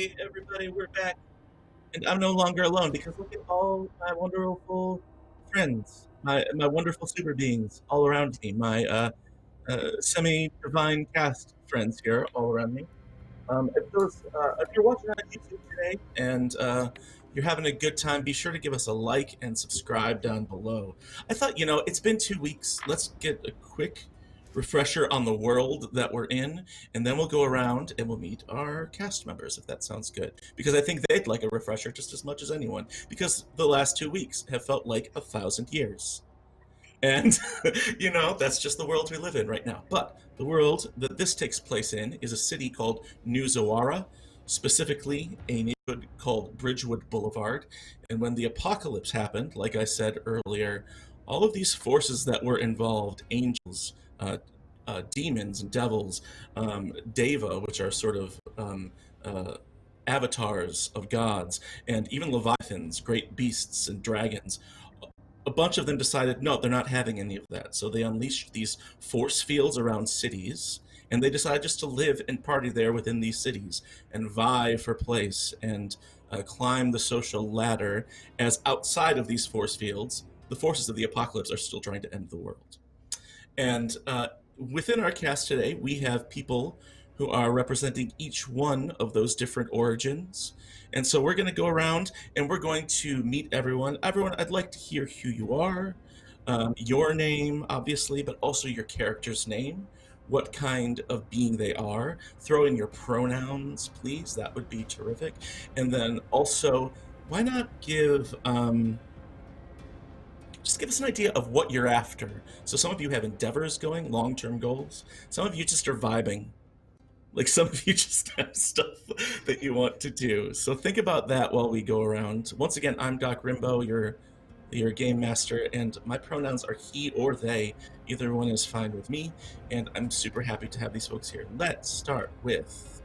Hey, everybody, we're back. And I'm no longer alone because look at all my wonderful friends, my wonderful super beings all around me, my semi-divine cast friends here all around me. If you're watching on YouTube today and you're having a good time, be sure to give us a like and subscribe down below. I thought, it's been 2 weeks. Let's get a quick refresher on the world that we're in, and then we'll go around and we'll meet our cast members, if that sounds good. Because I think they'd like a refresher just as much as anyone, because the last 2 weeks have felt like 1,000 years. And, that's just the world we live in right now. But the world that this takes place in is a city called New Zawara, specifically a neighborhood called Bridgewood Boulevard. And when the apocalypse happened, like I said earlier, all of these forces that were involved, angels, demons and devils, deva, which are sort of avatars of gods, and even leviathans, great beasts and dragons, a bunch of them decided no, they're not having any of that. So they unleashed these force fields around cities, and they decided just to live and party there within these cities and vie for place and climb the social ladder, as outside of these force fields, the forces of the apocalypse are still trying to end the world. And within our cast today, we have people who are representing each one of those different origins. And so we're going to go around and we're going to meet everyone. Everyone, I'd like to hear who you are, your name, obviously, but also your character's name, what kind of being they are. Throw in your pronouns, please. That would be terrific. And then also, why not just give us an idea of what you're after. So some of you have endeavors going, long-term goals. Some of you just are vibing. Like some of you just have stuff that you want to do. So think about that while we go around. Once again, I'm Doc Rimbo, your game master, and my pronouns are he or they. Either one is fine with me, and I'm super happy to have these folks here. Let's start with,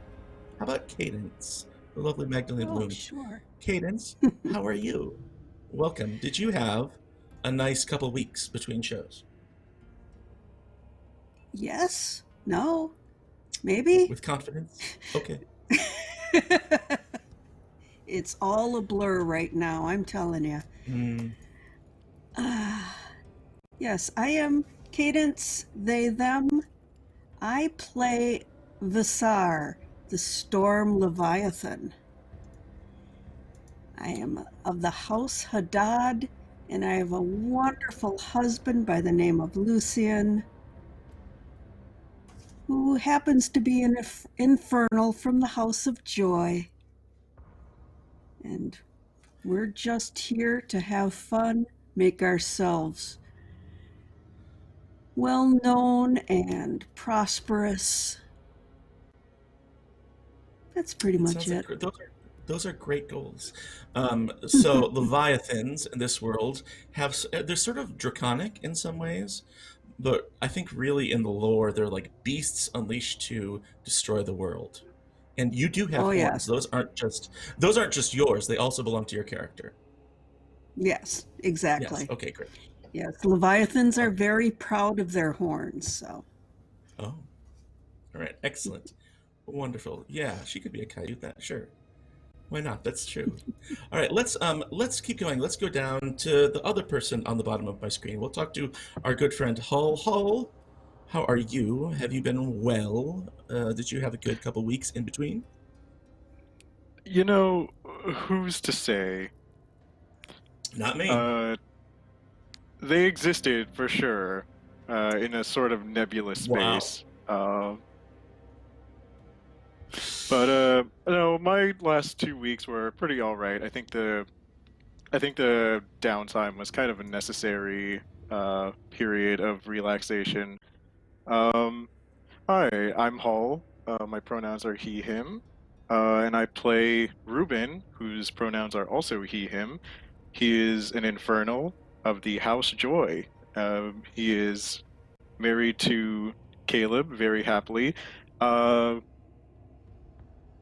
how about Cadence, the lovely Magdalene Oh, Bloom. sure. Cadence, how are you? Welcome. Did you have a nice couple weeks between shows? Yes? No? Maybe? With confidence? Okay. It's all a blur right now, I'm telling you. Mm, Yes, I am Cadence, they, them. I play Visar, the Storm Leviathan. I am of the House Hadad, and I have a wonderful husband by the name of Lucian, who happens to be an infernal from the House of Joy. And we're just here to have fun, make ourselves well known and prosperous. That's pretty it much sounds like it. those are great goals. So Leviathans in this world they're sort of draconic in some ways, but I think really in the lore they're like beasts unleashed to destroy the world. And you do have Oh, horns. yes. Those aren't just yours. They also belong to your character. Yes, Yes. exactly. Okay. Great. Yes, Leviathans All are right. very proud of their horns, so. Oh. All right. Excellent. Wonderful. Yeah, she could be a coyote. That sure. Why not? That's true. All right, let's keep going. Let's go down to the other person on the bottom of my screen. We'll talk to our good friend Hull. Hull, how are you? Have you been well? Did you have a good couple weeks in between? You know, who's to say? Not me. Uh, they existed for sure, in a sort of nebulous Wow. space. No, my last 2 weeks were pretty all right. I think the downtime was kind of a necessary period of relaxation. Um, Hi, I'm Hall. My pronouns are he, him. And I play Ruben, whose pronouns are also he, him. He is an infernal of the House Joy. He is married to Caleb very happily. Uh,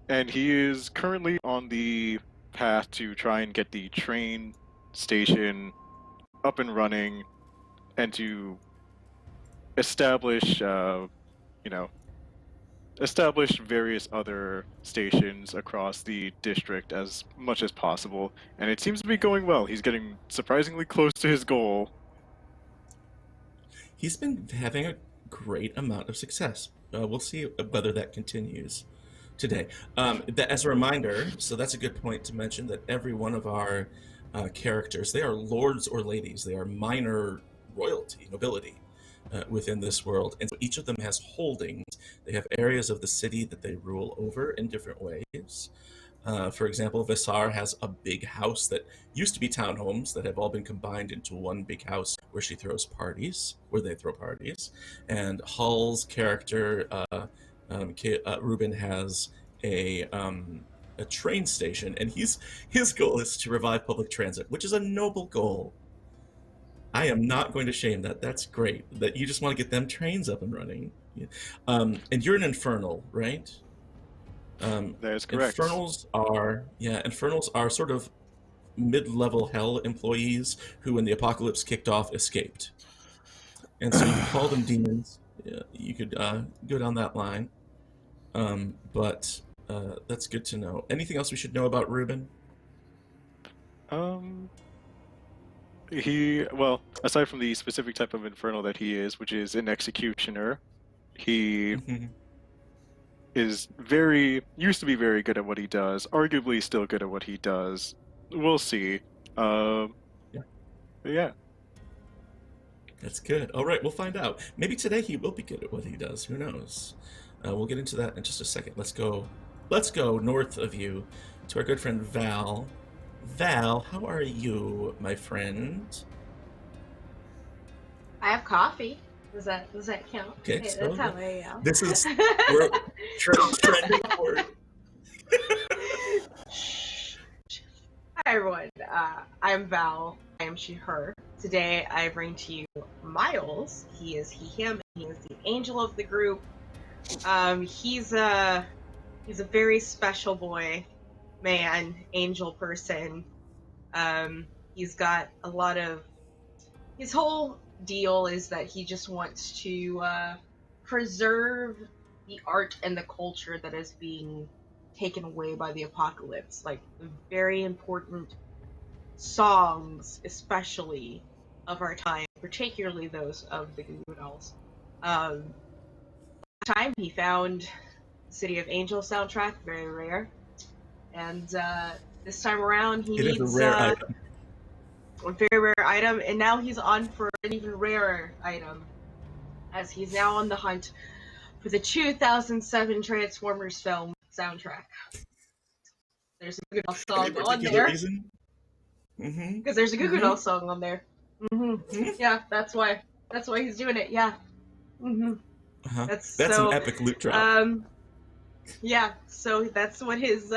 and he is currently on the path to try and get the train station up and running and to establish, you know, establish various other stations across the district as much as possible, and it seems to be going well. He's getting surprisingly close to his goal. He's been having a great amount of success. We'll see whether that continues today. As a reminder, so that's a good point to mention that every one of our characters, they are lords or ladies. They are minor royalty, nobility within this world. And so each of them has holdings. They have areas of the city that they rule over in different ways. For example, Visar has a big house that used to be townhomes that have all been combined into one big house where she throws parties, where they throw parties. And Hull's character, Ruben, has a train station, and his goal is to revive public transit, which is a noble goal. I am not going to shame that. That's great. That you just want to get them trains up and running. And you're an infernal, right? That is correct. Infernals are sort of mid-level hell employees who, when the apocalypse kicked off, escaped. And so you could call them demons. You could go down that line. But that's good to know. Anything else we should know about Ruben? Aside from the specific type of infernal that he is, which is an executioner, he used to be very good at what he does, arguably still good at what he does. We'll see. Yeah. That's good. All right, we'll find out. Maybe today he will be good at what he does. Who knows? We'll get into that in just a second. Let's go north of you to our good friend Val. Val, how are you, my friend? I have coffee. Does that count? Okay, hey, so that's how I am. This is we're trending forward. Hi everyone. I'm Val. I am she, her. Today I bring to you Miles. He is he, him. He is the angel of the group. He's a very special boy, man, angel person. He's got a lot of. His whole deal is that he just wants to preserve the art and the culture that is being taken away by the apocalypse, like very important songs, especially of our time, particularly those of the Goo Goo Dolls. Last time he found the City of Angels soundtrack, very rare, and this time around he needs a rare item. A very rare item, and now he's on for an even rarer item, as he's now on the hunt for the 2007 Transformers film soundtrack. There's a Goo Goo Dolls song on there. Because there's a Goo Goo Dolls song on there. Yeah, that's why he's doing it. Yeah. That's so, an epic loot drop. Yeah, so that's what his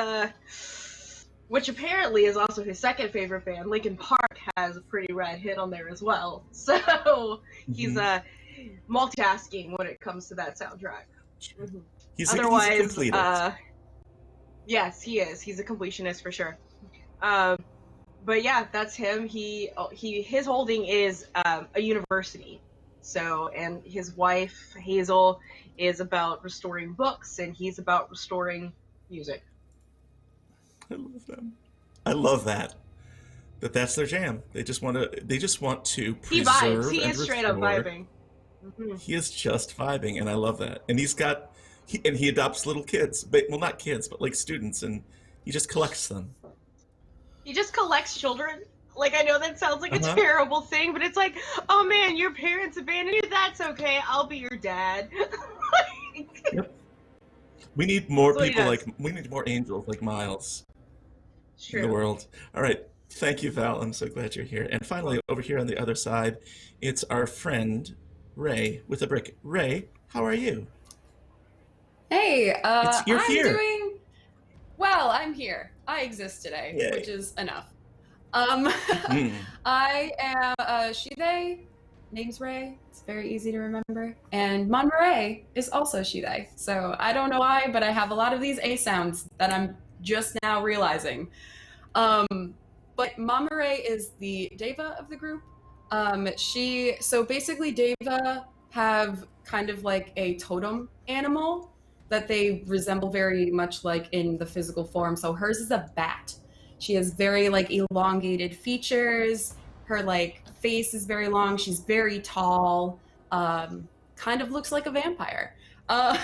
which apparently is also his second favorite band, Linkin Park, has a pretty rad hit on there as well. So he's multitasking when it comes to that soundtrack. He's a completist. Yes, he is. He's a completionist for sure. But yeah, that's him. His holding is a university. So, and his wife Hazel is about restoring books, and he's about restoring music. I love them. I love that. That's their jam. They just want to preserve. He vibes. He and is straight up vibing. He is just vibing, and I love that. And he adopts little kids, but well, not kids, but like students, and he just collects them. He just collects children. Like, I know that sounds like a terrible thing, but it's like, oh man, your parents abandoned you. That's okay. I'll be your dad. Yep. We need more people we need more angels like Miles in the world. All right. Thank you, Val. I'm so glad you're here. And finally, over here on the other side, it's our friend Ray with a brick. Ray, how are you? Hey, you're I'm here. doing well. I'm here. I exist today, Yay. which is enough. I am she, they. Name's Ray. It's very easy to remember. And Monterey is also she, they. So I don't know why, but I have a lot of these A sounds that I'm just now realizing. But Monterey is the Deva of the group. So basically Deva have kind of like a totem animal, that they resemble very much like in the physical form. So hers is a bat. She has very like elongated features. Her like face is very long. She's very tall. Kind of looks like a vampire. Uh,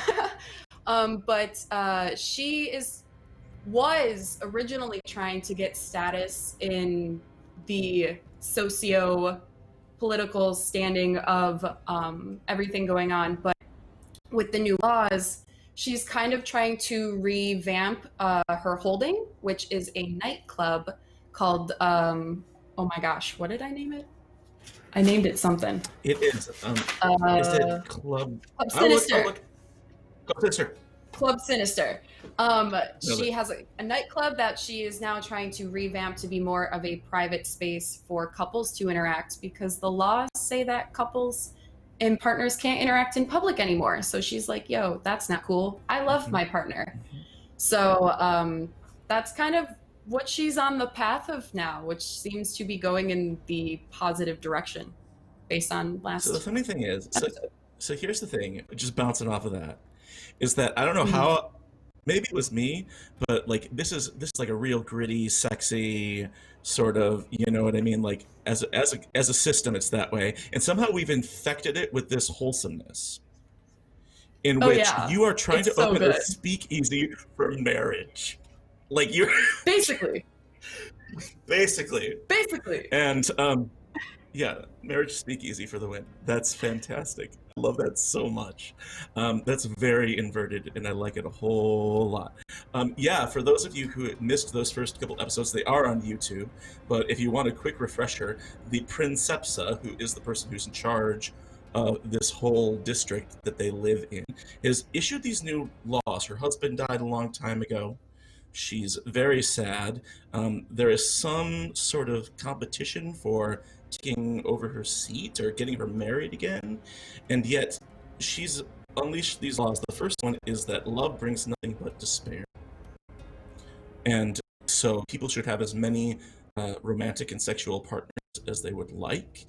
but she was originally trying to get status in the socio-political standing of everything going on, but with the new laws, she's kind of trying to revamp her holding, which is a nightclub called oh my gosh, what did I name it? I named it something. It is it Club? Club Sinister. Club Sinister. Club Sinister. She has a nightclub that she is now trying to revamp to be more of a private space for couples to interact, because the laws say that couples and partners can't interact in public anymore. So she's like, yo, that's not cool. I love my partner. So that's kind of what she's on the path of now, which seems to be going in the positive direction based on last. So the funny thing is, so here's the thing, just bouncing off of that, is that I don't know how, maybe it was me, but like this is like a real gritty, sexy sort of, you know what I mean? Like as a system, it's that way, and somehow we've infected it with this wholesomeness, in which you are trying to open a speakeasy for marriage, like you're basically, and yeah, marriage speakeasy for the win. That's fantastic. I love that so much. That's very inverted, and I like it a whole lot. Yeah, for those of you who missed those first couple episodes, they are on YouTube. But if you want a quick refresher, the Princepsa, who is the person who's in charge of this whole district that they live in, has issued these new laws. Her husband died a long time ago. She's very sad. There is some sort of competition for taking over her seat or getting her married again, and yet she's unleashed these laws. The first one is that love brings nothing but despair, and so people should have as many romantic and sexual partners as they would like,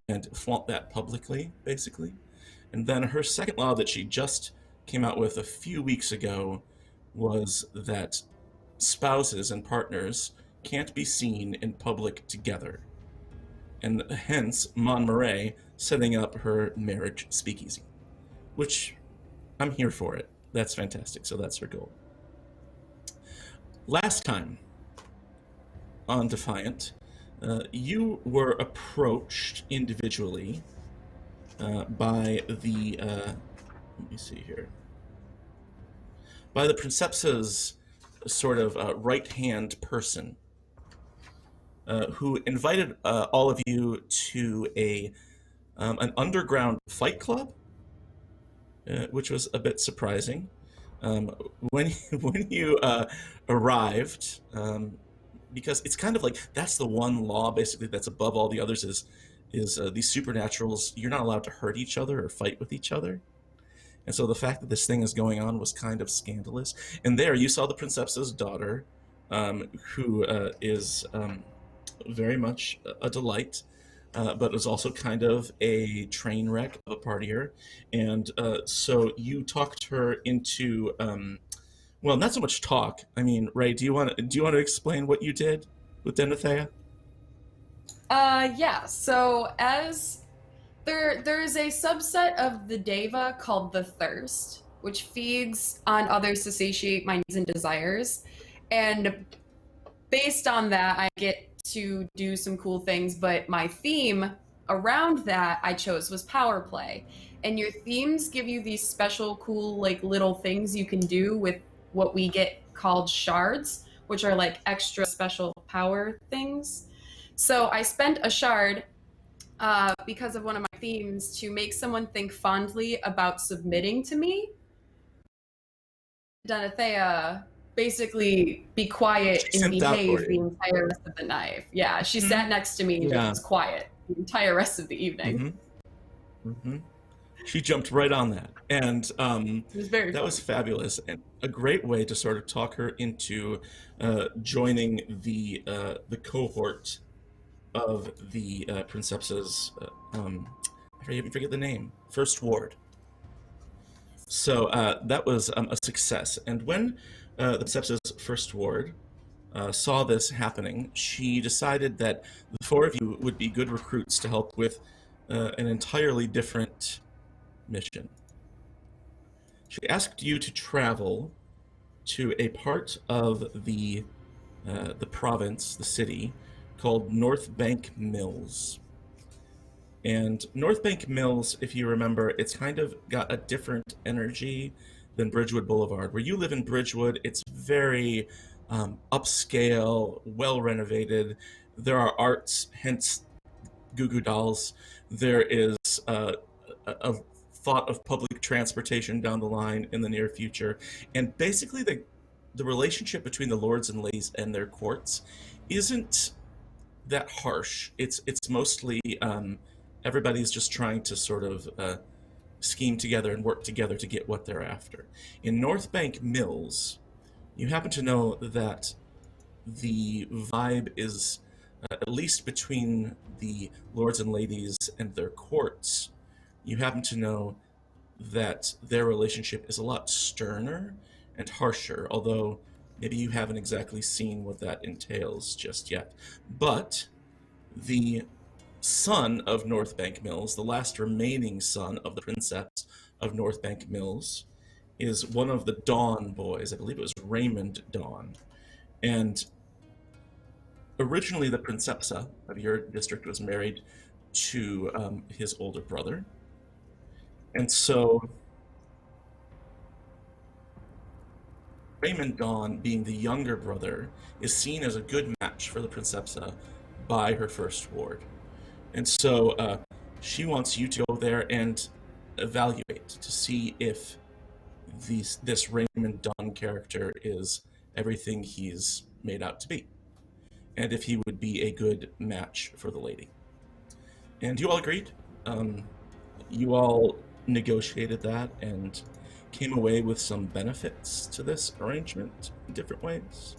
and flaunt that publicly, basically. And then her second law that she just came out with a few weeks ago was that spouses and partners can't be seen in public together, and hence Montmirail setting up her marriage speakeasy, which I'm here for it. That's fantastic. So that's her goal. Last time on Defiant, you were approached individually by the let me see here, by the Princepsa's sort of right-hand person, who invited all of you to an underground fight club, which was a bit surprising. When you arrived, because it's kind of like that's the one law basically that's above all the others, is these supernaturals, you're not allowed to hurt each other or fight with each other. And so the fact that this thing is going on was kind of scandalous. And there you saw the Princepsa's daughter, who is very much a delight, but was also kind of a train wreck of a partier. And so you talked her into, well, not so much talk. I mean, Ray, do you want to explain what you did with Denethea? Yeah. So as there's a subset of the Deva called the Thirst, which feeds on others to satiate my needs and desires, and based on that, I get to do some cool things. But my theme around that I chose was power play, and your themes give you these special, cool, like little things you can do with what we get called shards, which are like extra special power things. So I spent a shard because of one of my themes to make someone think fondly about submitting to me. Denethea basically be quiet and behave the entire rest of the night. Yeah, she sat next to me and just was quiet the entire rest of the evening. She jumped right on that, and it was very that fun. was fabulous, and a great way to sort of talk her into joining the cohort of the Princepsa's, I forget the name, First Ward. So that was a success. And when the Princepsa's first ward saw this happening, she decided that the four of you would be good recruits to help with an entirely different mission. She asked you to travel to a part of the province, the city, called Northbank Mills. And Northbank Mills, if you remember, it's kind of got a different energy than Bridgewood Boulevard. Where you live in Bridgewood, it's very upscale, well renovated. There are arts, hence Goo Goo Dolls. There is a thought of public transportation down the line in the near future. And basically, the relationship between the lords and ladies and their courts isn't that harsh. It's mostly everybody's just trying to sort of scheme together and work together to get what they're after. In Northbank Mills, you happen to know that the vibe is, at least between the lords and ladies and their courts, you happen to know that their relationship is a lot sterner and harsher, although maybe you haven't exactly seen what that entails just yet. But the son of Northbank Mills, the last remaining son of the Princepsa of Northbank Mills, is one of the Dawn boys. I believe it was Raymond Dawn. And originally the Princepsa of your district was married to his older brother. And so Raymond Dawn, being the younger brother, is seen as a good match for the Princepsa by her first ward. And so she wants you to go there and evaluate to see if this Raymond Dawn character is everything he's made out to be, and if he would be a good match for the lady. And you all agreed. You all negotiated that and came away with some benefits to this arrangement in different ways.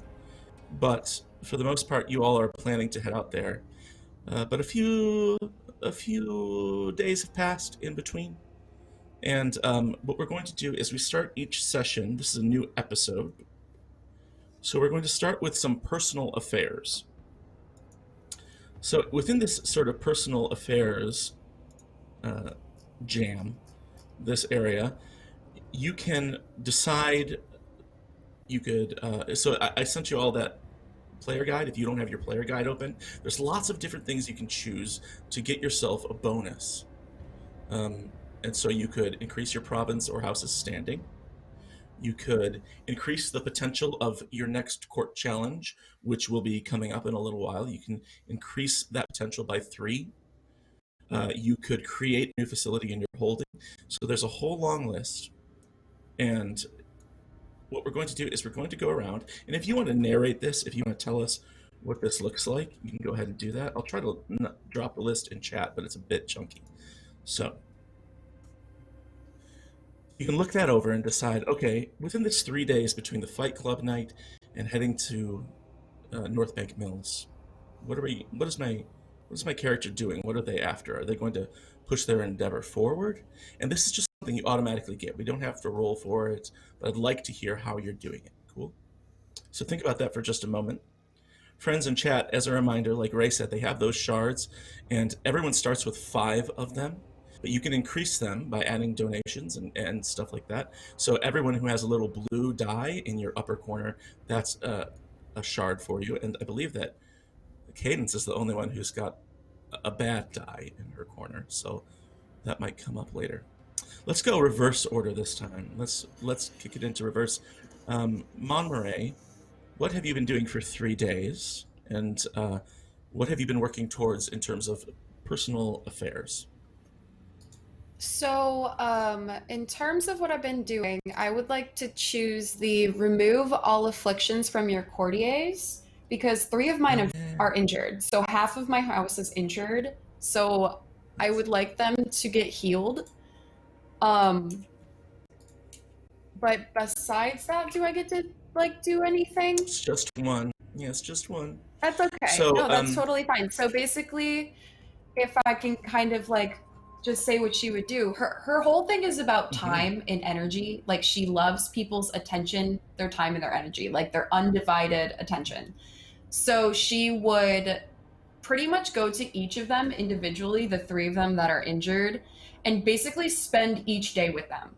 But for the most part, you all are planning to head out there. But a few days have passed in between. And what we're going to do is we start each session. This is a new episode. So we're going to start with some personal affairs. So within this sort of personal affairs jam, this area, you can decide, you could, so I sent you all that player guide. If you don't have your player guide open, there's lots of different things you can choose to get yourself a bonus. And so you could increase your province or house's standing. You could increase the potential of your next court challenge, which will be coming up in a little while. You can increase that potential by 3. You could create a new facility in your holding. So there's a whole long list. And what we're going to do is we're going to go around. And if you want to narrate this, if you want to tell us what this looks like, you can go ahead and do that. I'll try to drop the list in chat, but it's a bit chunky. So you can look that over and decide, okay, within this 3 days between the Fight Club night and heading to Northbank Mills, what is my character doing? What are they after? Are they going to push their endeavor forward? And this is just something you automatically get. We don't have to roll for it, but I'd like to hear how you're doing it. Cool? So think about that for just a moment. Friends in chat, as a reminder, like Ray said, they have those shards, and everyone starts with 5 of them. But you can increase them by adding donations and stuff like that. So everyone who has a little blue die in your upper corner, that's a shard for you. And I believe that Cadence is the only one who's got a bad die in her corner. So that might come up later. Let's go reverse order this time. Let's kick it into reverse. Monterey, what have you been doing for 3 days? And what have you been working towards in terms of personal affairs? So, in terms of what I've been doing, I would like to choose the remove all afflictions from your courtiers, because 3 of mine are injured. So half of my house is injured. So I would like them to get healed. But besides that, do I get to do anything? It's just 1. Yes, just 1. That's okay. So, no, that's totally fine. So basically, if I can kind of just say what she would do. Her whole thing is about time and energy. Like, she loves people's attention, their time and their energy, like their undivided attention. So she would pretty much go to each of them individually, the 3 of them that are injured, and basically spend each day with them.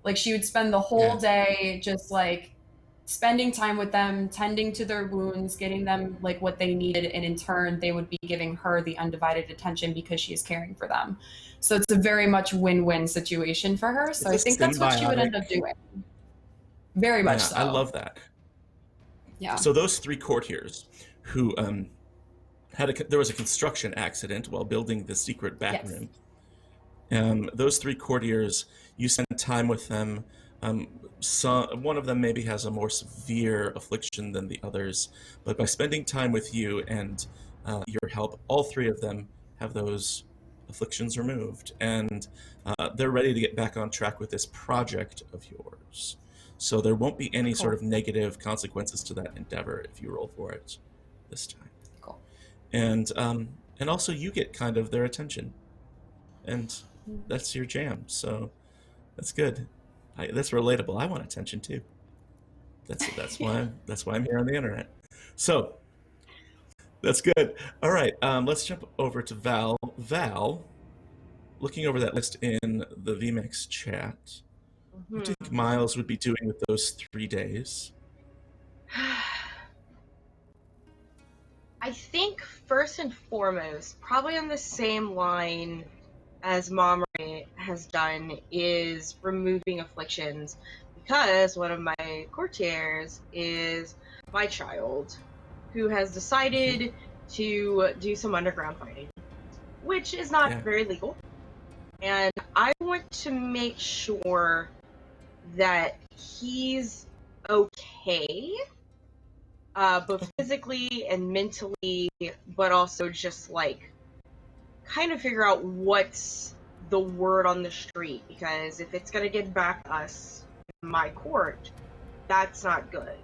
Like, she would spend the whole day just like spending time with them, tending to their wounds, getting them like what they needed, and in turn they would be giving her the undivided attention because she is caring for them. So it's a very much win-win situation for her. So I think that's what she would end up doing. Very much so. I love that. Yeah. So those 3 courtiers who there was a construction accident while building the secret back room. Those 3 courtiers, you spend time with them. One of them maybe has a more severe affliction than the others, but by spending time with you and your help, all 3 of them have those afflictions removed, and they're ready to get back on track with this project of yours. So there won't be any sort of negative consequences to that endeavor if you roll for it this time. Cool. And also you get kind of their attention, and that's your jam. So that's good. That's relatable. I want attention too. That's why I'm here on the internet. So that's good. All right, let's jump over to Val. Val, looking over that list in the VMix chat, what do you think Miles would be doing with those 3 days? I think first and foremost, probably on the same line as Mom Ray has done, is removing afflictions, because one of my courtiers is my child, who has decided to do some underground fighting, which is not very legal. And I want to make sure that he's okay, both physically and mentally, but also just like kind of figure out what's the word on the street, because if it's going to get back us in my court, that's not good.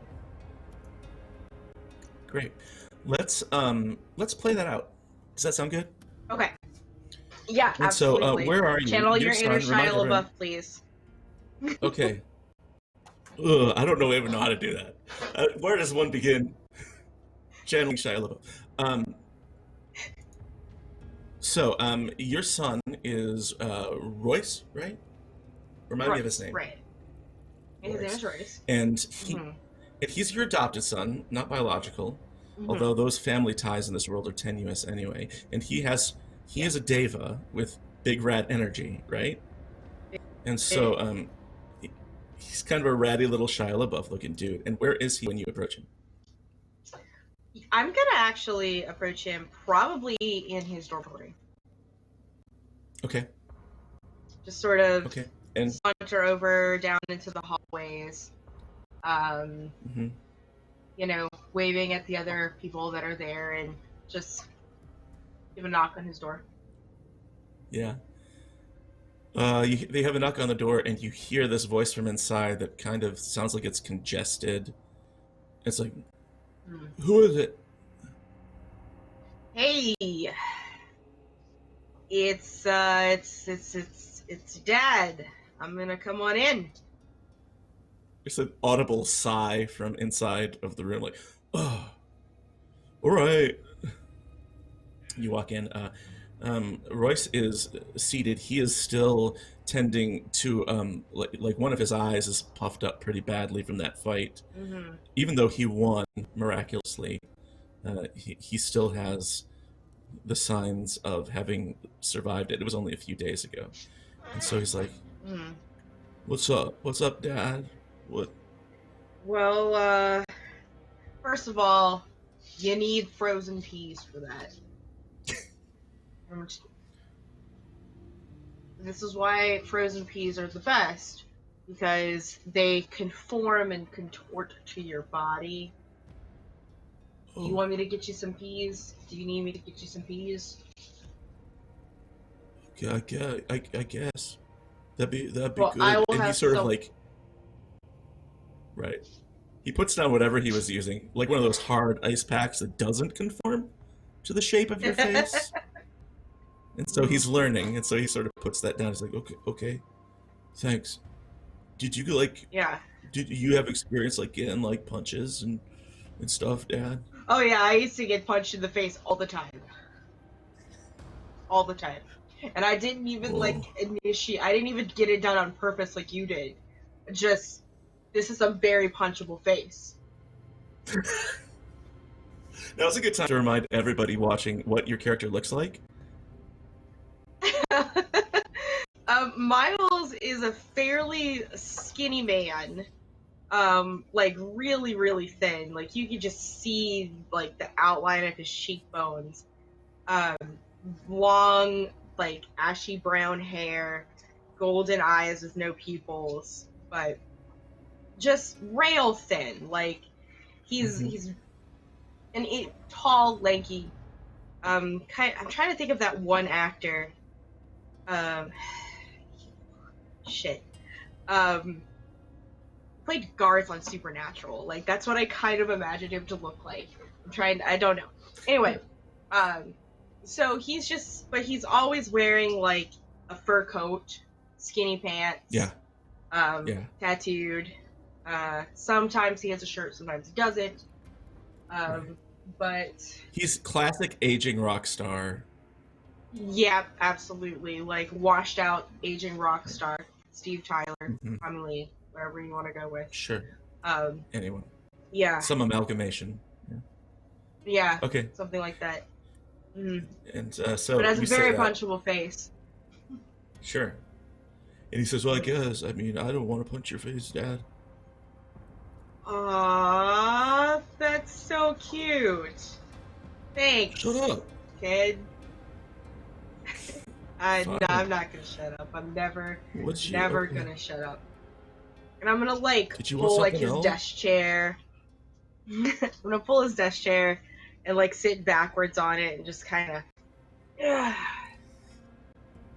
Great. Let's play that out. Does that sound good? Okay. Yeah, and absolutely. So where are you? Channel your inner Shia LaBeouf, please. Okay. Ugh, I don't even know how to do that. Where does one begin? Channeling Shia LaBeouf. So, your son is Royce, right? Remind me of his name. Right. His name is Royce. And he's your adopted son, not biological, although those family ties in this world are tenuous anyway. And he is a Deva with big rat energy, right? And so he's kind of a ratty little Shia LaBeouf looking dude. And where is he when you approach him? I'm gonna actually approach him probably in his dormitory. Okay. Just sort of and saunter over down into the hallways. You know, waving at the other people that are there, and just give a knock on his door. Yeah. They have a knock on the door, and you hear this voice from inside that kind of sounds like it's congested. It's like, who is it? Hey, it's Dad. I'm gonna come on in. It's an audible sigh from inside of the room, like, oh, all right. You walk in. Royce is seated. He is still tending to like one of his eyes is puffed up pretty badly from that fight. Even though he won miraculously, he still has the signs of having survived it. It was only a few days ago, and so he's like, "What's up? What's up, Dad? What?" Well, first of all, you need frozen peas for that. This is why frozen peas are the best, because they conform and contort to your body. Do you want me to get you some peas? Do you need me to get you some peas? Yeah, I guess that'd be Well, good. And he sort of like, right. He puts down whatever he was using, like one of those hard ice packs that doesn't conform to the shape of your face. And so he's learning, and so he sort of puts that down. He's like, okay, thanks. Did you Yeah. Did you have experience like getting like punches and stuff, Dad? Oh yeah, I used to get punched in the face all the time. All the time. And I didn't even Whoa. I didn't even get it done on purpose like you did. Just, this is a very punchable face. Now's a good time to remind everybody watching what your character looks like. Miles is a fairly skinny man. Like really, really thin. Like you could just see like the outline of his cheekbones. Long, like ashy brown hair, golden eyes with no pupils, but just rail thin. Like he's tall, lanky. I'm trying to think of that one actor. Shit. Played Garth on Supernatural. Like that's what I kind of imagined him to look like. I don't know. Anyway, so but he's always wearing like a fur coat, skinny pants. Yeah. Tattooed. Sometimes he has a shirt, sometimes he doesn't. Right. But he's classic aging rock star. Yeah, absolutely. Like washed out aging rock star Steve Tyler, commonly wherever you want to go with. Sure. Anyone. Yeah. Some amalgamation. Yeah. Okay. Something like that. Mm. And so. But has a very punchable face. Sure. And he says, "Well, I guess. I mean, I don't want to punch your face, Dad." Aww, that's so cute. Thanks. Shut up, kid. No, I'm not gonna shut up. I'm never gonna shut up. And I'm gonna pull his desk chair. I'm gonna pull his desk chair and sit backwards on it and just kind of. Yeah.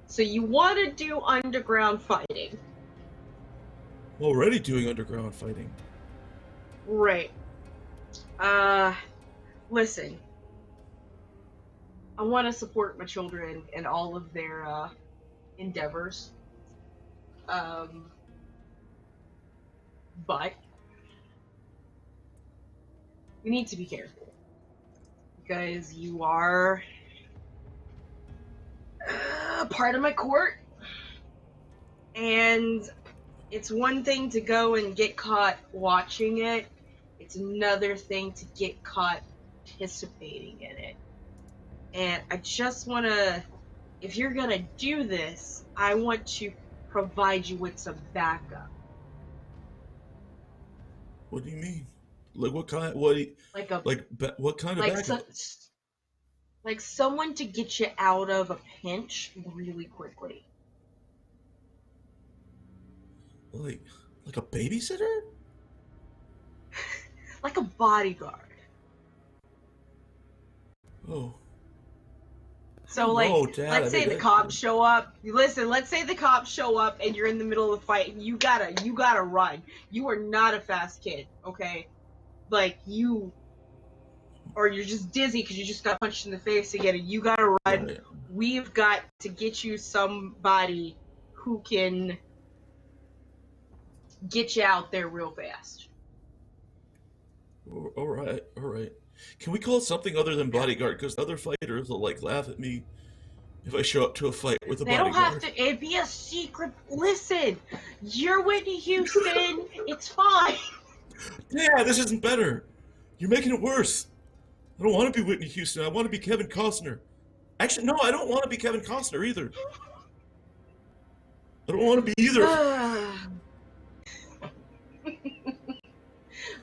So you want to do underground fighting? Already doing underground fighting. Right. Listen. I want to support my children in all of their endeavors. But we need to be careful because you are part of my court, and it's one thing to go and get caught watching it. It's another thing to get caught participating in it. And I just want to, if you're going to do this, I want to provide you with some backup. What do you mean? Like what kind? What kind of backup? Like someone to get you out of a pinch really quickly. Like a babysitter? Like a bodyguard. Oh. So Dad, let's say the cops show up. Listen, let's say the cops show up and you're in the middle of the fight and you gotta run. You are not a fast kid, okay? Or you're just dizzy because you just got punched in the face again and you gotta run. Right. We've got to get you somebody who can get you out there real fast. All right. Can we call it something other than bodyguard? Because other fighters will laugh at me if I show up to a fight with a bodyguard. They don't have to. It'd be a secret. Listen, you're Whitney Houston. It's fine. Yeah, this isn't better. You're making it worse. I don't want to be Whitney Houston. I want to be Kevin Costner. Actually, no, I don't want to be Kevin Costner either. I don't want to be either.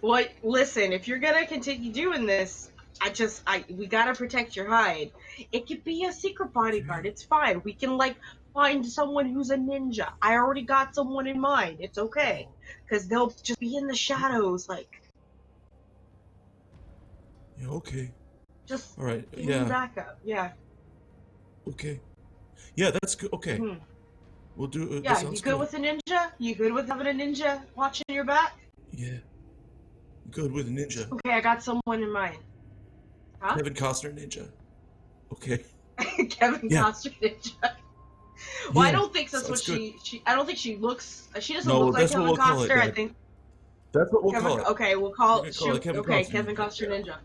Well, listen, if you're gonna continue doing this, we gotta protect your hide. It could be a secret bodyguard. It's fine. We can find someone who's a ninja. I already got someone in mind. It's okay, because they'll just be in the shadows, Yeah. Okay. Just all right. Yeah. Backup. Yeah. Okay. Yeah, that's good. Okay. Mm-hmm. We'll do it. Yeah. You good with a ninja? You good with having a ninja watching your back? Yeah. Good with a ninja. Okay, I got someone in mind. Huh? Kevin Costner ninja. Okay. Kevin Yeah. Costner Ninja. Well, I Yeah, don't think that's what sounds good. she. I don't think she looks. She doesn't No, look like that's what Kevin we'll call it, Costner. I Dad. think That's what we'll Kevin. call it. Okay, we'll We're call gonna call it shoot. Kevin Okay, Costner Kevin Ninja. Costner Yeah. Ninja.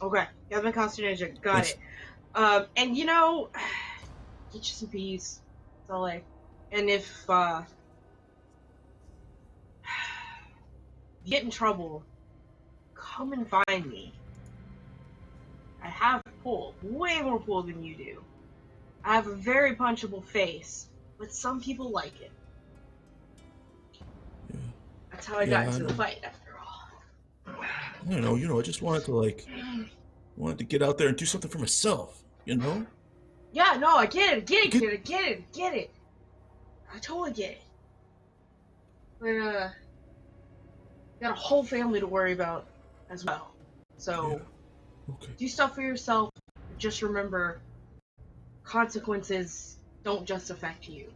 Okay, Kevin Costner Ninja. Got Thanks. it. And get you some peas. That's all I. And if you get in trouble, come and find me. I have pull, way more pull than you do. I have a very punchable face, but some people like it. Yeah. That's how I got Yeah, I into the know. fight, after all. I don't know. I just wanted to get out there and do something for myself. Yeah, no, I get it, Get- get it. I totally get it. But got a whole family to worry about as well. So Okay. do stuff for yourself. Just remember, consequences don't just affect you.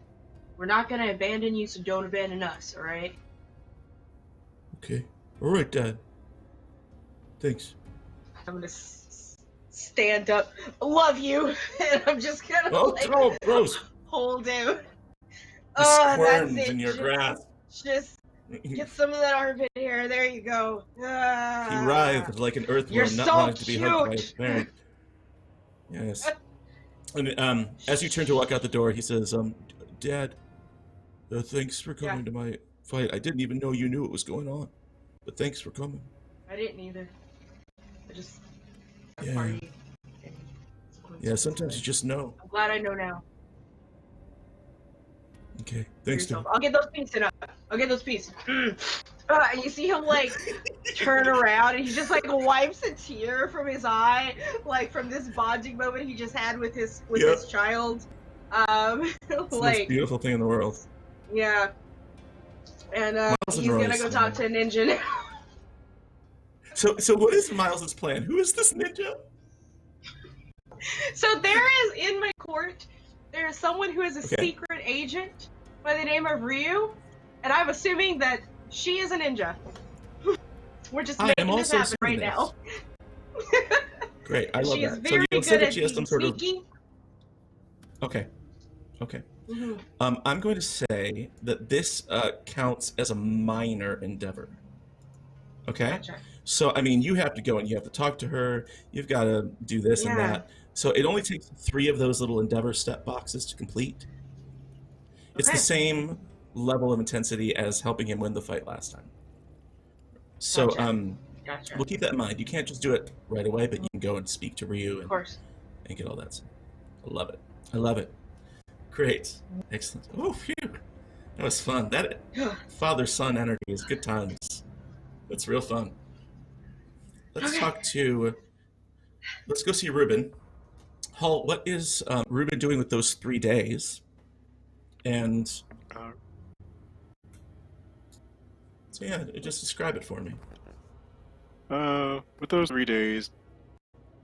We're not gonna abandon you, so don't abandon us, alright? Okay. All right, Dad. Thanks. I'm gonna stand up. Love you! And I'm just gonna, Oh, gross. hold him. He Oh, that's squirmed it. in your grasp. Just He get some of that armpit hair. There you go. writhed like an earthworm, You're not so wanting to be hugged by his cute. parent. Yes. And as you turn to walk out the door, he says, Dad, thanks for coming to my fight. I didn't even know you knew what was going on, but thanks for coming. I didn't either. I just Yeah. party. Yeah, sometimes you just know. I'm glad I know now. Okay, thanks, Dad. I'll get those pieces tonight. I'll get those pieces. And you see him like turn around, and he just like wipes a tear from his eye, like from this bonding moment he just had with his child. It's the most beautiful thing in the world. Yeah. And he's gonna go talk to a ninja now. So what is Miles's plan? Who is this ninja? So there is in my court, there is someone who is a secret agent by the name of Ryu, and I'm assuming that she is a ninja. We're just making this happen right now. Great, I love she is that. very So you'll good say that at she has some sort of. sneaky. Okay. Mm-hmm. I'm going to say that this counts as a minor endeavor. Okay. Gotcha. So I mean, you have to go and you have to talk to her. You've got to do this and that. So it only takes 3 of those little endeavor step boxes to complete. It's the same level of intensity as helping him win the fight last time. So Gotcha. we'll keep that in mind. You can't just do it right away, but you can go and speak to Ryu and get all that stuff. I love it. I love it. Great. Excellent. Oh, phew. That was fun. That father-son energy is good times. That's real fun. Let's go see Ruben. Hull, what is Ruben doing with those 3 days? And so yeah, just describe it for me. With those 3 days,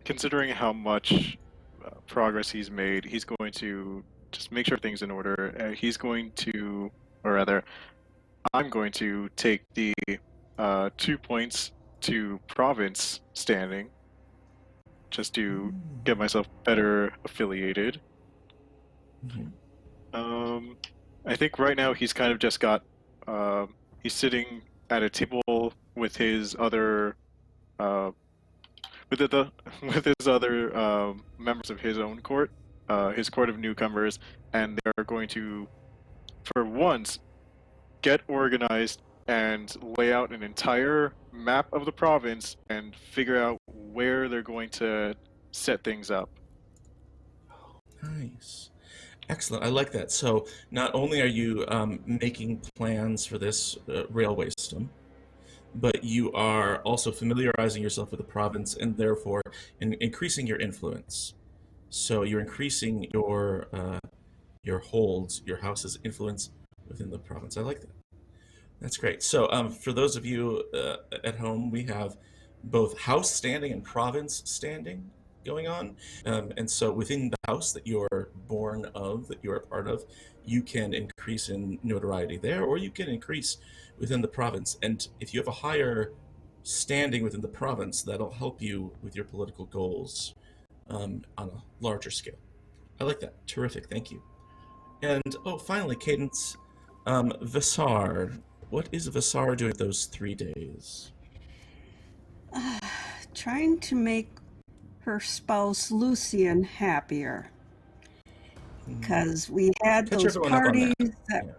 considering how much progress he's made, he's going to just make sure things in order. He's going to, or rather, I'm going to take the 2 points to province standing, just to get myself better affiliated. I think right now he's kind of just got, he's sitting at a table with his other, with his other members of his own court, his court of newcomers, and they're going to, for once, get organized and lay out an entire map of the province and figure out where they're going to set things up. Nice. Excellent. I like that. So not only are you making plans for this railway system, but you are also familiarizing yourself with the province and therefore increasing your influence. So you're increasing your holds, your house's influence within the province. I like that. That's great. So for those of you at home, we have both house standing and province standing going on. And so within the house that you're born of, that you're a part of, you can increase in notoriety there, or you can increase within the province. And if you have a higher standing within the province, that'll help you with your political goals on a larger scale. I like that. Terrific. Thank you. And finally, Cadence, Visar. What is Visar doing those 3 days? Trying to make her spouse Lucian happier. Because we had Catch those everyone up on parties that.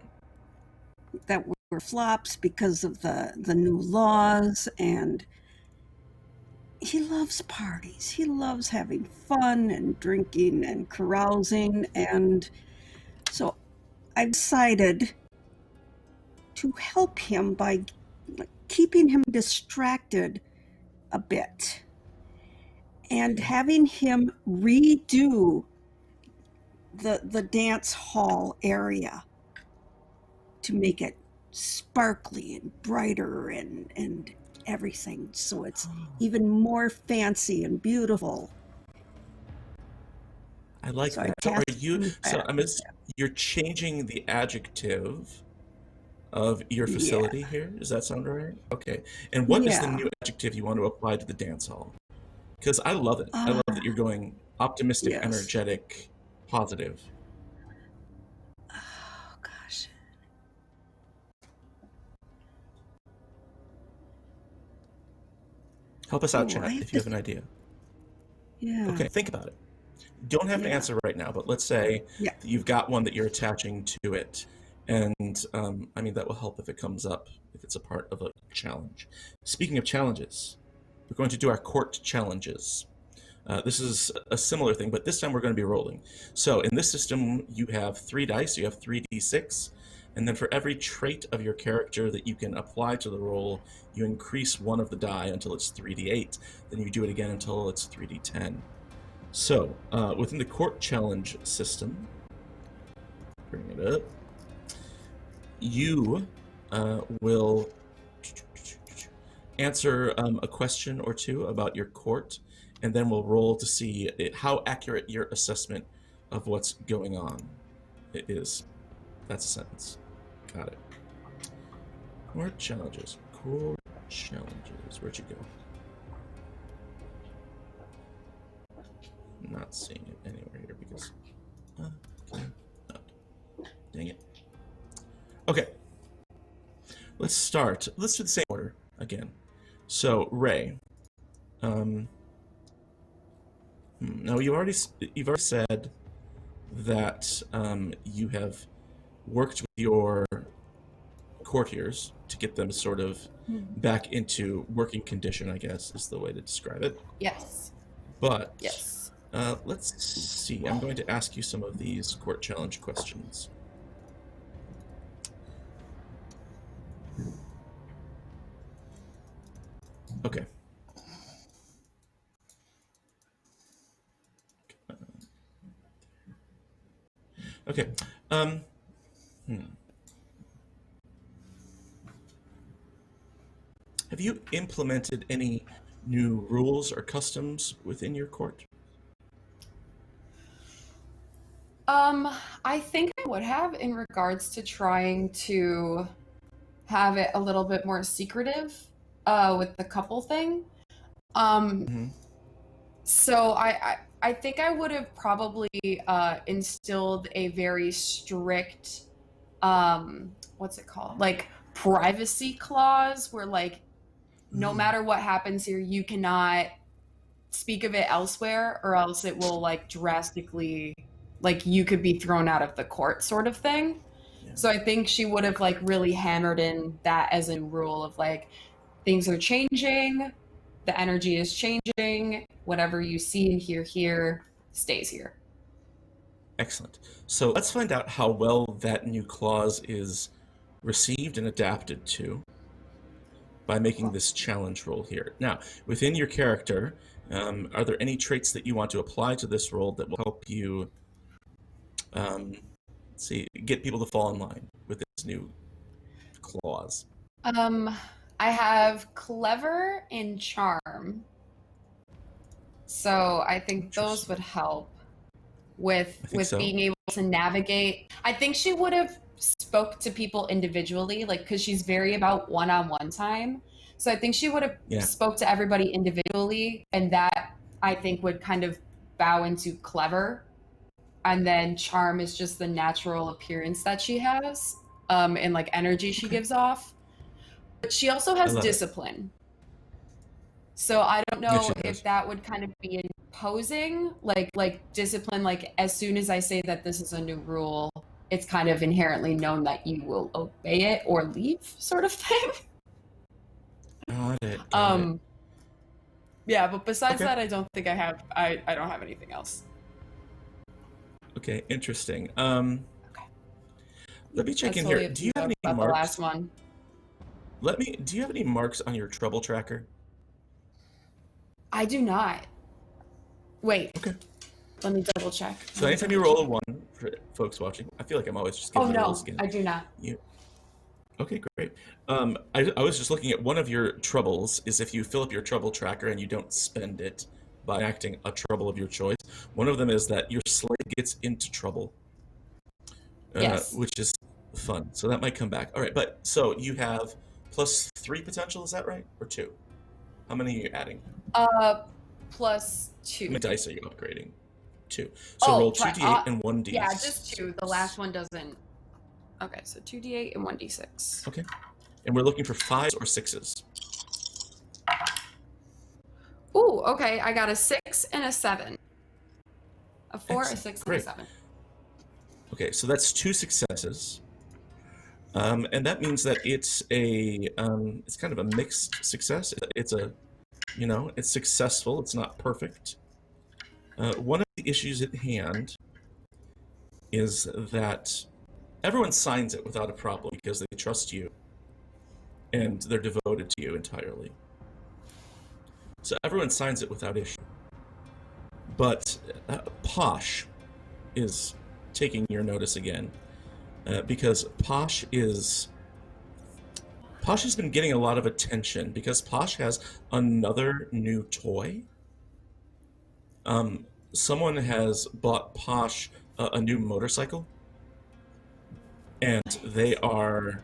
that were flops because of the new laws, and he loves parties. He loves having fun and drinking and carousing, and so I decided to help him by keeping him distracted a bit and having him redo the dance hall area to make it sparkly and brighter and everything, so it's even more fancy and beautiful. I like So that. I Are passed you? him So back. you're changing the adjective of your facility here. Does that sound right? Okay. And what is the Yeah. new adjective you want to apply to the dance hall? Because I love it. I love that you're going optimistic, Yes. energetic, positive. Oh gosh. Help us out, Oh, chat, if you have an idea. Yeah. Okay, think about it. Don't have an answer right now, but let's say that you've got one that you're attaching to it. And I mean, that will help if it comes up, if it's a part of a challenge. Speaking of challenges, we're going to do our court challenges. This is a similar thing, but this time we're going to be rolling. So in this system, you have 3 dice, you have 3d6, and then for every trait of your character that you can apply to the roll, you increase one of the die until it's 3d8. Then you do it again until it's 3d10. So, within the court challenge system, bring it up, you will answer a question or two about your court, and then we'll roll to see how accurate your assessment of what's going on is. That's a sentence. Got it. Court challenges. Court challenges. Where'd you go? Not seeing it anywhere here because dang it. Okay, let's start. Let's do the same order again. So Ray, now you've already said that you have worked with your courtiers to get them sort of back into working condition, I guess is the way to describe it. Yes. But yes. Let's see. I'm going to ask you some of these court challenge questions. Okay. Okay. Have you implemented any new rules or customs within your court? I think I would have in regards to trying to have it a little bit more secretive with the couple thing. So I think I would have probably instilled a very strict what's it called? Like privacy clause where like no matter what happens here, you cannot speak of it elsewhere or else it will like drastically like you could be thrown out of the court sort of thing. So I think she would have like really hammered in that as a rule of like things are changing, the energy is changing, whatever you see and hear here stays here. Excellent. So let's find out how well that new clause is received and adapted to by making this challenge roll here. Now, within your character, are there any traits that you want to apply to this roll that will help you get people to fall in line with this new clause? I have clever and charm. So I think those would help with being able to navigate. I think she would have spoke to people individually, like because she's very about one-on-one time. So I think she would have spoke to everybody individually, and that I think would kind of bow into clever. and then charm is just the natural appearance that she has, and like energy she gives off. But she also I has love it. discipline. So I don't Yes, know she if does. that would kind of be imposing, like discipline, like as soon as I say that this is a new rule, it's kind of inherently known that you will obey it or leave, sort of thing. Got it. Got it. Yeah, but besides Okay. that, I don't think I don't have anything else. Okay, interesting. Let me check That's in totally here. up Do to you you have any about the last marks? one. Do you have any marks on your trouble tracker? I do not. Wait, Okay. let me double check. So anytime you roll a 1, for folks watching, I feel like I'm always just Oh giving the rolls no, again. I do not. Okay, great. I was just looking at one of your troubles is if you fill up your trouble tracker and you don't spend it by acting a trouble of your choice. One of them is that your slave gets into trouble, Yes. which is fun. So that might come back. All right, but so you have +3 potential, is that right? Or 2? How many are you adding? Plus How many 2. dice are you upgrading? 2. So roll 2d8 and 1d6. Yeah, just 2. The last one doesn't. Okay, so 2d8 and 1d6. Okay. And we're looking for 5s or 6s. Ooh, okay. I got a 6 and a 7. A 4, Excellent. a 6, Great. and a 7. Okay, so that's 2 successes. And that means that it's it's kind of a mixed success. It's it's successful. It's not perfect. One of the issues at hand is that everyone signs it without a problem because they trust you and they're devoted to you entirely. So everyone signs it without issue. But Posh is taking your notice again because Posh has been getting a lot of attention because Posh has another new toy. Someone has bought Posh a new motorcycle, and they are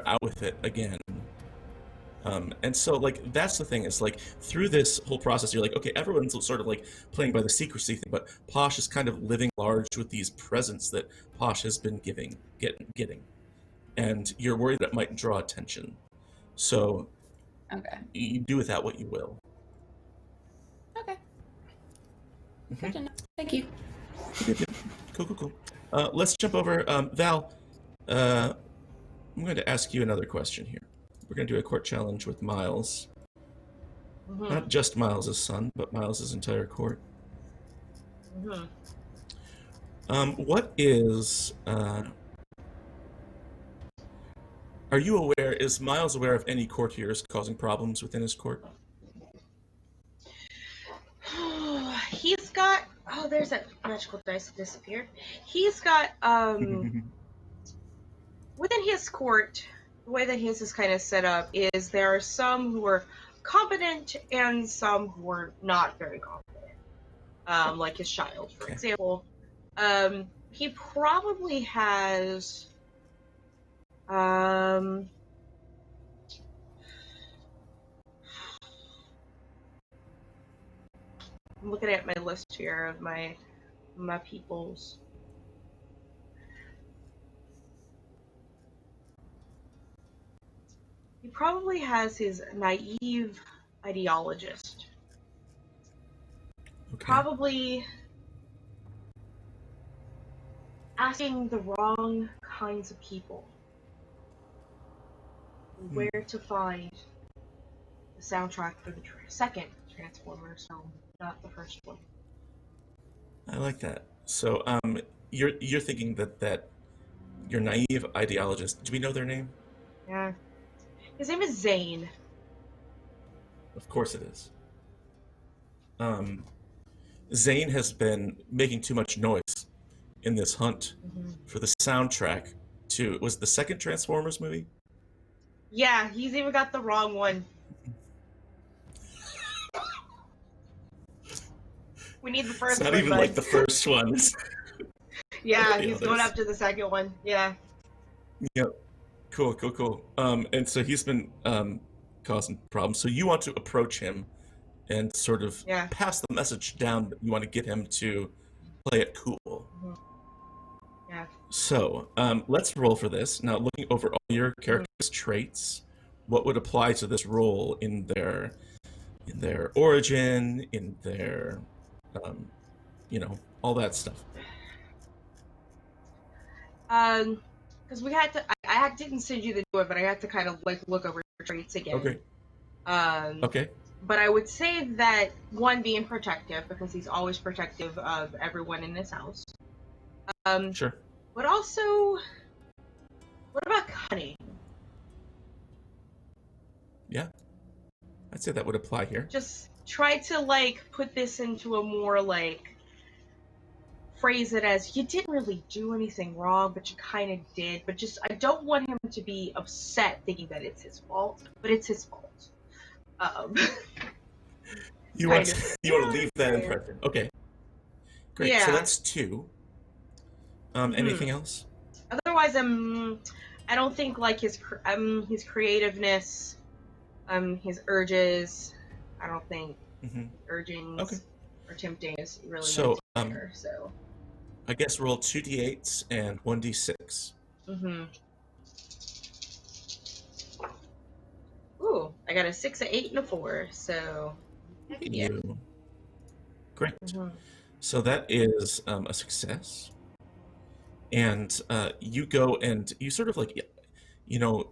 out with it again. And so, like, that's the thing, is like through this whole process, you're like, okay, everyone's sort of like playing by the secrecy thing, but Posh is kind of living large with these presents that Posh has been getting, and you're worried that it might draw attention. So, Okay. you do with that what you will. Okay. Good to know. Thank you. Yep. Cool. Let's jump over. Val, I'm going to ask you another question here. We're going to do a court challenge with Miles. Mm-hmm. Not just Miles' son, but Miles' entire court. Mm-hmm. What is... Are you aware, is Miles aware of any courtiers causing problems within his court? He's got... Oh, there's that magical dice that disappeared. He's got, within his court, the way that his is kind of set up is there are some who are competent and some who are not very competent. Like his child, for example. He probably has... I'm looking at my list here of my peoples. He probably has his naive ideologist. Okay. Probably asking the wrong kinds of people where to find the soundtrack for the second Transformers film, not the first one. I like that. So, you're thinking that your naive ideologist... Do we know their name? Yeah. His name is Zane. Of course it is. Zane has been making too much noise in this hunt for the soundtrack to... Was it the second Transformers movie? Yeah, he's even got the wrong one. We need the first one. It's not even like the first one. Yeah, he's going up to the second one. Yeah. Yep. Cool. And so he's been causing problems. So you want to approach him and sort of Yeah. pass the message down that you want to get him to play it cool. Yeah. So let's roll for this. Now, looking over all your character's traits, what would apply to this role in their origin, in their, all that stuff. Because we had to, didn't send you the do it, but I had to kind of like look over your traits again. Okay. Okay. But I would say that one, being protective, because he's always protective of everyone in this house. Sure. But also, what about cunning? Yeah. I'd say that would apply here. Just try to like put this into a more like phrase it as, you didn't really do anything wrong, but you kind of did. But just, I don't want him to be upset thinking that it's his fault, but it's his fault. You want to leave that impression. Okay. Great. Yeah. So that's 2. Anything else? Otherwise, I don't think like his creativeness, his urges. I don't think urgings or tempting is really so. There, so I guess roll 2d8s and 1d6. Ooh, I got a 6, an 8, and a 4. So yeah. Great. So that is a success. And you go and you sort of like,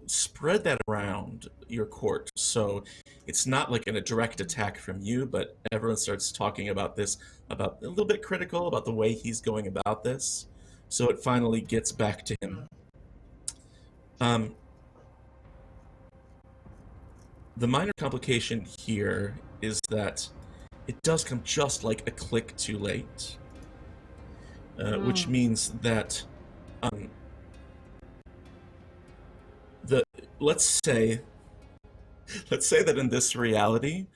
spread that around your court. So it's not like a direct attack from you, but everyone starts talking about this, about a little bit critical about the way he's going about this. So it finally gets back to him. The minor complication here is that it does come just like a click too late, which means that let's say that in this reality,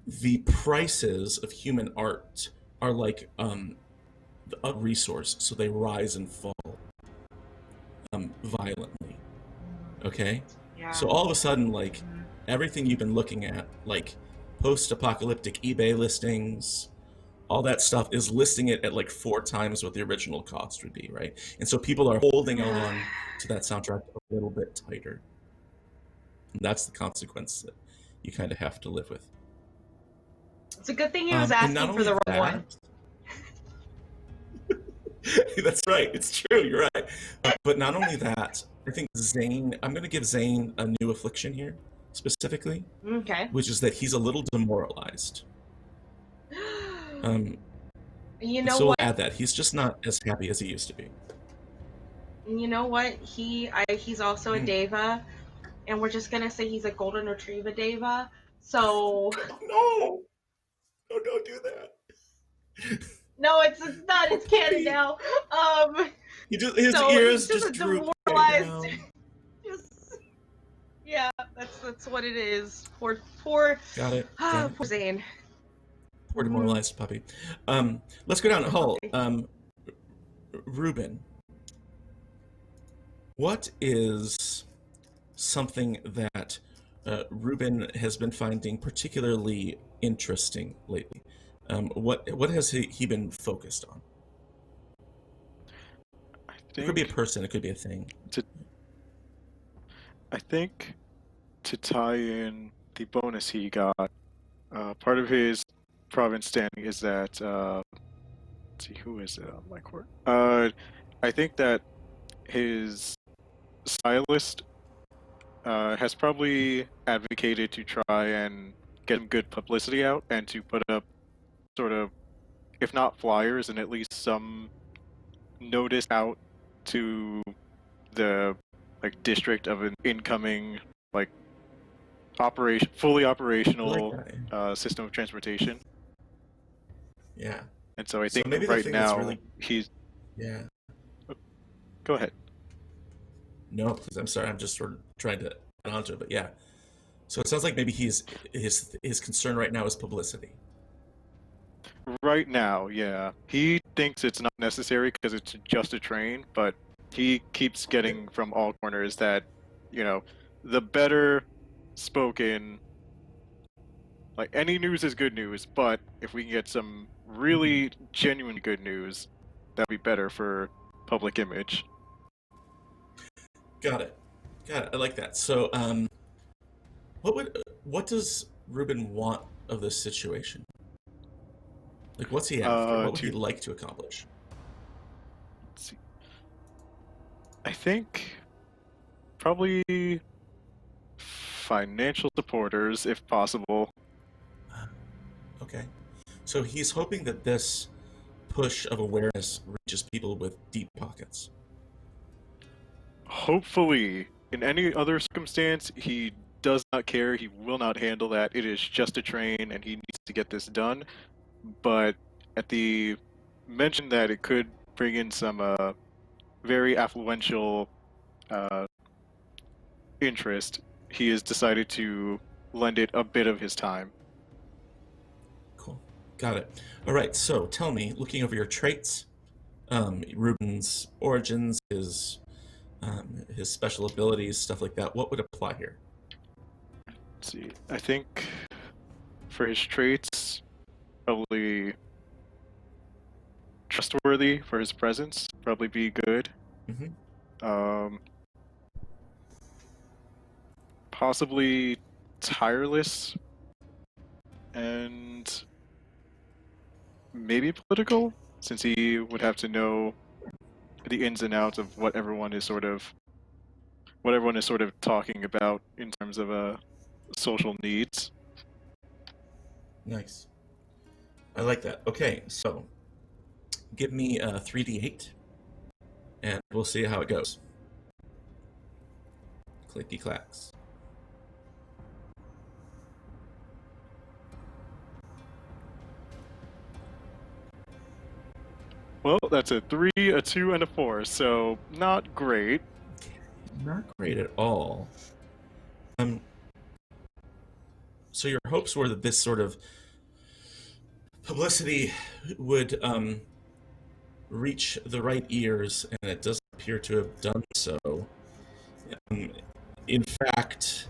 the prices of human art are like a resource, so they rise and fall violently. Okay? Yeah. So all of a sudden, like, everything you've been looking at, like post-apocalyptic eBay listings, all that stuff is listing it at like 4 times what the original cost would be, right? And so people are holding on to that soundtrack a little bit tighter. And that's the consequence that you kind of have to live with. It's a good thing he was asking for the wrong one. That's right. It's true. You're right. But not only that, I think I'm going to give Zane a new affliction here, specifically. Okay. Which is that he's a little demoralized. You know so what? We'll add that. He's just not as happy as he used to be. You know what? He's also a Deva, and we're just going to say he's a golden retriever Deva. So... No, don't do that. No, it's not. It's canon now. His so ears he's just droop demoralized. Yeah, that's what it is. Poor. Got it. Poor Zane. Poor demoralized puppy. Let's go down the hall. Ruben, what is something that Ruben has been finding particularly interesting lately? What has he been focused on? It could be a person. It could be a thing. I think to tie in the bonus he got, part of his province standing is that. Let's see, who is it on my court? I think that his stylist has probably advocated to try and get him good publicity out and to put up sort of, if not flyers, and at least some notice out to the district of an incoming fully operational system of transportation. Yeah. And so I think maybe right now he's. Yeah. Go ahead. No, please. I'm sorry. I'm just sort of trying to add on to it, but yeah. So it sounds like maybe his concern right now is publicity. Right now, yeah. He thinks it's not necessary because it's just a train, but he keeps getting from all corners that, the better spoken, Like, any news is good news, but if we can get some really genuine good news, that'd be better for public image. Got it. Got it. I like that. So, what does Ruben want of this situation? Like, what's he after? What would he like to accomplish? Let's see. I think probably financial supporters, if possible. Okay. So he's hoping that this push of awareness reaches people with deep pockets. Hopefully, in any other circumstance, he does not care. He will not handle that. It is just a train, and he needs to get this done. But at the mention that it could bring in some very affluential interest, he has decided to lend it a bit of his time. Cool. Got it. All right. So tell me, looking over your traits, Ruben's origins, his special abilities, stuff like that, what would apply here? Let's see. I think for his traits, probably trustworthy for his presence, probably be good. Mm-hmm. Possibly tireless, and maybe political, since he would have to know the ins and outs of what everyone is sort of talking about in terms of social needs. Nice. I like that. Okay, so give me a 3d8, and we'll see how it goes. Clicky clacks. Well, that's a 3, a 2, and a 4, so not great. Not great at all. So your hopes were that this sort of publicity would reach the right ears, and it doesn't appear to have done so. In fact,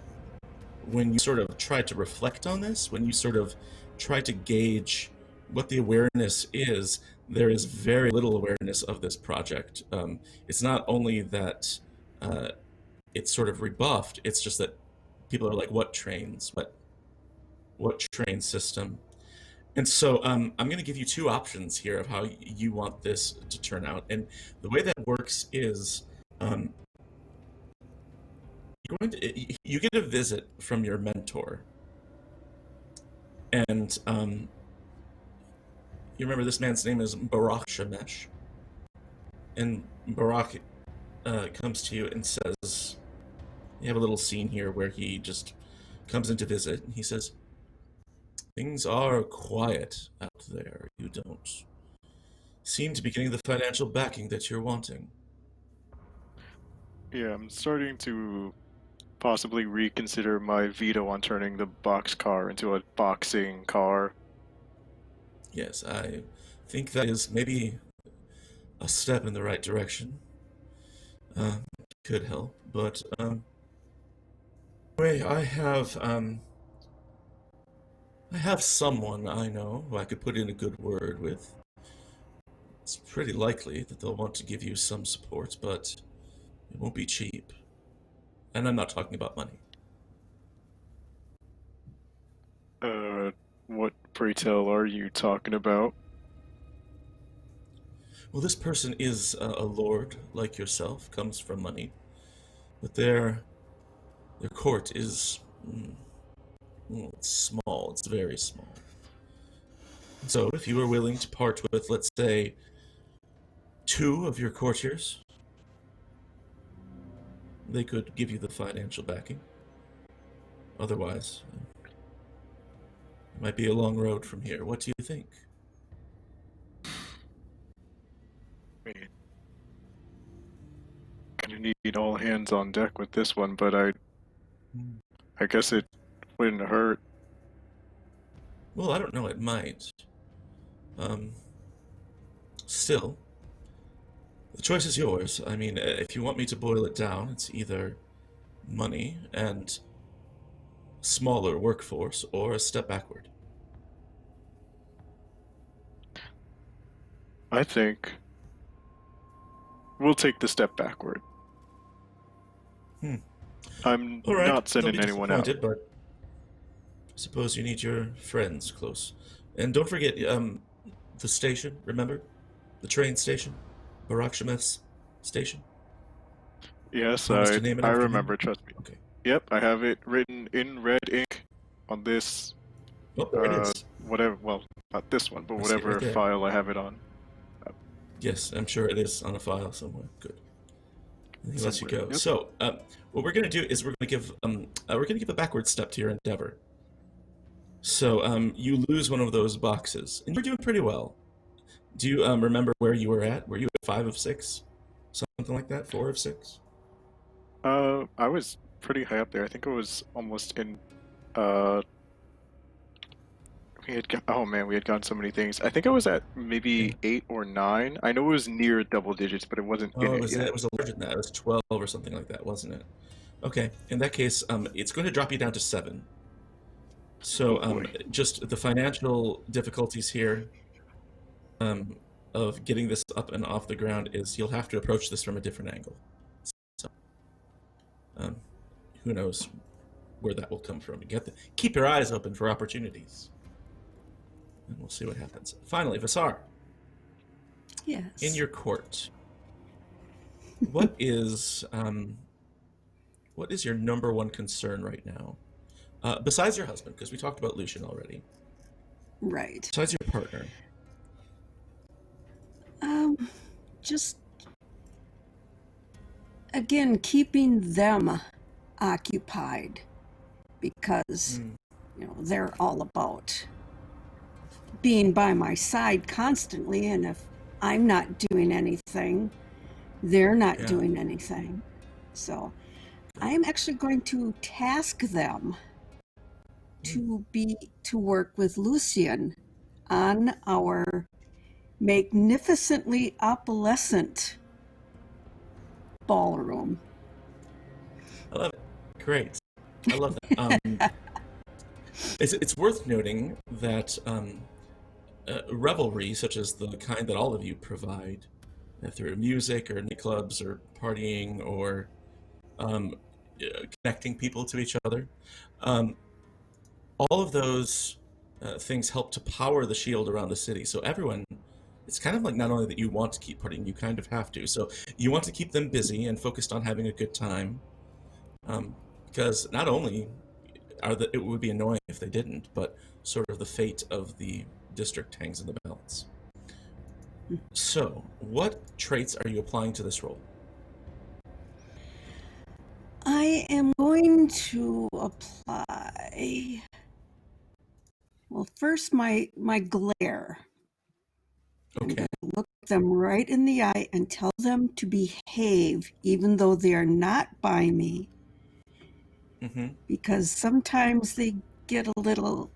when you sort of try to reflect on this, when you sort of try to gauge what the awareness is, there is very little awareness of this project. It's not only that it's sort of rebuffed, it's just that people are like, what trains? What train system? And so I'm going to give you two options here of how you want this to turn out. And the way that works is you get a visit from your mentor. And you remember this man's name is Barak Shemesh. And Barak comes to you and says, you have a little scene here where he just comes in to visit, and he says, things are quiet out there. You don't seem to be getting the financial backing that you're wanting. Yeah, I'm starting to possibly reconsider my veto on turning the box car into a boxing car. Yes, I think that is maybe a step in the right direction. Could help, but anyway, I have someone I know who I could put in a good word with. It's pretty likely that they'll want to give you some support, but it won't be cheap. And I'm not talking about money. What, pray tell, are you talking about? Well, this person is a lord like yourself, comes from money, but their court is it's small. It's very small. So, if you were willing to part with, let's say, 2 of your courtiers, they could give you the financial backing. Otherwise, it might be a long road from here. What do you think? I mean, gonna need all hands on deck with this one, but I guess it wouldn't hurt. Well, I don't know. It might. Still, the choice is yours. I mean, if you want me to boil it down, it's either money, and smaller workforce or a step backward? I think we'll take the step backward. I'm All right, not don't sending be anyone out. disappointed, but I suppose you need your friends close. And don't forget the station, remember? The train station? Barakshimeth's station? Yes, Promise to I name it I after remember. him? Trust me. Okay. Yep, I have it written in red ink on this. Oh, there it is. Whatever. Well, not this one, but I see it right whatever there. file I have it on. Yes, I'm sure it is on a file somewhere. Good. He lets you Somewhere, go. yep. So, what we're going to do is we're going to give a backward step to your endeavor. So, you lose one of those boxes, and you're doing pretty well. Do you remember where you were at? Were you at 5 of 6, something like that? 4 of 6? I was pretty high up there. I think it was almost in. Oh man, we had gotten so many things. I think I was at maybe 8 or 9. I know it was near double digits, but it wasn't in it yet. It was larger than that. It was 12 or something like that, wasn't it? Okay. In that case, it's going to drop you down to 7. So, just the financial difficulties here of getting this up and off the ground is you'll have to approach this from a different angle. So, who knows where that will come from? Keep your eyes open for opportunities, and we'll see what happens. Finally, Vasar. Yes. In your court, what is your number one concern right now? Besides your husband, because we talked about Lucian already. Right. Besides your partner. Just again keeping them occupied, because they're all about being by my side constantly, and if I'm not doing anything, they're not doing anything. So I'm actually going to task them to work with Lucian on our magnificently opalescent ballroom. I love it. Great. I love that. It's worth noting that revelry, such as the kind that all of you provide through music or nightclubs or partying or connecting people to each other, all of those things help to power the shield around the city. So everyone, it's kind of like not only that you want to keep partying, you kind of have to. So you want to keep them busy and focused on having a good time, because not only it would be annoying if they didn't, but sort of the fate of the district hangs in the balance. So, what traits are you applying to this role? I am going to apply, well, first my glare. Okay. I'm going to look them right in the eye and tell them to behave even though they are not by me. Because sometimes they get a little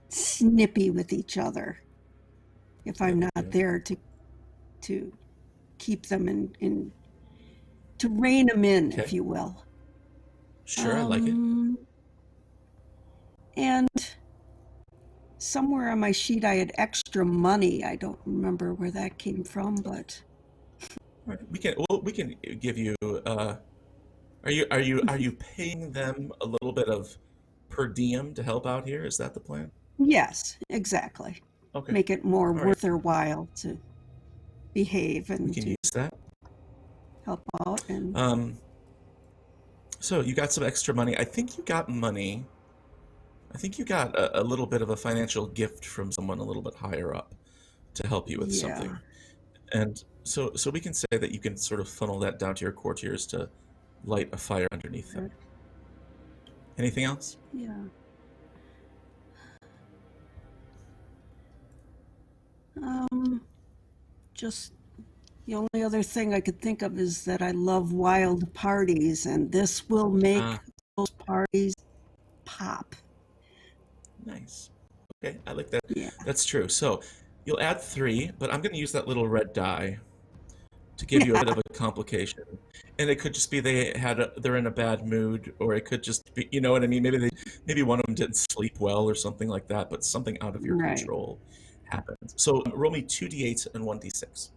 snippy with each other if I'm not there to keep them in to rein them in, if you will. Sure, I like it. And somewhere on my sheet I had extra money. I don't remember where that came from, but Right. We can give you. Are you paying them a little bit of per diem to help out here? Is that the plan? yes, exactly. Okay. Make it more All right. worth their while to behave and We can to use that. help out. And So you got some extra money. I think you got money. I think you got a little bit of a financial gift from someone a little bit higher up to help you with something. And so we can say that you can sort of funnel that down to your courtiers to light a fire underneath them. Anything else? Yeah. Just the only other thing I could think of is that I love wild parties, and this will make those parties pop. Nice. Okay, I like that. Yeah. That's true. So you'll add 3, but I'm going to use that little red die to give you a bit of a complication. And it could just be they're in a bad mood, or it could just be, you know what I mean? Maybe one of them didn't sleep well or something like that, but something out of your Right. control happens. So roll me 2d8s and 1d6.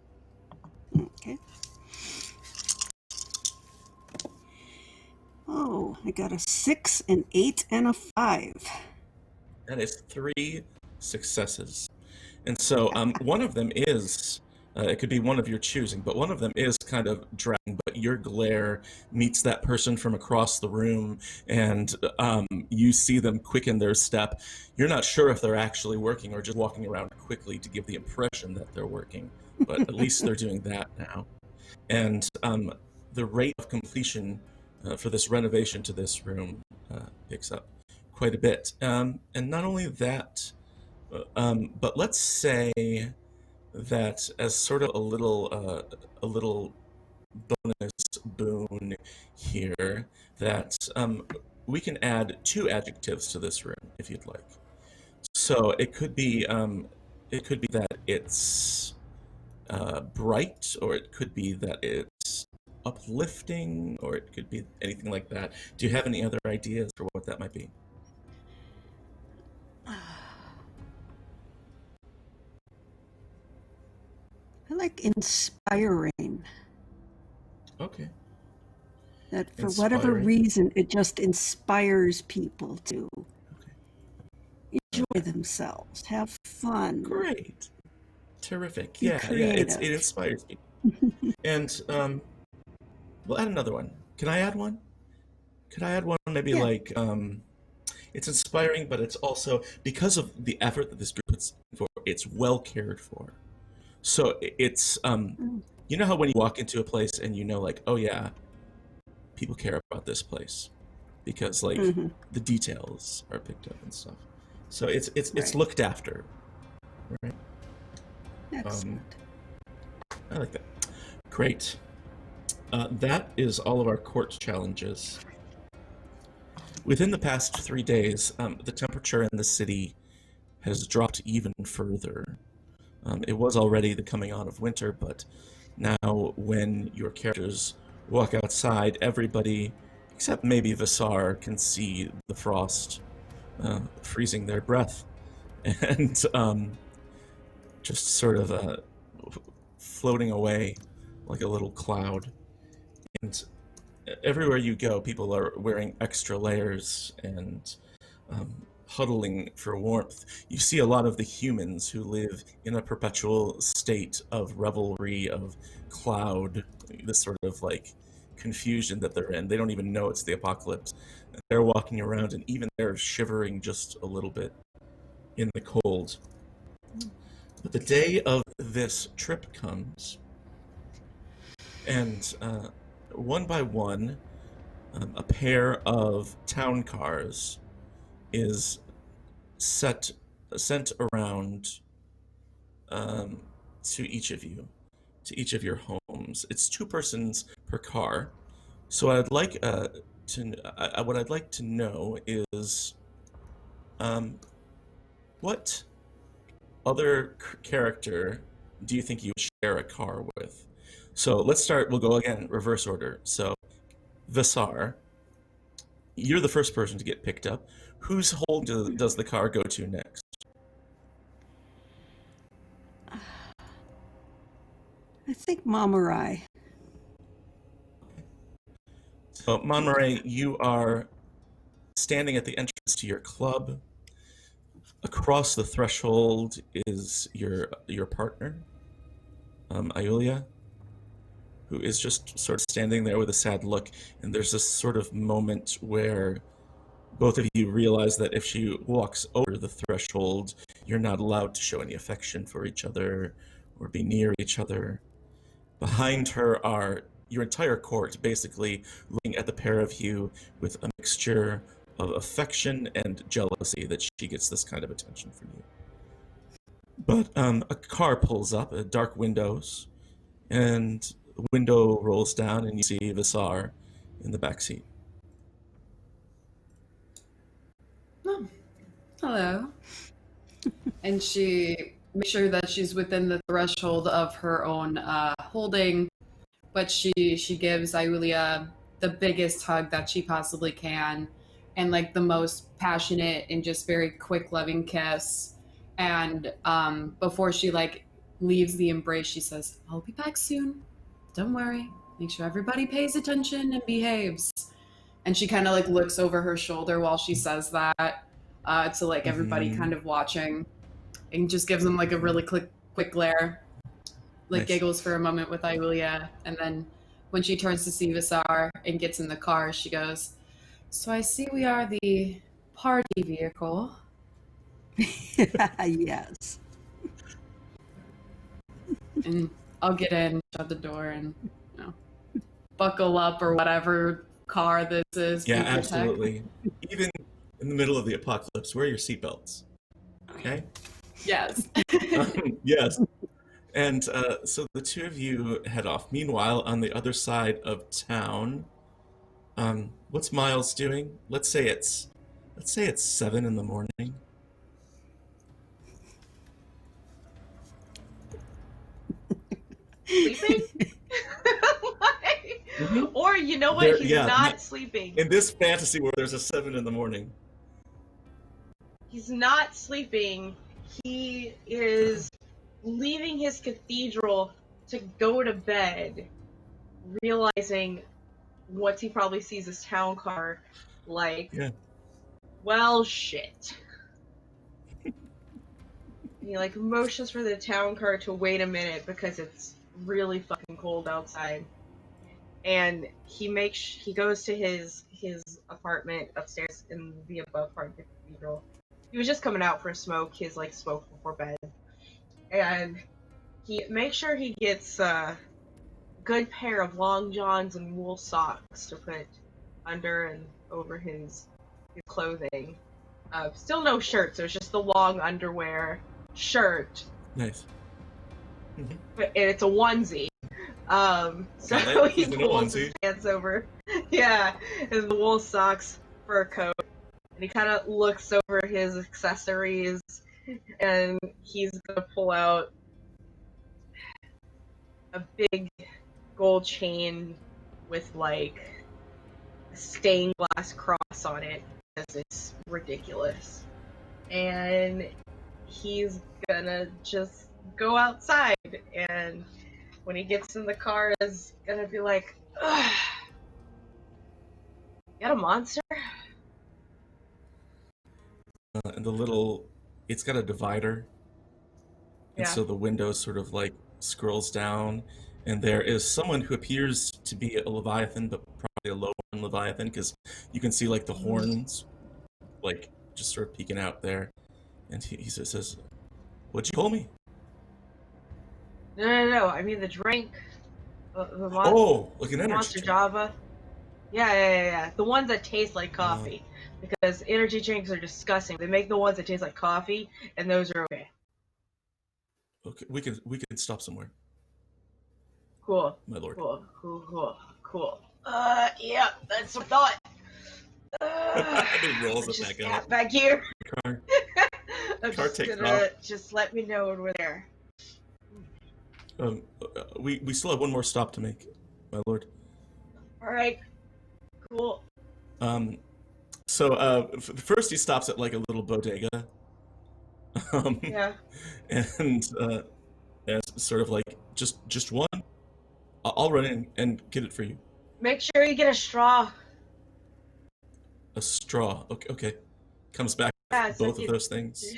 Okay. Oh, I got a 6, an 8, and a 5. That is 3 successes. And so one of them is, it could be one of your choosing, but one of them is kind of dragging, but your glare meets that person from across the room, and you see them quicken their step. You're not sure if they're actually working or just walking around quickly to give the impression that they're working, but at least they're doing that now. And the rate of completion for this renovation to this room picks up quite a bit. And not only that, but let's say that as sort of a little bonus boon here, that we can add 2 adjectives to this room if you'd like. So it could be that it's bright, or it could be that it's uplifting, or it could be anything like that. Do you have any other ideas for what that might be? I like inspiring. Okay. That for whatever Inspiring. reason, it just inspires people to enjoy themselves, have fun. Great. Terrific. Be Yeah, creative. it inspires me. And we'll add another one. Can I add one? Could I add one? Maybe Yeah. like it's inspiring, but it's also because of the effort that this group puts for. It's well cared for. So it's you know how when you walk into a place and you know, like, oh yeah, people care about this place because like the details are picked up and stuff. So it's Right. looked after, right? Excellent. I like that. Great. That is all of our court challenges. Within the past 3 days, the temperature in the city has dropped even further. It was already the coming on of winter, but now when your characters walk outside, everybody, except maybe Visar, can see the frost freezing their breath. And just sort of floating away like a little cloud. And everywhere you go, people are wearing extra layers and huddling for warmth. You see a lot of the humans who live in a perpetual state of revelry, of cloud, this sort of like confusion that they're in. They don't even know it's the apocalypse. They're walking around, and even they're shivering just a little bit in the cold. But the day of this trip comes, and one by one, a pair of town cars is sent around to each of you, to each of your homes. It's 2 persons per car. So what I'd like to know is, what other character do you think you would share a car with? So let's start. We'll go again, reverse order. So Visar, you're the first person to get picked up. Whose home does the car go to next? I think Mamurai. So Monterey, you are standing at the entrance to your club. Across the threshold is your partner, Iulia, who is just sort of standing there with a sad look. And there's this sort of moment where both of you realize that if she walks over the threshold, you're not allowed to show any affection for each other or be near each other. Behind her are your entire court, basically looking at the pair of you with a mixture of affection and jealousy that she gets this kind of attention from you. But a car pulls up, dark windows, and the window rolls down, and you see Visar in the back seat. Oh, hello. And she makes sure that she's within the threshold of her own holding but she gives Iulia the biggest hug that she possibly can, and like the most passionate and just very quick, loving kiss. And before she like leaves the embrace, she says, "I'll be back soon. Don't worry. Make sure everybody pays attention and behaves." And she kind of like looks over her shoulder while she says that to like everybody kind of watching, and just gives them like a really quick glare, like Nice. giggles for a moment with Iulia, and then when she turns to see Visar and gets in the car, she goes, "So I see we are the party vehicle." Yes. And I'll get in, shut the door, and buckle up or whatever car this is. Yeah, Future absolutely. Even in the middle of the apocalypse, wear your seatbelts. Okay? Tech. Yes. Yes. And so the two of you head off. Meanwhile, on the other side of town, what's Miles doing? Let's say it's 7 in the morning. Sleeping? Or you know what? He's not sleeping. In this fantasy where there's a 7 in the morning. He's not sleeping. He is leaving his cathedral to go to bed, realizing once he probably sees his town car, like, well, shit. He like motions for the town car to wait a minute because it's really fucking cold outside. And he goes to his apartment upstairs in the above part of the cathedral. He was just coming out for a smoke, his like smoke before bed. And he makes sure he gets a good pair of long johns and wool socks to put under and over his clothing. Still no shirt, so it's just the long underwear shirt. Nice. And it's a onesie. So he pulls his pants over. Yeah, and the wool socks, fur coat. And he kind of looks over his accessories, and he's gonna pull out a big gold chain with like a stained glass cross on it, because it's ridiculous. And he's gonna just go outside, and when he gets in the car, is gonna be like, "Ugh, you got a monster?" And it's got a divider. And so the window sort of like scrolls down, and there is someone who appears to be a Leviathan, but probably a low-horn Leviathan, because you can see like the horns, like just sort of peeking out there. And he says, "What'd you call me?" No. I mean the drink. Like an energy Monster drink. Java. Yeah. The ones that taste like coffee. Because energy drinks are disgusting. They make the ones that taste like coffee, and those are okay. Okay, we can stop somewhere. Cool. My lord. Cool. Yeah, that's what I thought. And he rolls it back out. Back here. Car. I'm Car just takes gonna off. just let me know when we're there. We still have one more stop to make, my lord. All right. Cool. So first he stops at like a little bodega. Yeah. And sort of like just one. I'll run in and get it for you. Make sure you get a straw. A straw. Okay. Comes back with both of those things.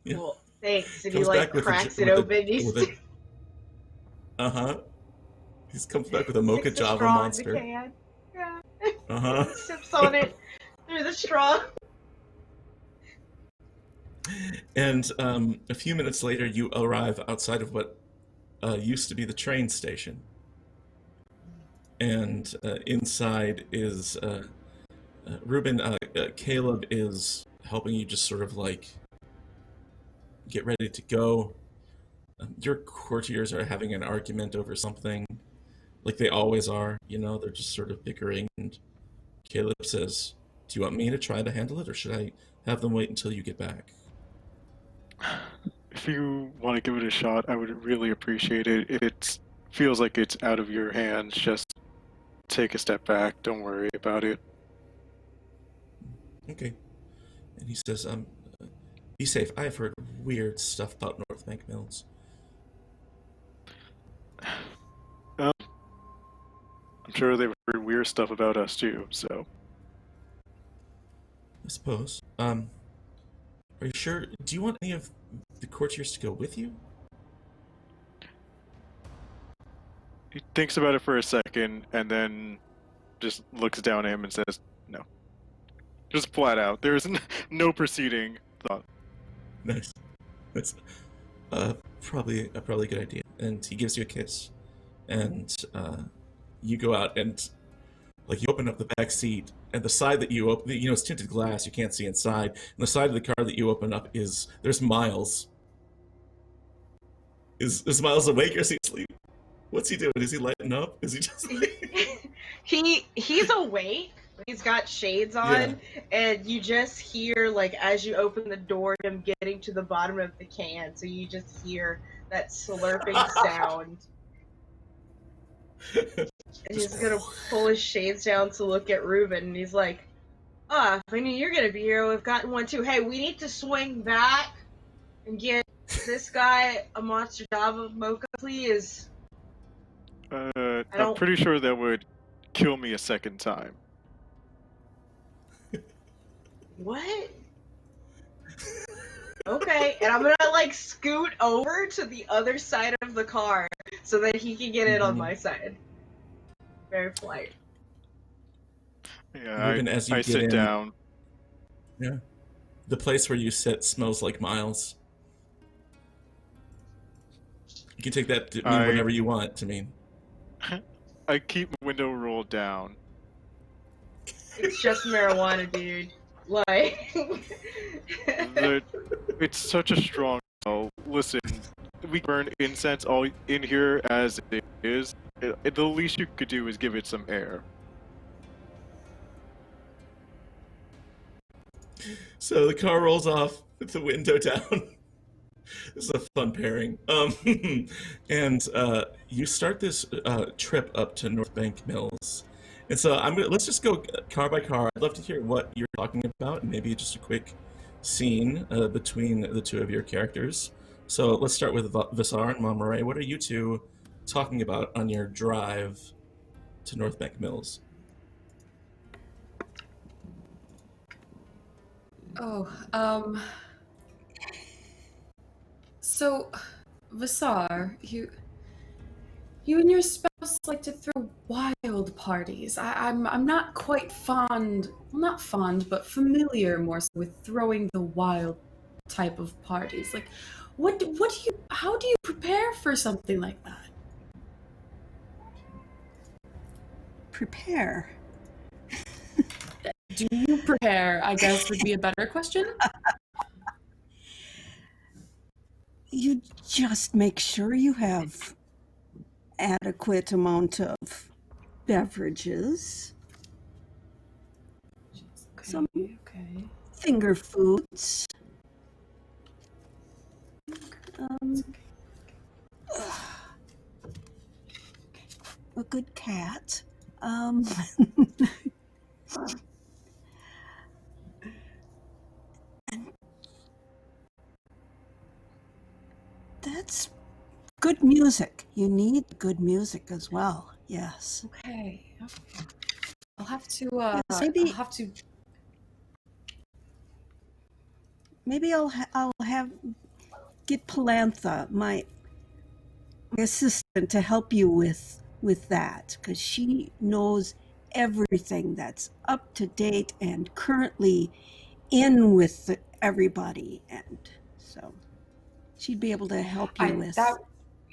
Cool. Thanks. And Comes he like back cracks it open. He comes back with a mocha Java monster. Yeah. Sips on it through the straw. And a few minutes later, you arrive outside of what used to be the train station. And inside is Ruben. Caleb is helping you just sort of like get ready to go. Your courtiers are having an argument over something, like they always are. They're just sort of bickering. And Caleb says, "Do you want me to try to handle it, or should I have them wait until you get back?" If you want to give it a shot, I would really appreciate it if it's feels like it's out of your hands, just take a step back. Don't worry about it. Okay. And he says, be safe. I've heard weird stuff about Northbank Mills. I'm sure they've heard weird stuff about us too, so. I suppose. Are you sure? Do you want any of the courtiers to go with you? He thinks about it for a second and then just looks down at him and says, no. Just flat out. There's no preceding thought. Nice. That's probably a good idea. And he gives you a kiss. And you go out and like you open up the back seat, and the side that you open, you know, it's tinted glass, you can't see inside. And the side of the car that you open up there's Miles. Is Miles awake or is he asleep? What's he doing? Is he lighting up? Is he just like... He's awake. He's got shades on, and you just hear, like, as you open the door, him getting to the bottom of the can. So you just hear that slurping sound. And he's gonna pull his shades down to look at Ruben, and he's like, if I knew you're gonna be here, we've gotten one too. Hey, we need to swing back and get this guy a Monster Java mocha, please. I'm pretty sure that would kill me a second time. What? Okay, and I'm gonna like scoot over to the other side of the car so that he can get it on my side. Very polite. Yeah, Ruben, as you I get sit in, down. Yeah. The place where you sit smells like Miles. You can take that to mean whatever you want to mean. I keep my window rolled down. It's just marijuana, dude. Like... It's such a strong smell. Listen, we burn incense all in here as it is. The least you could do is give it some air. So the car rolls off with the window down. This is a fun pairing. And you start this trip up to Northbank Mills. And so let's just go car by car. I'd love to hear what you're talking about, and maybe just a quick scene between the two of your characters. So let's start with Visar and Monterey. What are you two talking about on your drive to Northbank Mills? So, Visar, you and your spouse like to throw wild parties. I'm not quite fond, well, not fond, but familiar more so with throwing the wild type of parties. Like, how do you prepare for something like that? Prepare? Do you prepare, I guess, would be a better question? You just make sure you have adequate amount of beverages, some finger foods, a good cat, and that's good music. You need good music as well. Yes. Okay. I'll have to. Maybe I'll get Palantha, my assistant, to help you with that, because she knows everything that's up to date and currently in with everybody, and so she'd be able to help you with that.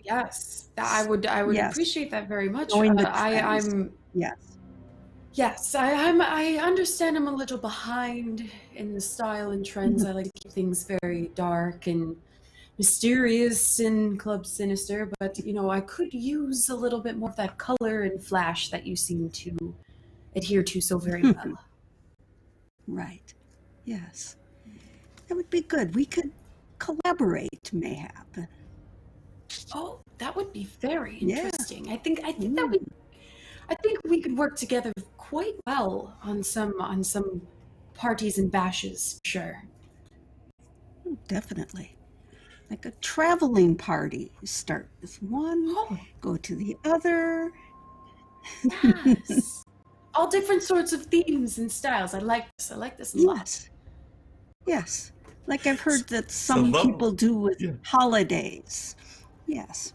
Yes, I would yes. appreciate that very much. Yes, I understand I'm a little behind in the style and trends. I like to keep things very dark and mysterious and Club Sinister, but I could use a little bit more of that color and flash that you seem to adhere to so very well. Right. Yes. That would be good. We could collaborate, mayhap. Oh, that would be very Yeah. interesting. I think we could work together quite well on some parties and bashes, sure. Definitely. Like a traveling party. You start with one, Oh, go to the other. yes. All different sorts of themes and styles. I like this. I like this a lot. Yes. Yes. Like I've heard that So some people do with yeah. holidays. Yes.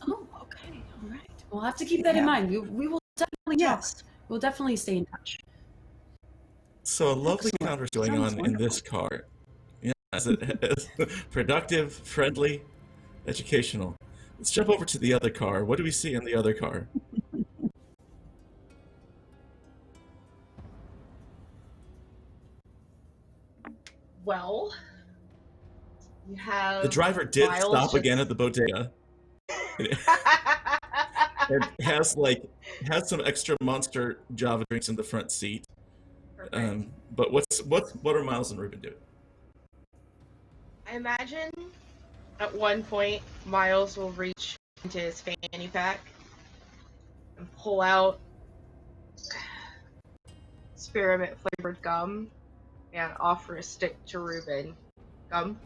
Oh, okay. All right. We'll have to keep They that in have- mind. We will definitely talk. Yes. We'll definitely stay in touch. So a lovely Excellent. encounter going Sounds on in this car. Yeah, it's productive, friendly, educational. Let's jump over to the other car. What do we see in the other car? Well, you have The driver did Miles stop just- again at the bodega. It has some extra monster Java drinks in the front seat. Perfect. But what are Miles and Ruben doing? I imagine at one point Miles will reach into his fanny pack and pull out spearmint flavored gum and offer a stick to Ruben. Gum?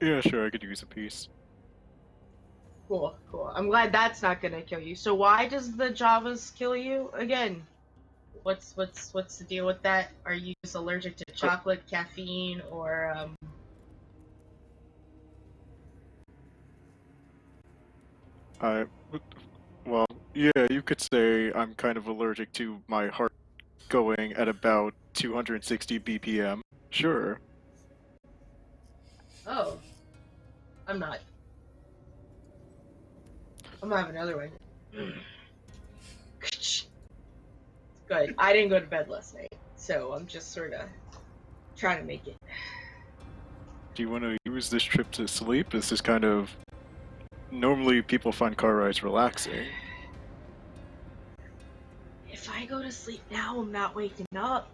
Yeah, sure, I could use a piece. Cool, cool. I'm glad that's not gonna kill you. So why does the Javas kill you again? What's the deal with that? Are you just allergic to chocolate, caffeine, or Well, yeah, you could say I'm kind of allergic to my heart going at about 260 BPM. Sure. Oh. I'm not. I'm gonna have another one. Good. I didn't go to bed last night, so I'm just sort of trying to make it. Do you want to use this trip to sleep? This is kind of... Normally people find car rides relaxing. If I go to sleep now, I'm not waking up.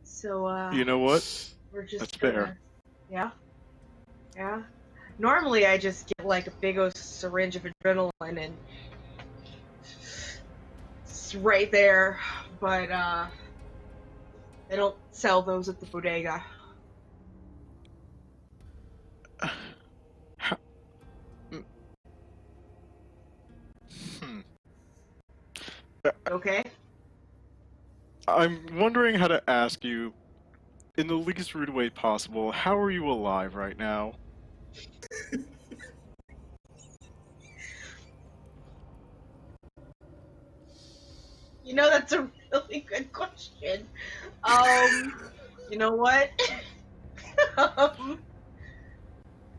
So, You know what? we're just That's fair. gonna... Yeah? Yeah? Normally I just get like a big old syringe of adrenaline and it's right there, but they don't sell those at the bodega. How... Hmm. Okay? I'm wondering how to ask you, in the least rude way possible, how are you alive right now? You know, that's a really good question. You know what?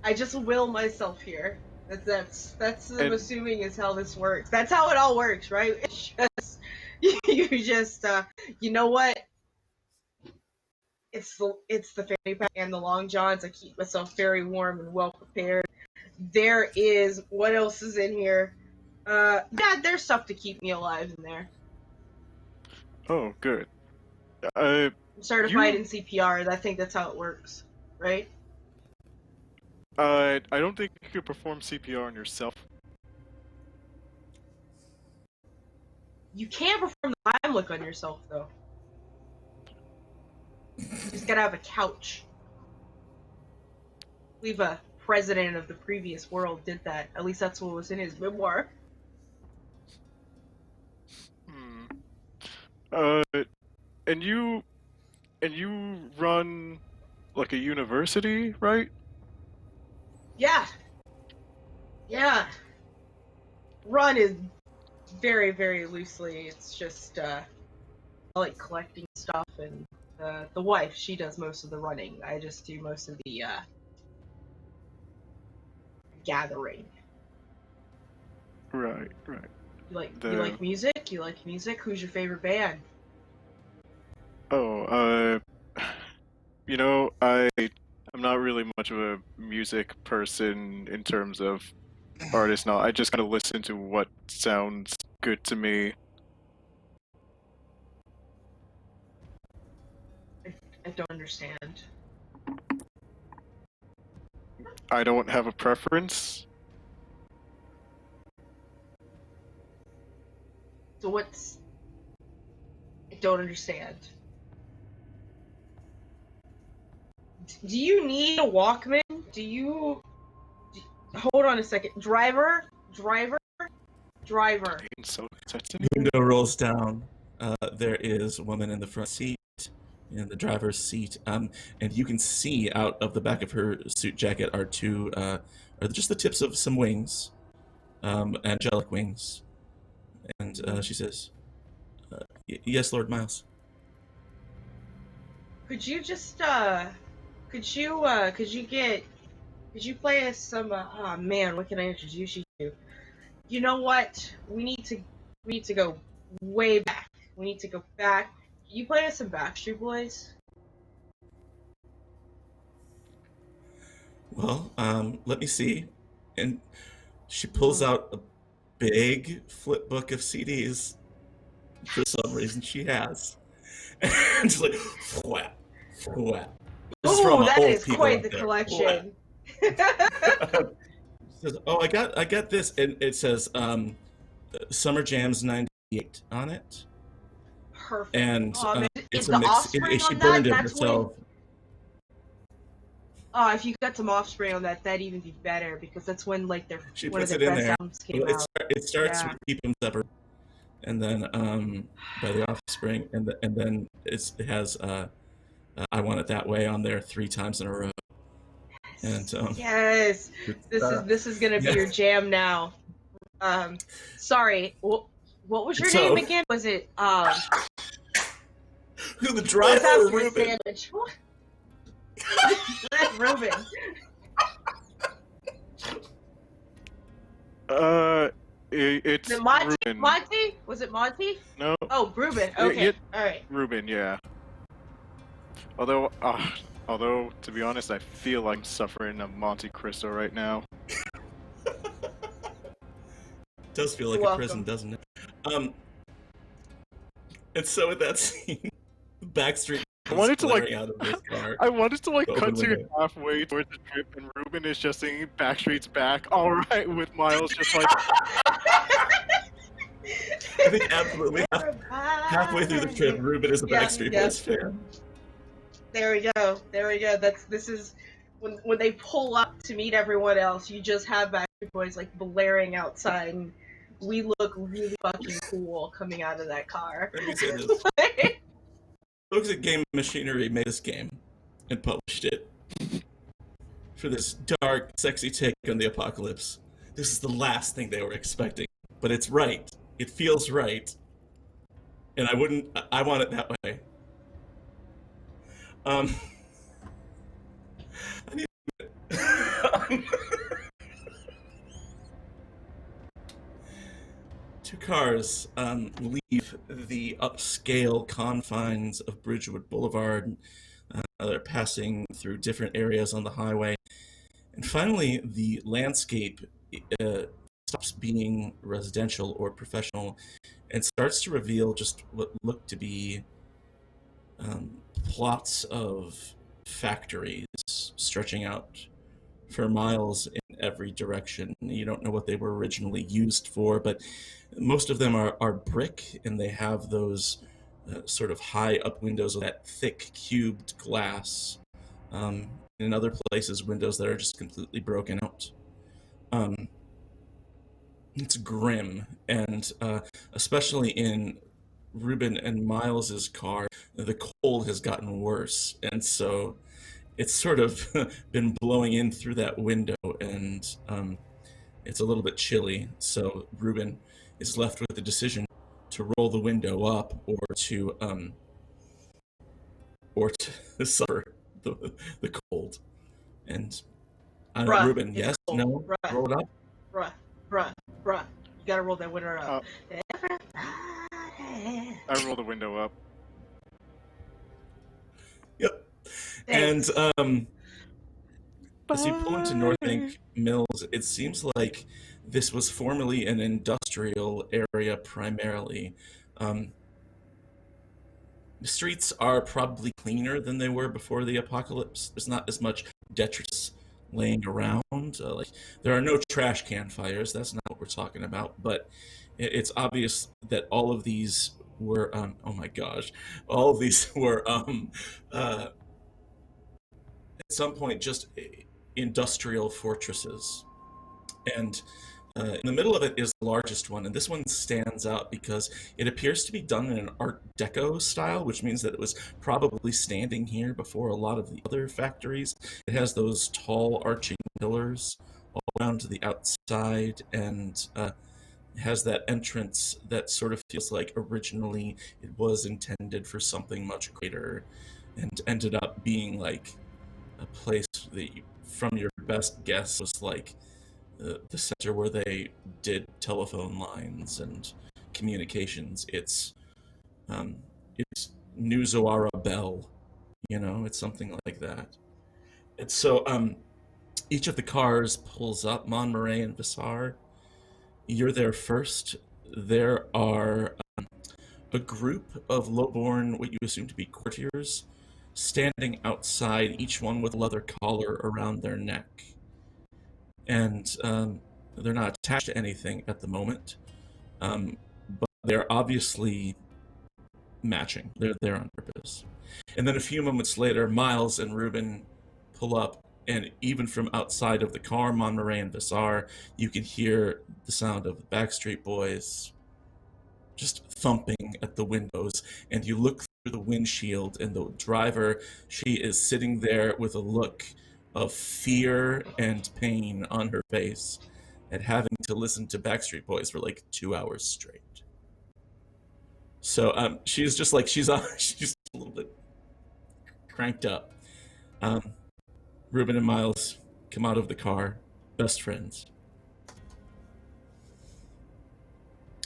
I just will myself here. That's I'm assuming is how this works. That's how it all works, right? It's just you just you know what? It's the fanny pack and the long johns. I keep myself very warm and well prepared. There is what else is in here? Yeah, there's stuff to keep me alive in there. Oh, good. I'm certified in CPR. I think that's how it works, right? I don't think you could perform CPR on yourself. You can perform the Heimlich on yourself, though. You just gotta have a couch. I believe a president of the previous world did that. At least that's what was in his memoir. Hmm. And you run like a university, right? Yeah. Yeah. Run is very, very loosely. It's just, I like collecting stuff, and the wife, she does most of the running. I just do most of the, gathering. Right. You like music? You like music? Who's your favorite band? Oh, you know, I'm not really much of a music person in terms of artists now. I just kind of listen to what sounds good to me. I don't understand. I don't have a preference. So what's... I don't understand. Do you need a Walkman? Hold on a second. Driver? So The window rolls down. There is a woman in the front seat, in the driver's seat, and you can see out of the back of her suit jacket are just the tips of some wings, angelic wings. And she says, "Yes, Lord Miles." Could you just could you play us some oh man, what can I introduce you to? You know what? We need to go way back. We need to go back. Can you play us some Backstreet Boys? Well, let me see. And she pulls out a big flip book of CDs. For some reason, she has. And she's like, "Whap, whap." This is from Ooh, that old is people quite out the there. collection. She says, "Oh, I got this," and it says Summer Jams '98 on it. Perfect. And man, it's is a the mix. Offspring She on burned that? it That's herself. when. Oh, if you got some Offspring on that, that'd even be better because that's when like She one of puts their it in best there. albums came Well, out. it starts Yeah. with "Keep 'Em Separate," and then by the Offspring, and then it has "I Want It That Way" on there 3 times in a row. And Yes, this is gonna be your jam now. Sorry, what was your name again? Was it who, the I driver was or asking a Ruben? sandwich. Ruben. It's Is it Monty? Ruben. Monty? Was it Monty? No. Oh, Ruben. Okay. All right. Ruben, yeah. Although, to be honest, I feel like I'm suffering a Monte Cristo right now. Does feel like You're a prison, doesn't it? And so with that scene, Backstreet I wanted to like, out of this car. I wanted to like cut to window. halfway towards the trip, and Ruben is just singing Backstreet's Back, all right, with Miles just like. I think absolutely halfway through the trip, Ruben is a Backstreet Boys fan. There we go. This is when they pull up to meet everyone else. You just have Backstreet Boys like blaring outside, and we look really fucking cool coming out of that car. Let me say this. Folks at Game Machinery made this game and published it for this dark, sexy take on the apocalypse. This is the last thing they were expecting, but it's right. It feels right, and I want it that way. I need Two cars leave the upscale confines of Bridgewood Boulevard. They're passing through different areas on the highway. And finally, the landscape stops being residential or professional and starts to reveal just what look to be plots of factories stretching out for miles in every direction. You don't know what they were originally used for, but most of them are brick, and they have those sort of high up windows of that thick cubed glass. In other places, windows that are just completely broken out. It's grim, and especially in Ruben and Miles's car, the cold has gotten worse, and so it's sort of been blowing in through that window, and it's a little bit chilly. So Ruben is left with the decision to roll the window up or to suffer the cold. And I don't know, Ruben, yes, cold. no, roll it up. Bruh. You gotta roll that window up. I roll the window up. Yep. Thanks. And as you pull into Northbank Mills, it seems like this was formerly an industrial area primarily. The streets are probably cleaner than they were before the apocalypse. There's not as much detritus laying around. Like there are no trash can fires. That's not what we're talking about. But it's obvious that all of these were. Oh my gosh, all of these were at some point just industrial fortresses. And in the middle of it is the largest one, and this one stands out because it appears to be done in an Art Deco style, which means that it was probably standing here before a lot of the other factories. It has those tall arching pillars all around to the outside, and it has that entrance that sort of feels like originally it was intended for something much greater and ended up being like a place that you, from your best guess, was like the center where they did telephone lines and communications. It's New Zoara Bell, it's something like that. And so each of the cars pulls up. Montmoret and Visar, you're there first. There are a group of lowborn, what you assume to be courtiers, standing outside, each one with a leather collar around their neck. And they're not attached to anything at the moment, but they're obviously matching. They're there on purpose. And then a few moments later, Miles and Ruben pull up, and even from outside of the car, Montmoret and Visar, you can hear the sound of the Backstreet Boys just thumping at the windows. And you look through the windshield, and the driver, she is sitting there with a look of fear and pain on her face at having to listen to Backstreet Boys for like 2 hours straight. So she's just like she's a little bit cranked up. Ruben and Miles come out of the car, best friends,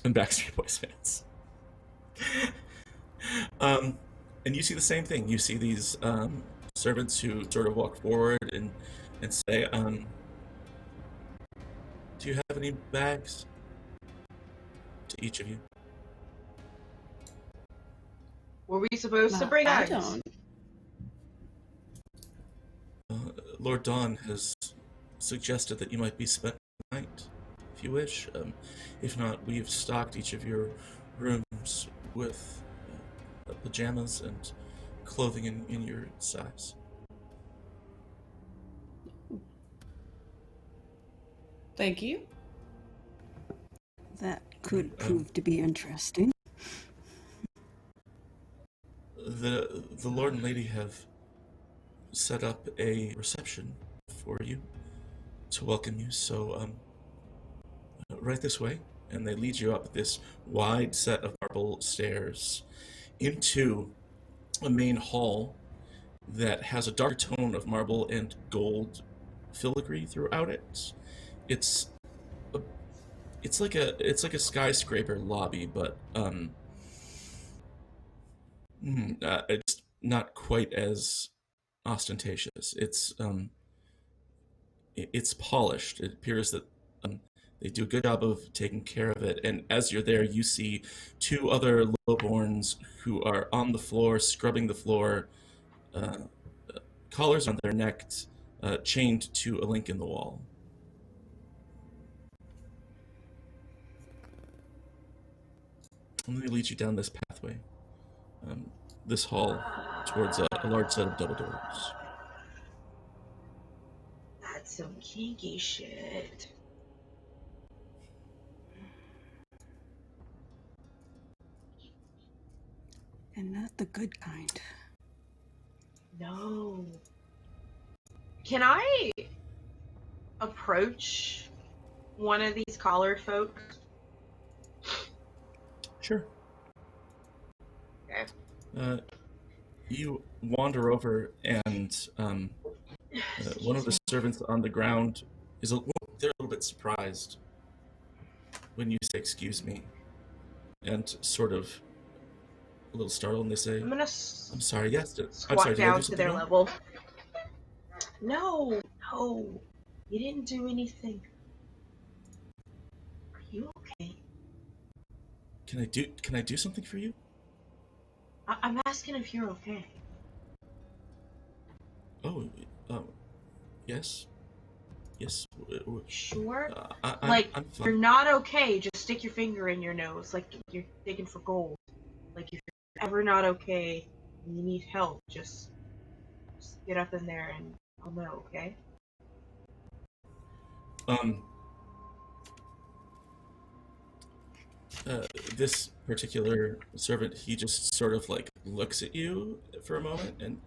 and Backstreet Boys fans. And you see the same thing. You see these servants who sort of walk forward and say, "Do you have any bags?" To each of you. Were we supposed to bring I bags? don't. Lord Dawn has suggested that you might be spent the night, if you wish. If not, we've stocked each of your rooms with pajamas and clothing in your size. Thank you. That could prove to be interesting. The Lord and Lady have set up a reception for you to welcome you. So right this way, and they lead you up this wide set of marble stairs into a main hall that has a dark tone of marble and gold filigree throughout it. It's like a skyscraper lobby, but it's not quite as ostentatious. It's polished. It appears that they do a good job of taking care of it. And as you're there, you see two other lowborns who are on the floor, scrubbing the floor, collars on their necks, chained to a link in the wall. And they lead you down this pathway, this hall, towards a large set of double doors. That's some kinky shit. And not the good kind. No. Can I approach one of these collared folks? Sure. Okay. You wander over, and one of the servants on the ground they're a little bit surprised when you say "excuse me," and sort of a little startled, and they say, I'm sorry, yes. squat I'm sorry, down do to their wrong? level. No, you didn't do anything. Are you okay? Can I do something for you? I'm asking if you're okay. Oh, yes. Yes. Sure? I'm You're fine. not okay, just stick your finger in your nose like you're digging for gold. Like, if you're ever not okay and you need help, just get up in there and I'll know, okay? Um, this particular servant, he just sort of like looks at you for a moment and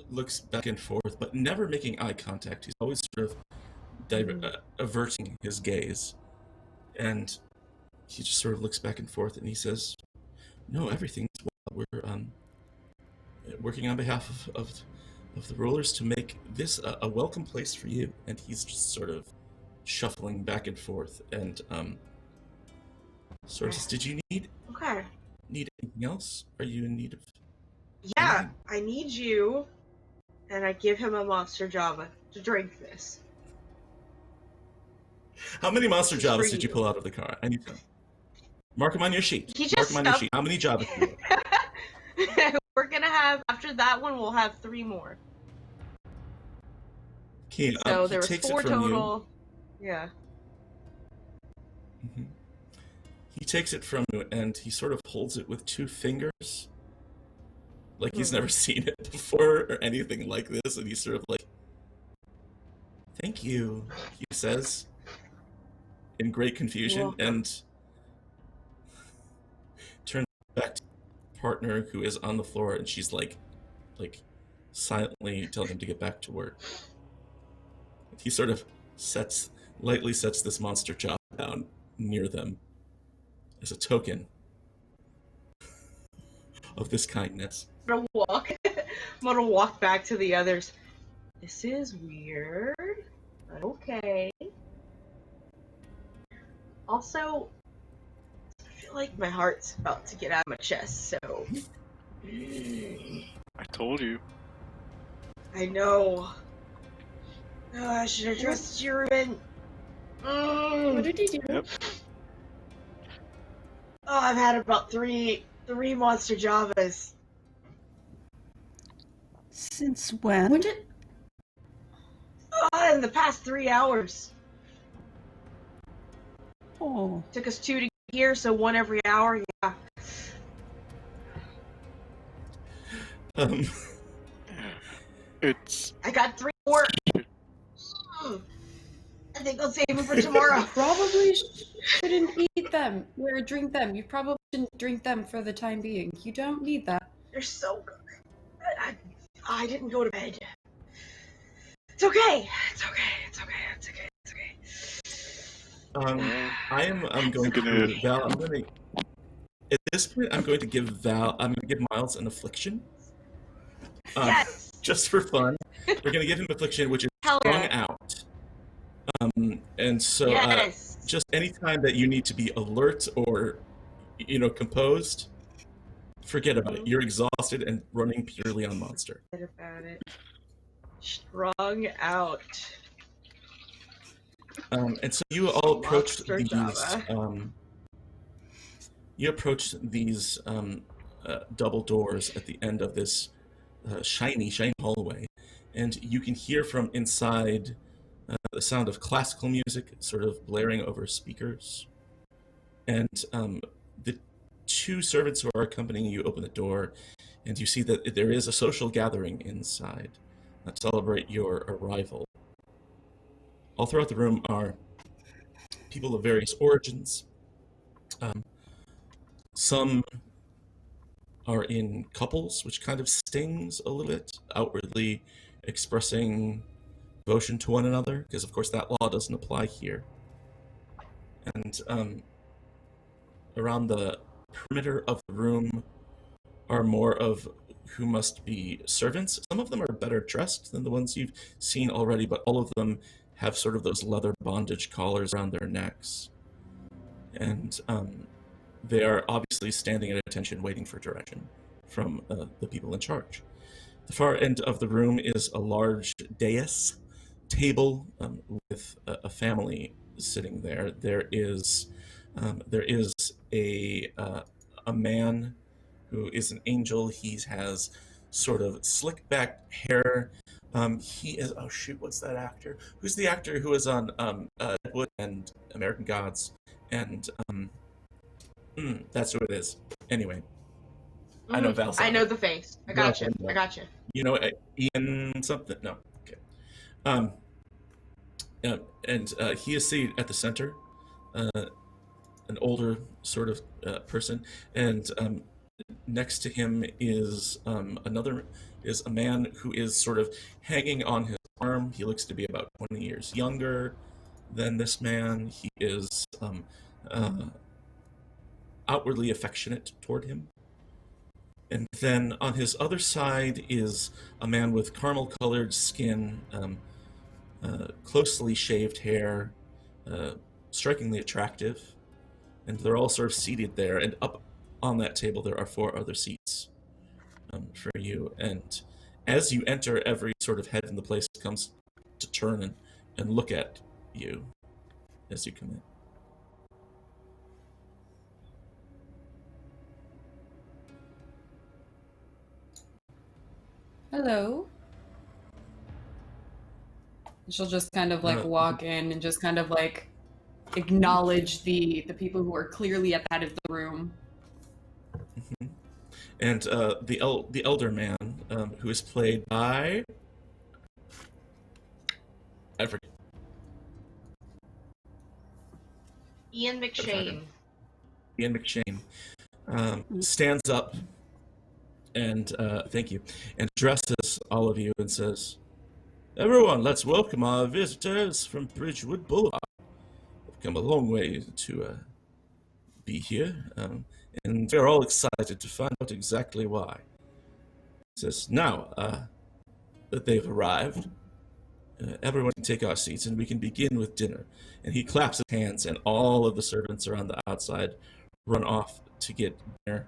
looks back and forth, but never making eye contact. He's always sort of averting his gaze, and he just sort of looks back and forth, and he says, "No, everything's well. We're working on behalf of the rulers to make this a welcome place for you." And he's just sort of shuffling back and forth, and sort of says, "Did you Okay. need anything else? Are you in need of Yeah, anything?" I need you. And I give him a monster Java to drink this. How many monster This is for Javas did you you. pull out of the car? I need to know. Mark them on your sheet. He Mark just them on your stuffed. sheet. How many Javas? We're gonna have, after that one, we'll have 3 more. Okay, So he there was takes 4 it from total. Yeah. you. He takes it from you, and he sort of holds it with 2 fingers, like he's never seen it before or anything like this, and he's sort of like, "Thank you," he says in great confusion, and turns back to the partner who is on the floor, and she's like silently telling him to get back to work. He sort of lightly sets this monster job down near them as a token of this kindness. I'm gonna walk back to the others. This is weird, but okay. Also, I feel like my heart's about to get out of my chest, so... I told you. I know. Oh, I should have trusted you, Ruben. What did he do? Yep. Oh, I've had about three monster Javas. Since when? What did? Oh, in the past 3 hours. Oh, Took us 2 to get here, so 1 every hour. Yeah. It's I got 3 more. I think I'll save them for tomorrow. Probably shouldn't eat them or drink them. You probably shouldn't drink them for the time being. You don't need that. They're so good. I didn't go to bed. It's okay. It's okay. It's okay. It's okay. It's okay. I'm going to Val. At this point, I'm going to give Miles an affliction. Yes. Just for fun, we're going to give him affliction, which is Hell strung yeah. out. And so, Yes. just any time that you need to be alert or, composed, forget about it. You're exhausted and running purely on monster. Forget about it. Strung out. And so you all approach Monster these. Java. You approach these double doors at the end of this shiny hallway, and you can hear from inside the sound of classical music sort of blaring over speakers. And the 2 servants who are accompanying you open the door, and you see that there is a social gathering inside to celebrate your arrival. All throughout the room are people of various origins. Some are in couples, which kind of stings a little bit, outwardly expressing devotion to one another, because of course that law doesn't apply here. And around the perimeter of the room are more of who must be servants. Some of them are better dressed than the ones you've seen already, but all of them have sort of those leather bondage collars around their necks. And they are obviously standing at attention, waiting for direction from the people in charge. The far end of the room is a large dais table with a family sitting there. There is a man who is an angel. He has sort of slick back hair, He is. Oh shoot, what's that actor? Who's the actor who was on Deadwood and American Gods? And that's who it is. Anyway, I know Val. I know the face. I got you. I got you. You know Ian something? No. Okay. Um, and he is seated at the center, an older sort of person, and next to him is is a man who is sort of hanging on his arm. He looks to be about 20 years younger than this man. He is outwardly affectionate toward him. And then on his other side is a man with caramel-colored skin, closely shaved hair, strikingly attractive. And they're all sort of seated there. And up on that table, there are 4 other seats for you. And as you enter, every sort of head in the place comes to turn and look at you as you come in. Hello. She'll just kind of like walk in and just kind of like acknowledge the people who are clearly at that end of the room. Mm-hmm. And the elder man, who is played by, I forget. Ian McShane. Ian McShane stands up and thank you, and addresses all of you and says, "Everyone, let's welcome our visitors from Bridgewood Boulevard. We've come a long way to be here, and we're all excited to find out exactly why." He says, "Now that they've arrived, everyone can take our seats and we can begin with dinner." And he claps his hands, and all of the servants around the outside run off to get dinner.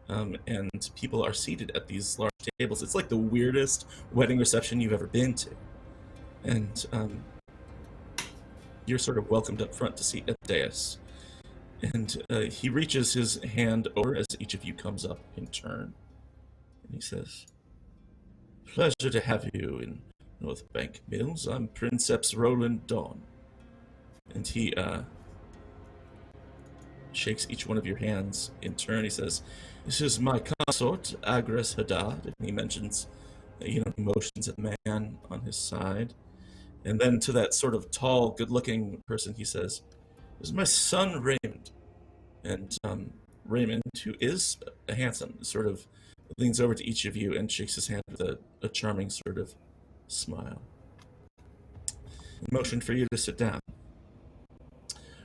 And people are seated at these large tables. It's like the weirdest wedding reception you've ever been to. And you're sort of welcomed up front to seat at the dais. And he reaches his hand over as each of you comes up in turn. And he says, "Pleasure to have you in Northbank Mills. I'm Princepsa Roland Dawn." And he shakes each one of your hands in turn. He says, "This is my consort, Agres Haddad." And he mentions, emotions at the man on his side. And then to that sort of tall, good-looking person, he says, "This is my son, Raymond." And Raymond, who is handsome, sort of leans over to each of you and shakes his hand with a charming sort of smile. Motion for you to sit down.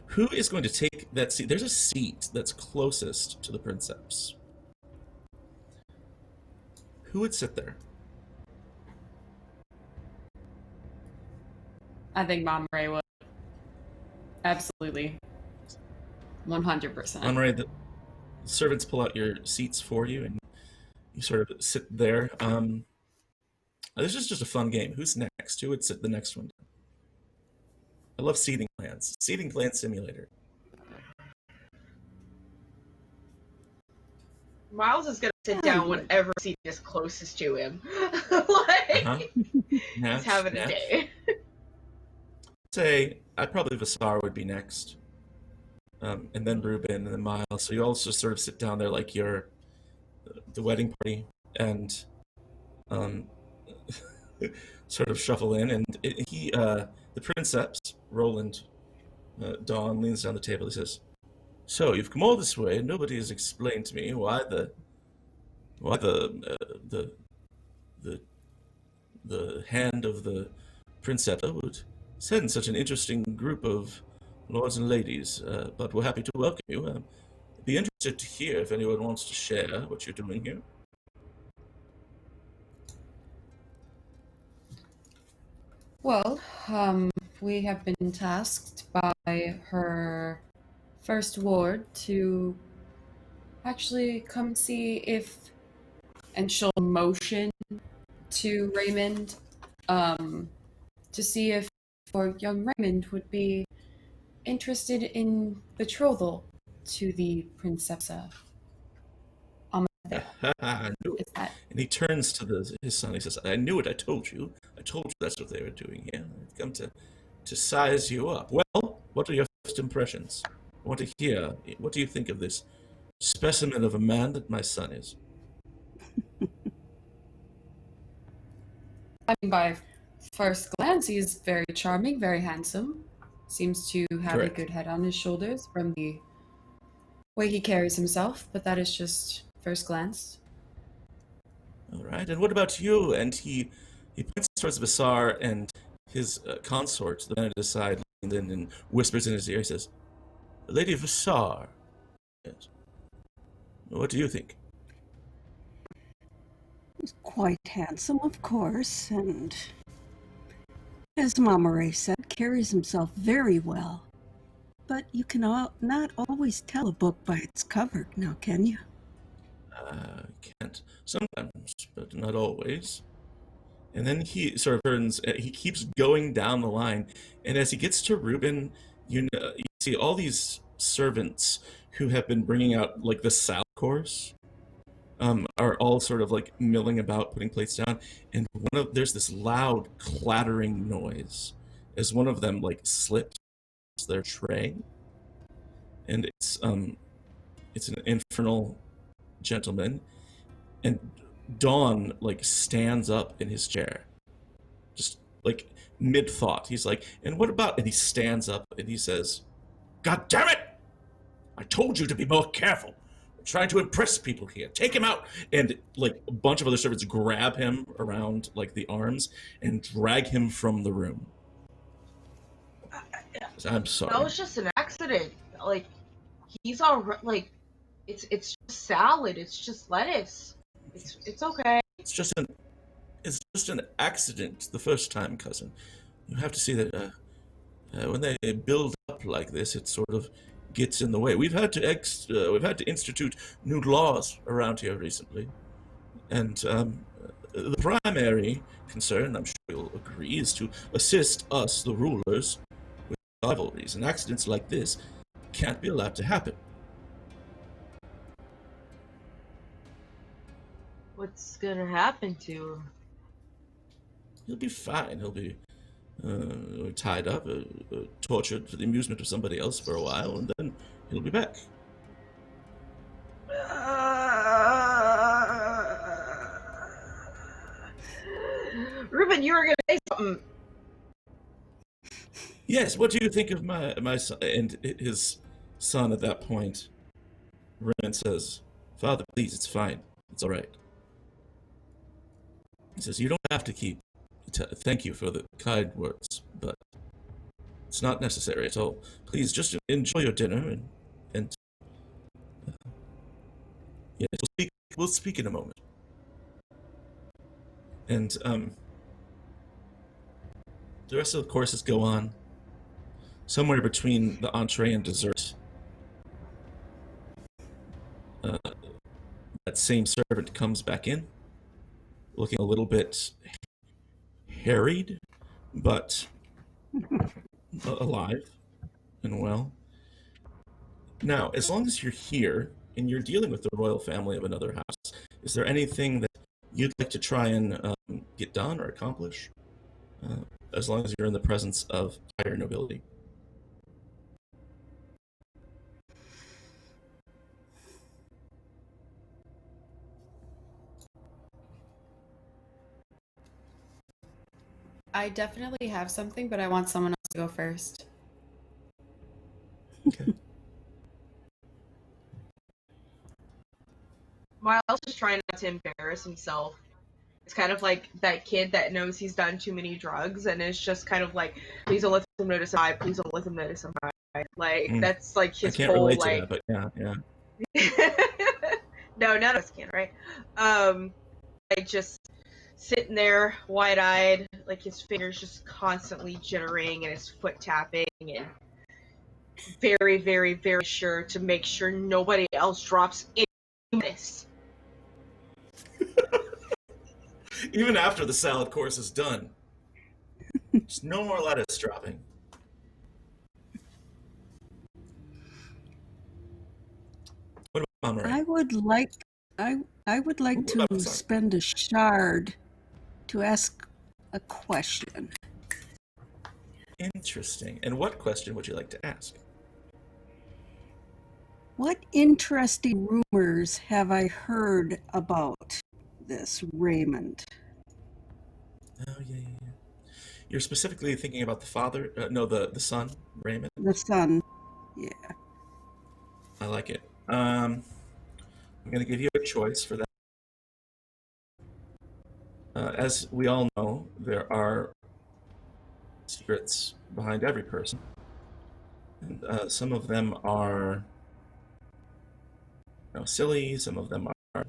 Who is going to take that seat? There's a seat that's closest to the Princeps. Who would sit there? I think Mom Ray would. Absolutely. 100%. Monterey, the servants pull out your seats for you, and you sort of sit there. This is just a fun game. Who's next? Who would sit the next one? I love seating plans. Seating plan simulator. Miles is gonna sit down whatever seat is closest to him. Like he's having a day. Say, I'd probably Vassar would be next. And then Ruben, and then Miles. So you all just sort of sit down there like you're the wedding party, and sort of shuffle in. And the Princeps, Roland Dawn, leans down the table. He says, "So you've come all this way, and nobody has explained to me why the hand of the Princepsa would send such an interesting group of lords and ladies, but we're happy to welcome you. I'd be interested to hear if anyone wants to share what you're doing here." Well, we have been tasked by her first ward to actually come see if, and she'll motion to Raymond, to see if our young Raymond would be interested in betrothal to the Princepsa. I knew Is it. that And he turns to his son. He says, I knew it. I told you. I told you that's what they were doing here. They've come to size you up. Well, what are your first impressions? I want to hear. What do you think of this specimen of a man that my son is? I mean, by first glance, he's very charming, very handsome. Seems to have a Correct. good head on his shoulders from the way he carries himself, but that is just first glance. All right. And what about you? And he points towards Visar and his consort, the man at his side, and whispers in his ear. He says, Lady Visar. Yes. What do you think? He's quite handsome, of course, and as Mama Ray said, carries himself very well. But you can not always tell a book by its cover, now can you? Can't. Sometimes, but not always. And then he sort of turns, he keeps going down the line. And as he gets to Reuben, you see all these servants who have been bringing out like the salad course, are all sort of like milling about, putting plates down. And there's this loud clattering noise as one of them like slips their tray. And it's an infernal gentleman. And Dawn like stands up in his chair, just like mid thought. He's like, "And what about?" And he stands up and he says, "God damn it! I told you to be more careful. I'm trying to impress people here. Take him out!" And like a bunch of other servants grab him around like the arms and drag him from the room. I'm sorry. That was just an accident. Like, he's all like, it's just salad. It's just lettuce. It's okay. It's just an accident the first time, cousin. You have to see that when they build up like this, it sort of gets in the way. We've had to institute new laws around here recently, and the primary concern, I'm sure you'll agree, is to assist us, the rulers, with rivalries. And accidents like this can't be allowed to happen. What's gonna happen to him? He'll be fine. He'll be tied up, tortured for the amusement of somebody else for a while, and then he'll be back. Reuben, you were gonna say something. Yes, what do you think of my son? And his son at that point, Renan says, "Father, please, it's fine. It's all right." He says, "You don't have to keep. Thank you for the kind words, but it's not necessary at all. Please, just enjoy your dinner, and yes, we'll speak in a moment." And the rest of the courses go on. Somewhere between the entree and dessert, that same servant comes back in, looking a little bit harried, but alive and well. Now, as long as you're here and you're dealing with the royal family of another house, is there anything that you'd like to try and get done or accomplish? As long as you're in the presence of higher nobility. I definitely have something, but I want someone else to go first. Okay. Miles is trying not to embarrass himself. It's kind of like that kid that knows he's done too many drugs and is just kind of like, please don't let them notice I, please don't let them notice I. Like, that's like I his can't whole, relate to like... that, but yeah. No, none of us can, right? Like, just sitting there, wide-eyed, like his fingers just constantly jittering and his foot tapping, and very, very, very sure to make sure nobody else drops any this. Even after the salad course is done, there's no more lettuce dropping. What about Mama Ray? I would like I would like to spend a shard to ask a question. Interesting. And what question would you like to ask? What interesting rumors have I heard about this Raymond? Oh, yeah. You're specifically thinking about the father? No, the son, Raymond? The son, yeah. I like it. I'm going to give you a choice for that. As we all know, there are secrets behind every person. And some of them are silly, some of them are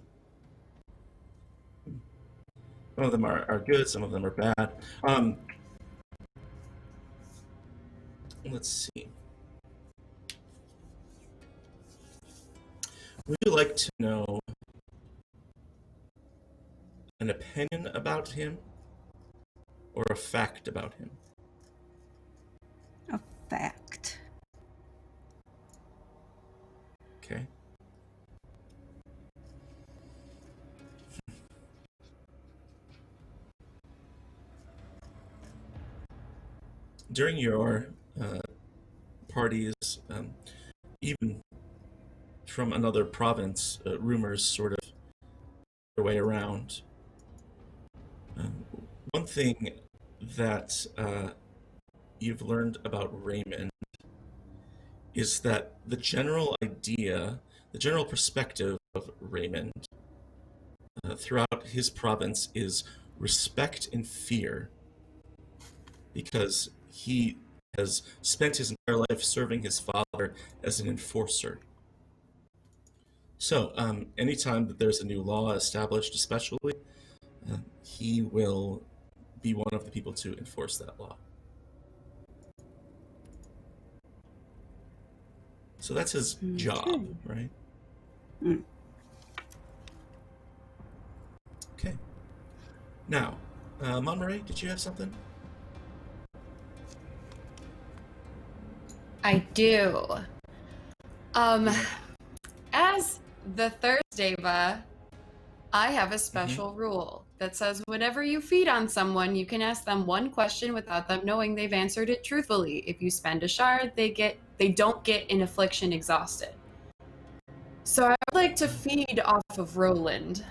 good, some of them are bad. Let's see. Would you like to know an opinion about him or a fact about him? A fact. Okay. During your parties, even from another province, rumors sort of their way around. One thing that you've learned about Raymond is that the general idea, the general perspective of Raymond throughout his province is respect and fear, because he has spent his entire life serving his father as an enforcer. So, anytime that there's a new law established, especially, he will be one of the people to enforce that law. So that's his job, right? Mm. Okay. Now, Monterey, did you have something? I do. As the Thursdayva, I have a special rule that says whenever you feed on someone, you can ask them one question without them knowing they've answered it truthfully. If you spend a shard, they don't get an affliction exhausted. So I would like to feed off of Roland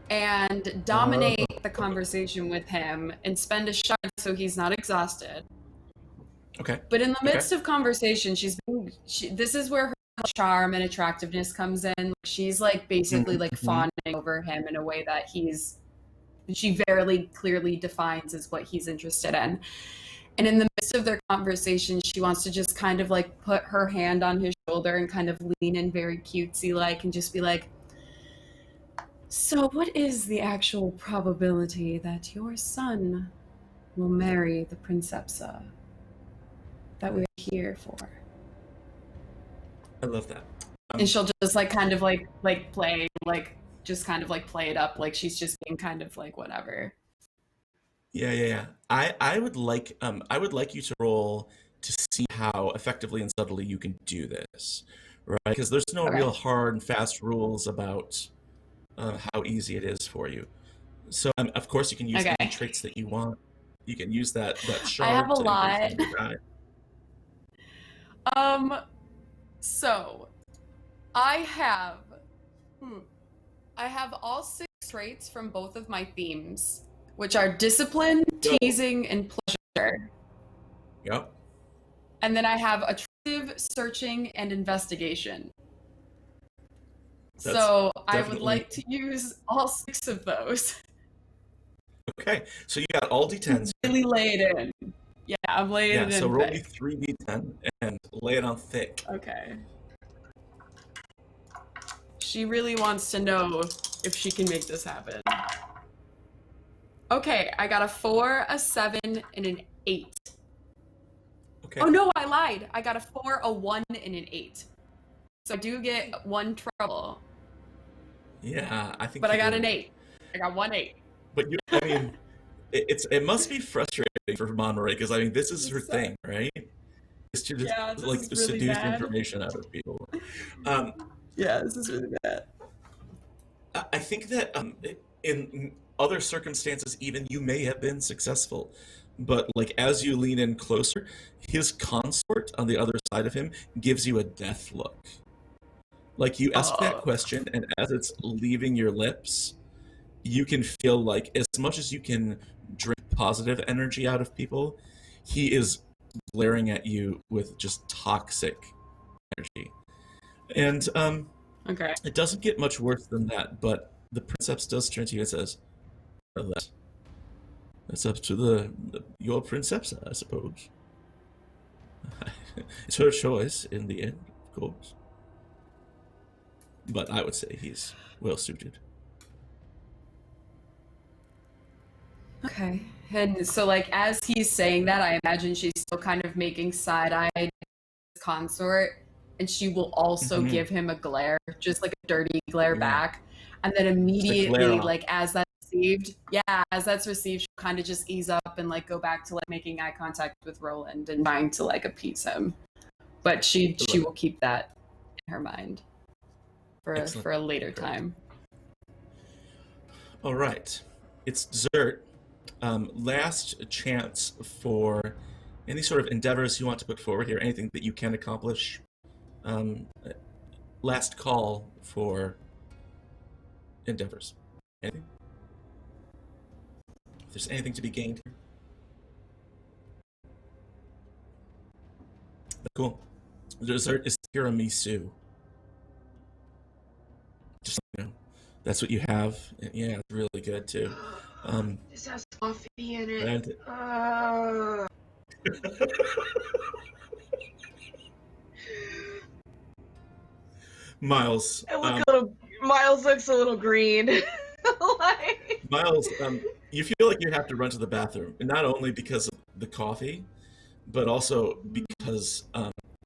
and dominate the conversation with him and spend a shard so he's not exhausted. Okay. But in the midst of conversation, this is where her charm and attractiveness comes in. She's like basically like fawning over him in a way that she very clearly defines as what he's interested in. And in the midst of their conversation, she wants to just kind of like put her hand on his shoulder and kind of lean in very cutesy like and just be like, so what is the actual probability that your son will marry the Princepsa that we're here for? I love that. And she'll just like kind of like play, like just kind of like play it up like she's just being kind of like whatever. Yeah. I would like you to roll to see how effectively and subtly you can do this, right? Because there's no real hard and fast rules about how easy it is for you. So of course you can use any traits that you want. You can use that shard. I have a to lot. So I have all 6 traits from both of my themes, which are discipline, teasing, and pleasure. Yep. And then I have attractive, searching, and investigation. So I would like to use all 6 of those. Okay, so you got all D10s. Really lay it in. Yeah, I'm laying it in. So roll me 3 D10 and lay it on thick. Okay. She really wants to know if she can make this happen. Okay, I got a 4, a 7, and an 8. Okay. Oh no, I lied. I got a 4, a 1, and an 8. So I do get 1 trouble. Yeah, I think. But I got an 8. I got 1 8. But I mean, it must be frustrating for Monterey because I mean this is her thing, right? It's to just like seduce information out of people. Yeah, this is really bad. I think that in other circumstances, even you may have been successful, but like as you lean in closer, his consort on the other side of him gives you a death look. Like you ask that question, and as it's leaving your lips, you can feel like as much as you can drink positive energy out of people, he is glaring at you with just toxic energy. And Okay. it doesn't get much worse than that, but the Princeps does turn to you and says, well, that's up to your Princepsa, I suppose. It's her choice in the end, of course. But I would say he's well suited. Okay. And so, like, as he's saying that, I imagine she's still kind of making side-eyed consort, and she will also give him a glare, just like a dirty glare back. And then immediately, like, as that's received, as that's received, she'll kind of just ease up and, like, go back to, like, making eye contact with Roland and trying to, like, appease him. But she will keep that in her mind for a later time. All right. It's dessert. Last chance for any sort of endeavors you want to put forward here, anything that you can accomplish. Last call for endeavors. Anything? If there's anything to be gained here. Cool. The dessert is tiramisu. Just so you know, that's what you have. And yeah, it's really good too. This has coffee in it. And... Miles. Miles looks a little green. Miles, you feel like you have to run to the bathroom, and not only because of the coffee, but also because,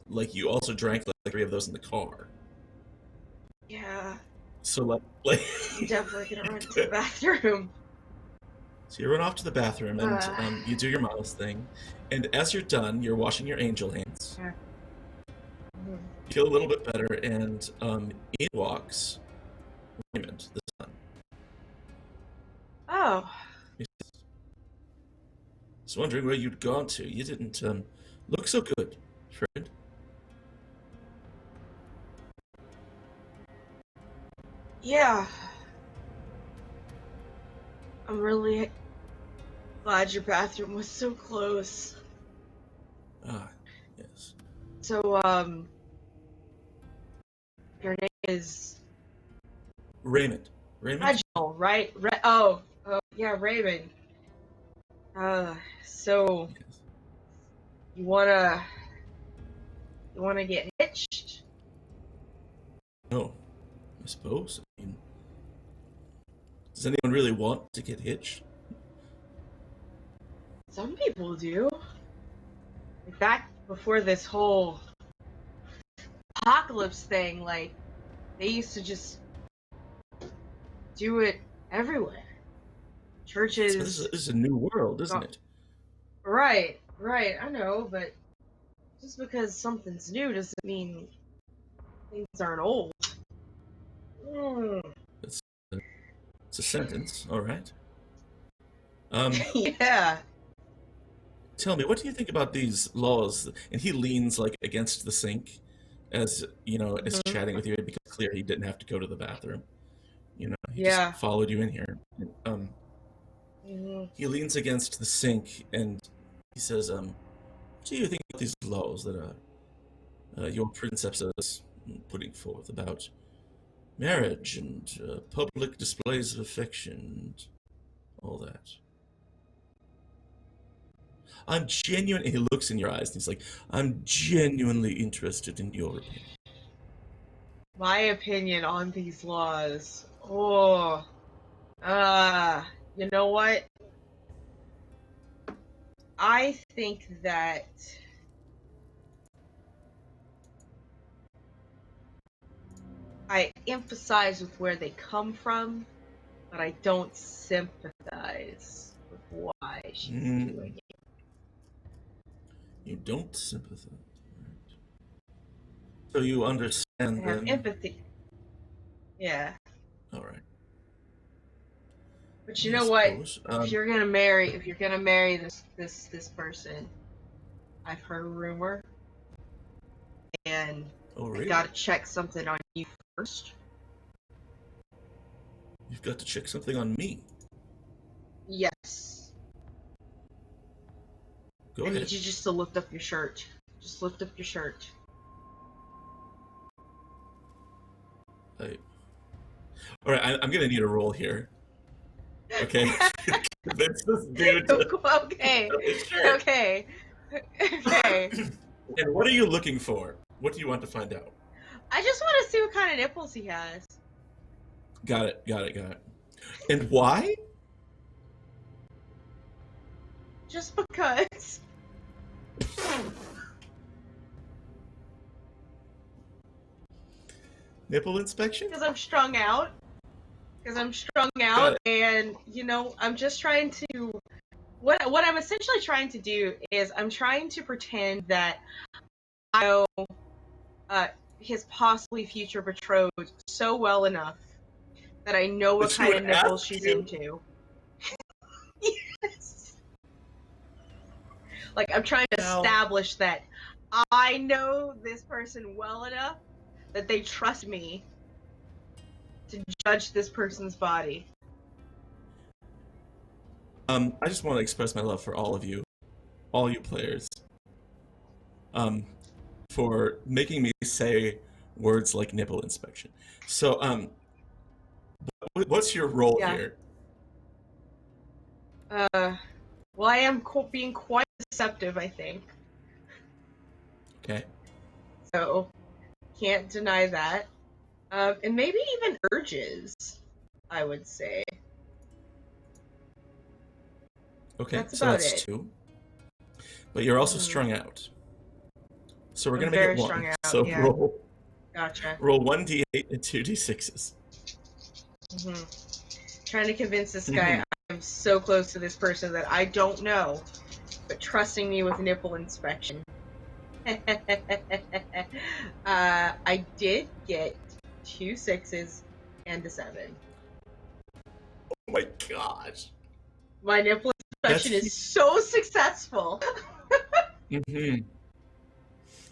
like, you also drank like 3 of those in the car. Yeah. So, like I'm definitely gonna run to the bathroom. So you run off to the bathroom, and you do your Miles thing, and as you're done, you're washing your angel hands. Yeah. You feel a little bit better, and in walks Raymond, the son. Oh. I was wondering where you'd gone to. You didn't look so good, friend. Yeah. I'm really glad your bathroom was so close. Ah, yes. So, your name is Raymond. Raymond? Reginald, right? Oh, yeah, Raymond. So Yes. you wanna get hitched? No, I suppose. I mean, does anyone really want to get hitched? Some people do. Back before this whole apocalypse thing, like, they used to just do it everywhere. Churches. So this is a new world, isn't it? Right, I know, but just because something's new doesn't mean things aren't old. It's a sentence, all right. Yeah. Tell me, what do you think about these laws? And he leans like against the sink, as you know, is chatting with you. It becomes clear he didn't have to go to the bathroom. You know, he just followed you in here. He leans against the sink and he says, "What do you think about these laws that your Princepsa is putting forth about marriage and public displays of affection and all that?" I'm genuine. He looks in your eyes and he's like, "I'm genuinely interested in your opinion." My opinion on these laws. Oh. You know what? I think that I emphasize with where they come from, but I don't sympathize with why she's doing it. You don't sympathize. Right. So you understand I have then? empathy. Yeah. All right. But you I know what? suppose. If you're gonna marry this person, I've heard a rumor, and Oh, I really? gotta check something on you first. You've got to check something on me. Yes. Go I ahead. need you just to lift up your shirt. Just lift up your shirt. All right, I'm gonna need a roll here. Okay, convince this dude to Okay. lift up his shirt. Okay. Okay. And what are you looking for? What do you want to find out? I just want to see what kind of nipples he has. Got it. And why? Just because. Nipple inspection? Because I'm strung out. And I'm just trying to. What I'm essentially trying to do is I'm trying to pretend that I know his possibly future betrothed so well enough that I know what That she kind of would nipples ask she's you? into. Yes. Like, I'm trying to Now- establish that I know this person well enough that they trust me to judge this person's body. I just want to express my love for all of you, all you players, for making me say words like nipple inspection. So, what's your role Yeah. here? Well, I am being quite deceptive, I think. Okay. So, can't deny that. And maybe even urges, I would say. Okay, That's so about that's it. 2. But you're also Mhm. strung out. So we're I'm gonna make very it 1. strung out, So yeah. roll Gotcha. 1d8 and 2d6s. Trying to convince this guy I'm so close to this person that I don't know, but trusting me with nipple inspection. I did get 2 6s and a 7. Oh my gosh. My nipple inspection That's- is so successful.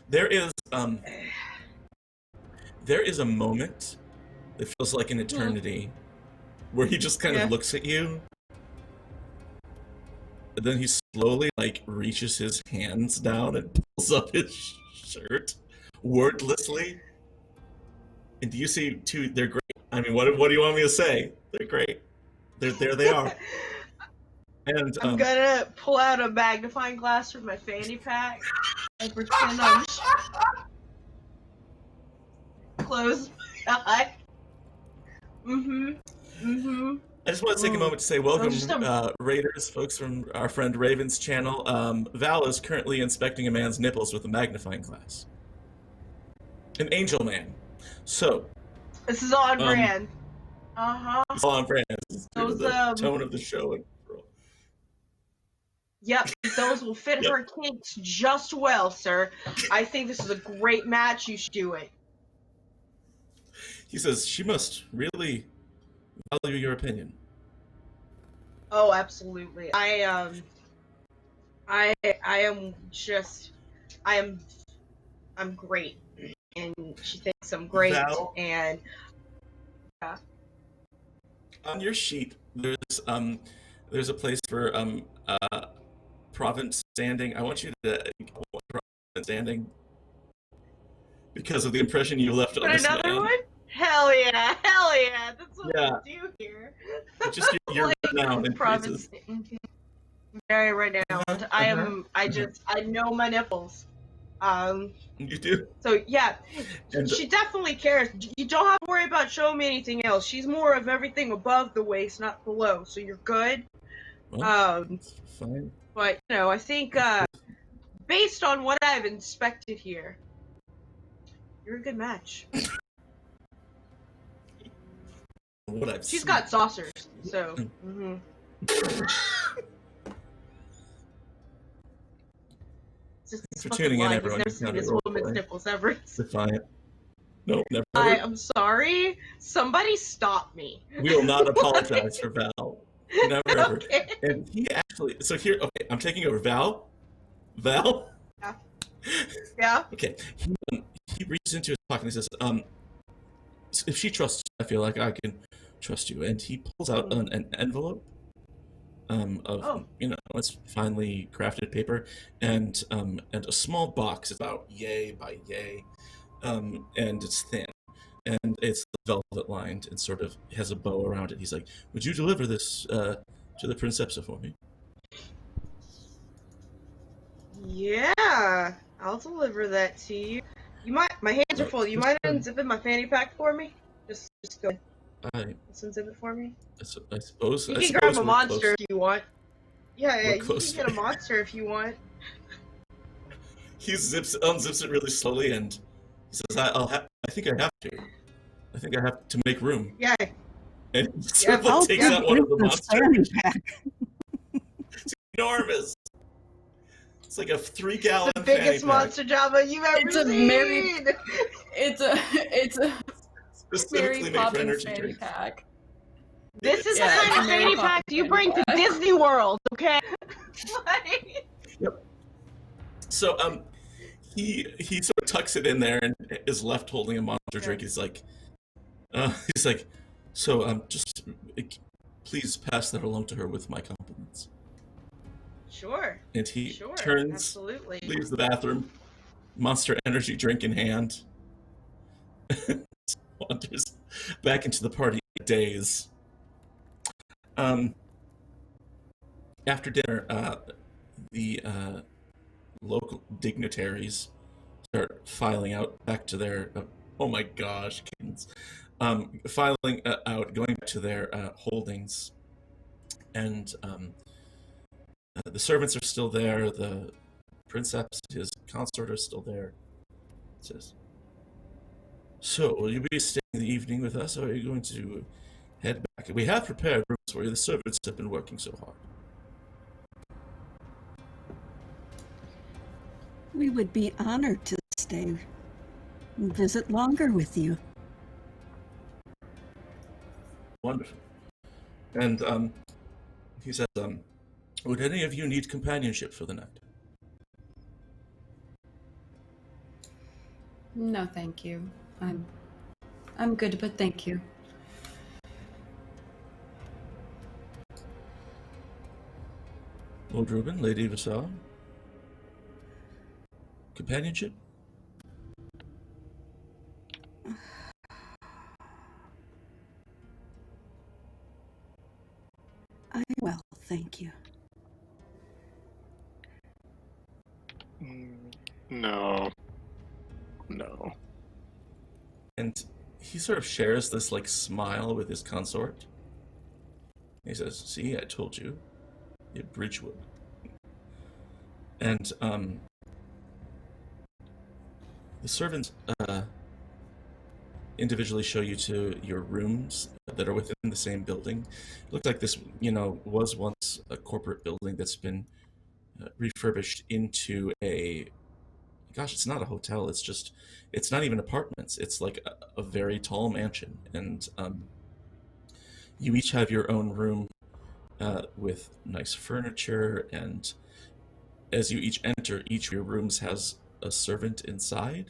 There is a moment that feels like an eternity where he just kind Yeah. of looks at you, and then he slowly reaches his hands down and pulls up his shirt wordlessly. And do you see 2? They're great. I mean, what do you want me to say? They're great. There they are. And I'm gonna pull out a magnifying glass from my fanny pack and pretend I'm close my eye. I just want to take a moment to say welcome, just Raiders, folks from our friend Raven's channel. Val is currently inspecting a man's nipples with a magnifying glass. An angel man. So, This is on brand. it's all on brand. It's due to Those, the tone of the show. Yep, those will fit her kinks just well, sir. I think this is a great match. You should do it. He says, she must really value your opinion. Oh, absolutely. I'm great, and she thinks I'm great. Val? And On your sheet, there's a place for province standing. I want you to province standing because of the impression you left on put this another man. one. Hell yeah! That's what we do here. Just your renown increases. Very renowned. I know my nipples. You do? So yeah, And she definitely cares. You don't have to worry about showing me anything else. She's more of everything above the waist, not below. So you're good. well, it's fine. But I think based on what I've inspected here, you're a good match. What I've She's seen. got saucers, so. Thanks for tuning in, everyone. He's never seen this woman's nipples ever. Defiant. No, never. I'm sorry. Somebody stop me. We will not apologize for Val. Never ever. Okay. And he actually, so here, okay, I'm taking over. Val? Yeah. Okay. He reaches into his pocket and he says, if she trusts you, I feel like I can trust you. And he pulls out an envelope of, it's finely crafted paper and a small box about yay by yay, and it's thin and it's velvet lined and sort of has a bow around it. He's like, "Would you deliver this to the Princepsa for me?" Yeah, I'll deliver that to you. You might. My hands are full. You might unzip my fanny pack for me. Just go ahead. Just unzip it for me. I suppose. You can grab a monster if you want. Yeah, you can get a to monster if you want. He unzips it really slowly, and he says, I think I have to. I think I have to make room." Yeah. And he sort of takes out one of the monsters. It's enormous. It's like a 3-gallon the biggest monster Java you've ever seen. It's a specifically Mary made for Poppins energy fanny drinks. pack. This is the kind of fanny pack you bring to Disney World, okay? Yep. So he sort of tucks it in there and is left holding a monster drink. He's like, so just please pass that along to her with my compliments. Sure. And he turns, absolutely. Leaves the bathroom, monster energy drink in hand, wanders back into the party days. After dinner, the local dignitaries start filing out back to their oh my gosh, kittens, filing out, going back to their holdings, and the servants are still there. The Princepsa, his consort, are still there. It says, "So, will you be staying the evening with us, or are you going to head back? We have prepared rooms for you. The servants have been working so hard." We would be honored to stay and visit longer with you. Wonderful. And he says, would any of you need companionship for the night? No, thank you. I'm good, but thank you. Lord Reuben, Lady Vassar? Companionship? Well, thank you. No. And he sort of shares this like smile with his consort. He says, "See, I told you, you Bridgewood." And the servants individually show you to your rooms that are within the same building. It looks like this, was once a corporate building that's been refurbished into it's not a hotel. It's not even apartments. It's like a very tall mansion. And you each have your own room with nice furniture. And as you each enter, each of your rooms has a servant inside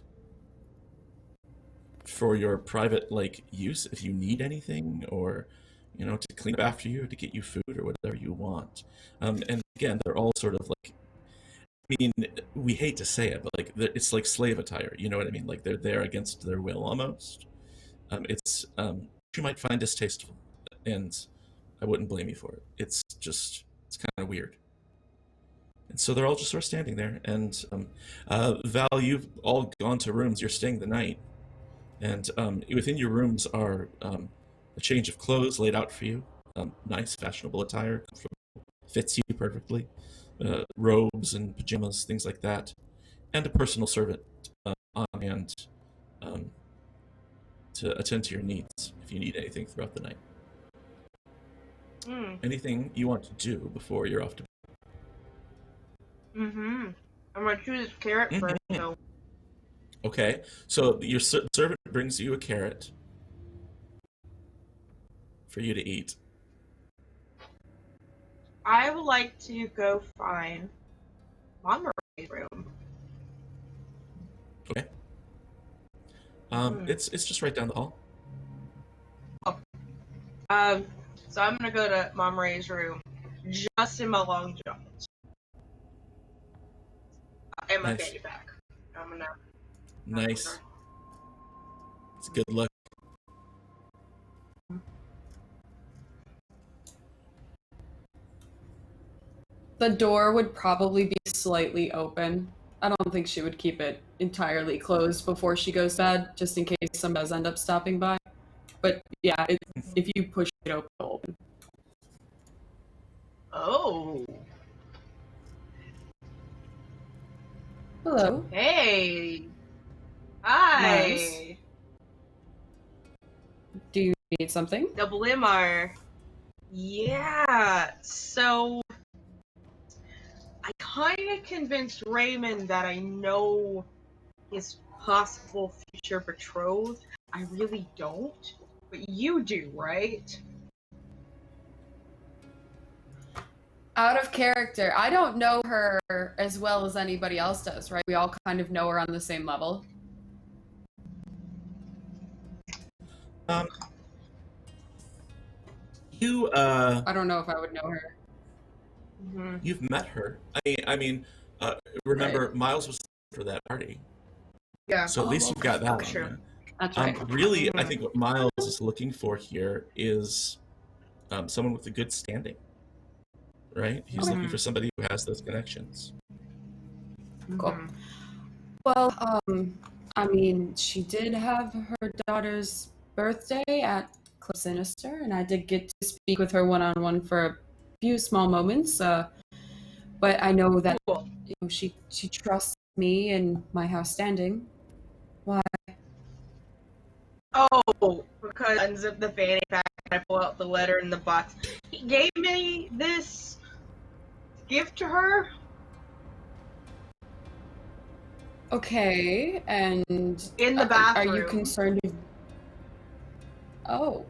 for your private use if you need anything, or to clean up after you, to get you food or whatever you want. And again, they're all sort of we hate to say it, but it's like slave attire, you know what I mean? Like they're there against their will almost. It's you might find distasteful, and I wouldn't blame you for it. It's kind of weird. And so they're all just sort of standing there. And Val, you've all gone to rooms. You're staying the night. And within your rooms are a change of clothes laid out for you. Nice, fashionable attire. Fits you perfectly. Robes and pajamas, things like that. And a personal servant on hand to attend to your needs if you need anything throughout the night. Anything you want to do before you're off to bed? I'm gonna choose this carrot first, so. Okay, so your servant brings you a carrot for you to eat. I would like to go find Monterey's room. Okay. It's just right down the hall. So I'm gonna go to Mom Ray's room, just in my long johns and my Nice. fanny pack. I'm gonna. Nice. It's good luck. The door would probably be slightly open. I don't think she would keep it entirely closed before she goes to bed, just in case someone does end up stopping by. But yeah, if you push it open, it'll open. Oh. Hello. Hey. Hi. Nice. Do you need something? Double MR. Yeah. So I kind of convinced Raymond that I know his possible future betrothed. I really don't, but you do, right? Out of character. I don't know her as well as anybody else does, right? We all kind of know her on the same level. I don't know if I would know her. Mm-hmm. You've met her. Remember, right. Miles was for that party. Yeah. So at least you've got that. Sure. On That's right. Really, I think what Miles is looking for here is someone with a good standing. Right? He's looking for somebody who has those connections. Cool. Well, I mean, she did have her daughter's birthday at Club Sinister, and I did get to speak with her one-on-one for a few small moments. But I know that she trusts me and my house standing. Why? Oh, because I unzip the fanny pack and I pull out the letter in the box. He gave me this gift to her. Okay, and in the bathroom. Are you concerned? Oh.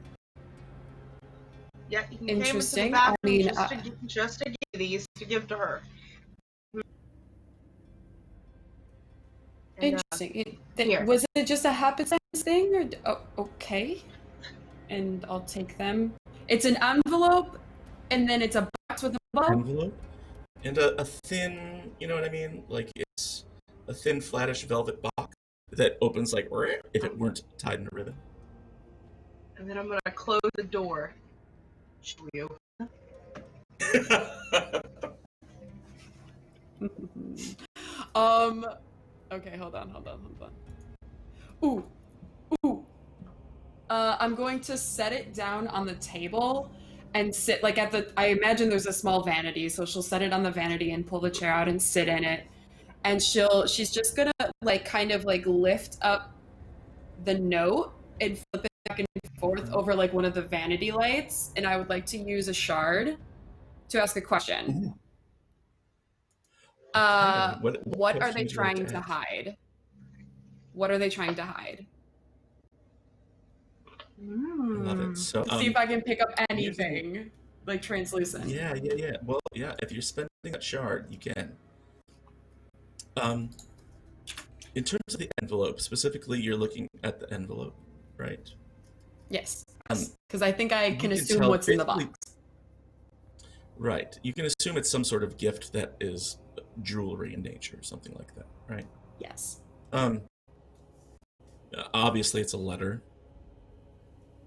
Yeah, he interesting. Came into the bathroom just to give these to give to her. Interesting. Was it just a happenstance thing, or okay? And I'll take them. It's an envelope, and then it's a box with a bow. Envelope, and a thin, you know what I mean? Like it's a thin, flattish velvet box that opens like if it weren't tied in a ribbon. And then I'm gonna close the door. Show you. Okay, hold on. Ooh. I'm going to set it down on the table and sit like I imagine there's a small vanity, so she'll set it on the vanity and pull the chair out and sit in it. And she's just gonna kind of lift up the note and flip it back and forth over one of the vanity lights, and I would like to use a shard to ask a question. Ooh. What are they trying to hide? What are they trying to hide? Love it. So see if I can pick up anything translucent. Yeah. Well, yeah, if you're spending that shard, you can. In terms of the envelope, specifically, you're looking at the envelope, right? Yes. Because I think I can assume what's in the box. Right. You can assume it's some sort of gift that is jewelry in nature, or something like that, right? Yes. Obviously, it's a letter.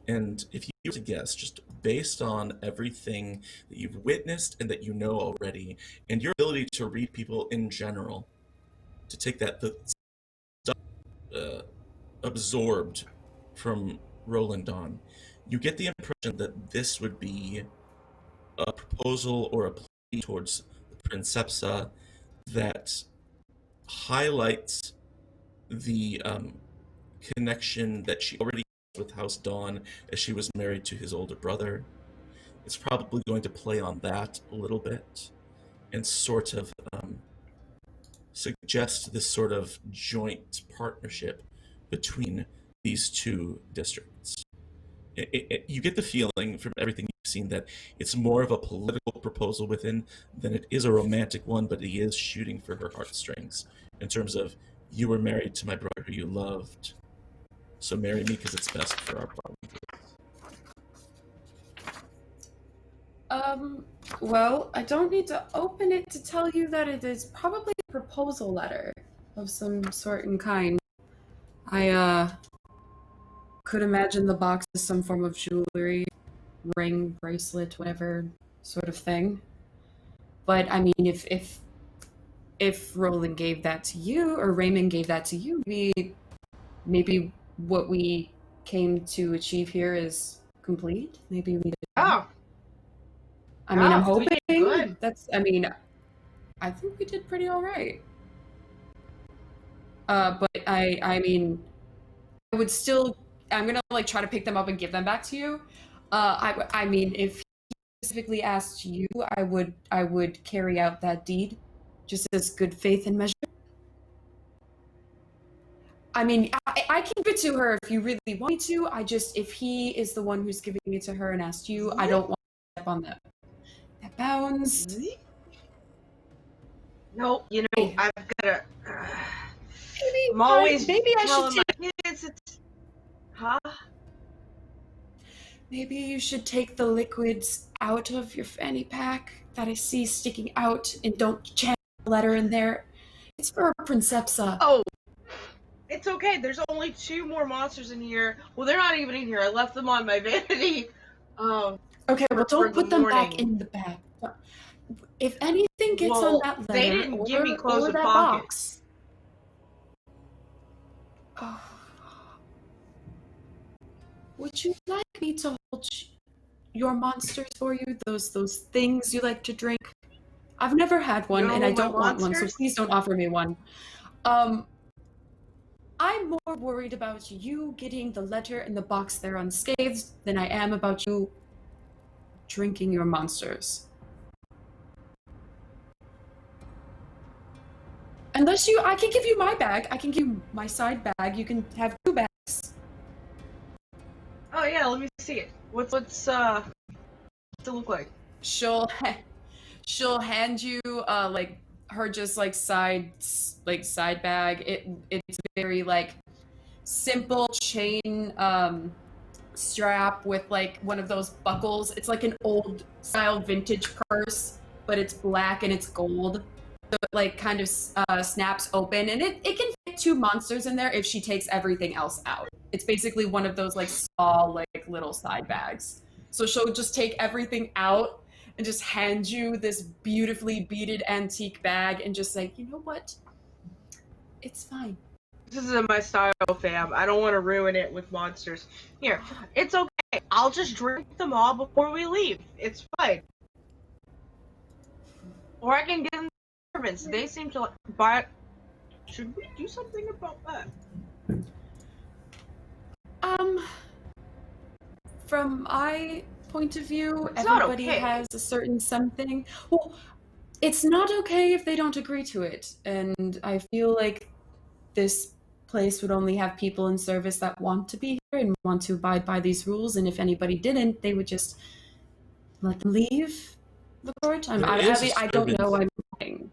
And if you were to guess, just based on everything that you've witnessed and that you know already, and your ability to read people in general, to take that absorbed from Roland Dawn, you get the impression that this would be a proposal or a plea towards the Princepsa that highlights the connection that she already has with House Dawn as she was married to his older brother. It's probably going to play on that a little bit and sort of suggest this sort of joint partnership between these two districts. you get the feeling from everything you've seen that it's more of a political proposal within than it is a romantic one, but he is shooting for her heartstrings in terms of, you were married to my brother who you loved, so marry me because it's best for our problem. Well, I don't need to open it to tell you that it is probably a proposal letter of some sort and kind. I could imagine the box as some form of jewelry, ring, bracelet, whatever sort of thing. But I mean, if Roland gave that to you, or Raymond gave that to you, maybe what we came to achieve here is complete. Maybe we did. Oh, I mean, I'm we did hoping good. I think we did pretty all right. But I mean, I would still, I'm gonna like try to pick them up and give them back to you. I mean, if he specifically asked you, I would carry out that deed, just as good faith and measure. I mean, I can give it to her if you really want me to. If he is the one who's giving it to her and asked you, I don't want to step on that bounds. No, you know, I've got to. Maybe I'm always maybe I telling should my kids it's. Huh? Maybe you should take the liquids out of your fanny pack that I see sticking out, and don't jam the letter in there. It's for Princepsa. Oh, it's okay. There's only 2 more monsters in here. Well, they're not even in here. I left them on my vanity. Okay, well, don't put them back morning. in the bag. If anything gets Well, on that letter, they didn't give me clothes or with that pockets. box. Oh. Would you like me to hold your monsters for you? Those things you like to drink? I've never had one, and I don't want one, so please don't offer me one. I'm more worried about you getting the letter and the box there unscathed than I am about you drinking your monsters. Unless I can give you my bag. I can give you my side bag. You can have 2 bags. Oh yeah, let me see it. What's it look like? She'll hand you like her just like side bag. It's very like simple chain strap with like one of those buckles. It's like an old style vintage purse, but it's black and it's gold. So it like kind of snaps open, and it can fit 2 monsters in there if she takes everything else out. It's basically one of those like small like little side bags. So she'll just take everything out and just hand you this beautifully beaded antique bag and just say, you know what? It's fine. This isn't my style, fam. I don't want to ruin it with monsters. Here, it's okay. I'll just drink them all before we leave. It's fine. Or I can give them to servants. They seem to like. But should we do something about that? From my point of view, It's not everybody okay. has a certain something. Well, it's not okay if they don't agree to it, and I feel like this place would only have people in service that want to be here and want to abide by these rules, and if anybody didn't, they would just let them leave the court. I don't know. I'm lying.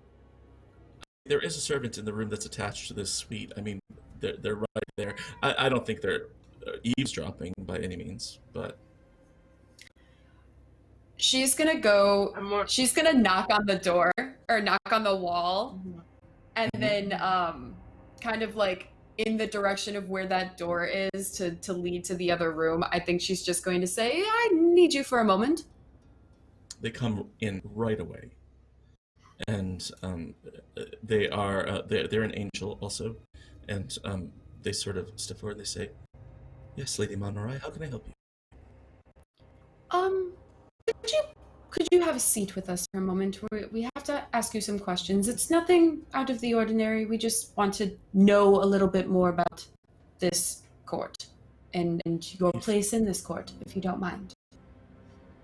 There is a servant in the room that's attached to this suite. I mean, they're right there. I don't think they're eavesdropping by any means, but she's gonna go. She's gonna knock on the door or knock on the wall, and then kind of like in the direction of where that door is to lead to the other room. I think she's just going to say, "I need you for a moment." They come in right away, and they're an angel also, and they sort of step forward. They say, "Yes, Lady Monroy, how can I help you?" Could you have a seat with us for a moment? We have to ask you some questions. It's nothing out of the ordinary. We just want to know a little bit more about this court and your place in this court, if you don't mind.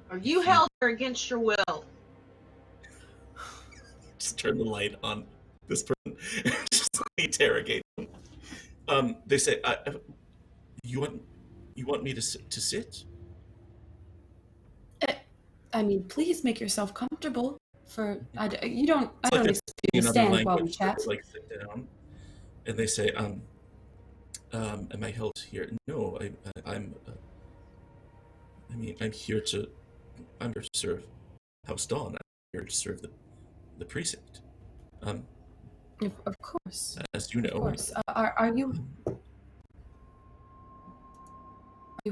Are you held here against your will? Just turn the light on this person. Just interrogate them. They say, "You want You want me to sit? I mean, please make yourself comfortable. I don't It's like expect you to another stand while we language, chat. like sit down, and they say, am I held here? No, I'm. I'm here to. I'm here to serve House Dawn. I'm here to serve the precinct. Of course. As you know. Of course. Are you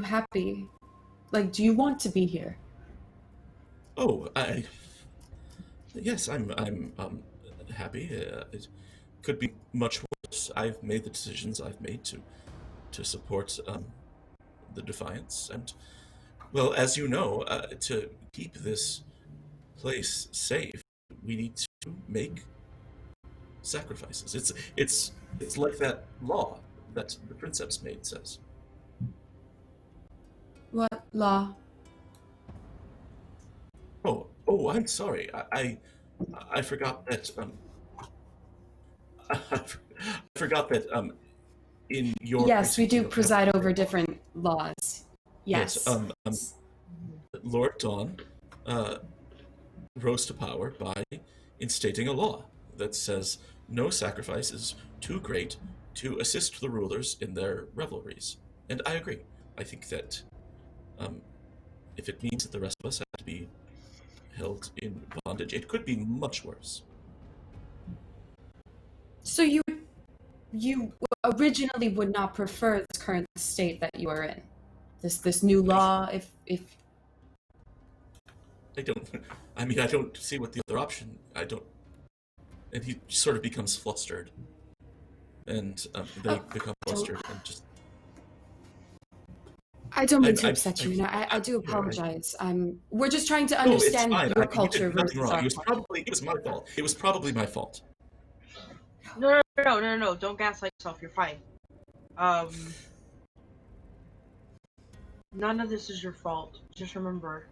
happy? Like, do you want to be here? Oh, yes, I'm happy. It could be much worse. I've made the decisions I've made to support the Defiance, and well, as you know, to keep this place safe, we need to make sacrifices. It's like that law that the Princepsa made says. What law? Oh, I'm sorry. I forgot that. I forgot that. In your yes, we do precinct, preside over different laws. Yes. Lord Dawn rose to power by instating a law that says no sacrifice is too great to assist the rulers in their revelries, and I agree. I think that if it means that the rest of us have to be held in bondage, it could be much worse. So you originally would not prefer this current state that you are in, this new law. If I don't see what the other option. I don't. And he sort of becomes flustered, and they become flustered and just. I don't mean to upset you. I do apologize. We're just trying to understand your culture versus our culture. It was my fault. It was probably my fault. No. Don't gaslight yourself. You're fine. None of this is your fault. Just remember,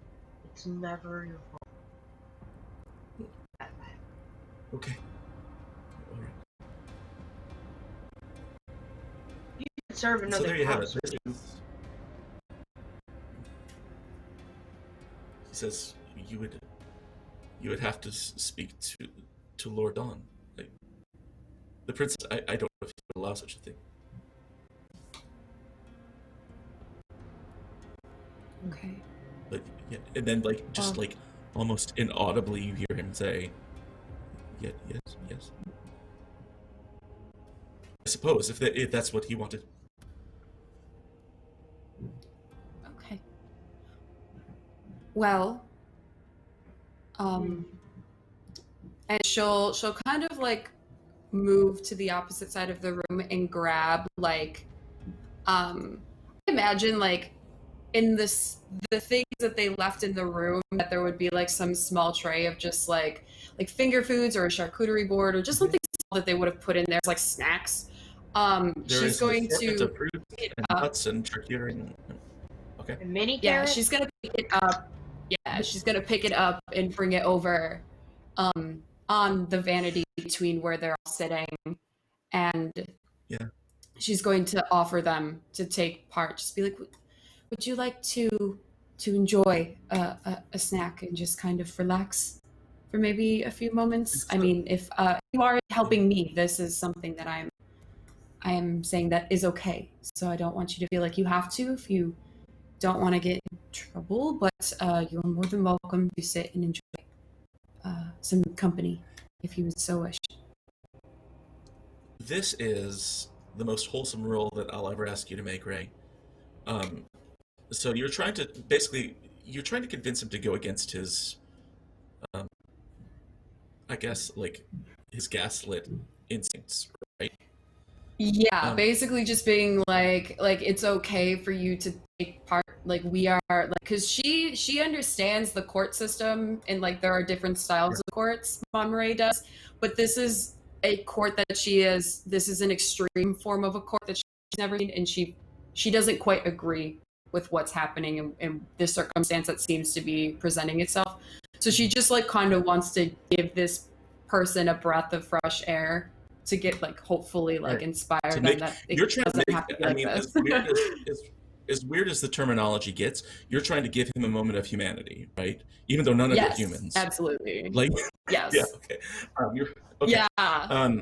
it's never your fault. Okay. All right. You can serve another. So there you have it. He says you would have to speak to Lord Dawn. Like, the princess. I don't know if he would allow such a thing. Okay. Like, yeah, and then like almost inaudibly you hear him say, yes. I suppose if that's what he wanted. Okay. Well, and she'll kind of like move to the opposite side of the room and grab like imagine like in the things that they left in the room, that there would be like some small tray of just like finger foods or a charcuterie board or just something small that they would have put in there as like snacks. She's going to fruits and nuts and charcuterie. Okay. A mini yeah, carrot? she's gonna pick it up. Yeah, she's gonna pick it up and bring it over on the vanity between where they're all sitting, and she's going to offer them to take part. Just be like, would you like to enjoy a snack and just kind of relax for maybe a few moments? I mean, if you are helping me, this is something that I am saying that is okay. So I don't want you to feel like you have to if you don't want to get in trouble, but you're more than welcome to sit and enjoy some company if you would so wish. This is the most wholesome roll that I'll ever ask you to make, Ray. So you're trying to convince him to go against his, I guess, like his gaslit instincts, right? Yeah, basically just being like it's okay for you to take part. Like we are, like, because she understands the court system and like there are different styles of courts. Monterey does, but this is a court that this is an extreme form of a court that she's never seen, and she doesn't quite agree with what's happening in this circumstance that seems to be presenting itself. So she just like kind of wants to give this person a breath of fresh air to get like hopefully like inspire them that it doesn't have to be like this. as weird as the terminology gets, you're trying to give him a moment of humanity, right? Even though none of you are Yes, humans. absolutely. Like, Yes. yeah, okay. Okay. Yeah.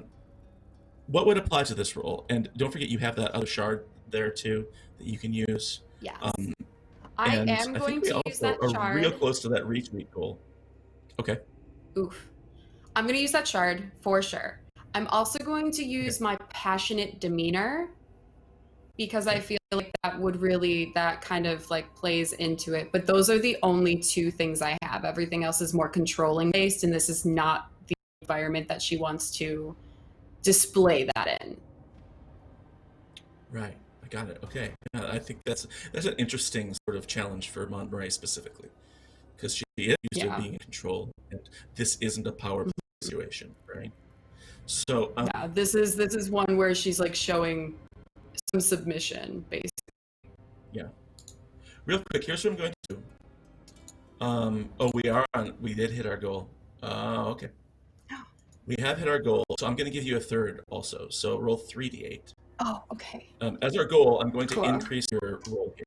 What would apply to this role? And don't forget, you have that other shard there too that you can use. Yes. I am think going we to also use that are shard. real close to that retweet goal. Okay. Oof. I'm going to use that shard for sure. I'm also going to use my passionate demeanor because I feel like that kind of like plays into it. But those are the only two things I have. Everything else is more controlling based, and this is not the environment that she wants to display that in. Right. I got it. Okay. Yeah, I think that's an interesting sort of challenge for Montgomery specifically, because she is used to being in control, and this isn't a power play situation, right? So yeah, this is one where she's like showing some submission, basically. Yeah. Real quick, here's what I'm going to do. We did hit our goal. Okay. We have hit our goal, so I'm going to give you a third also. So roll 3d8. Oh, okay. As our goal, I'm going to increase your roll here.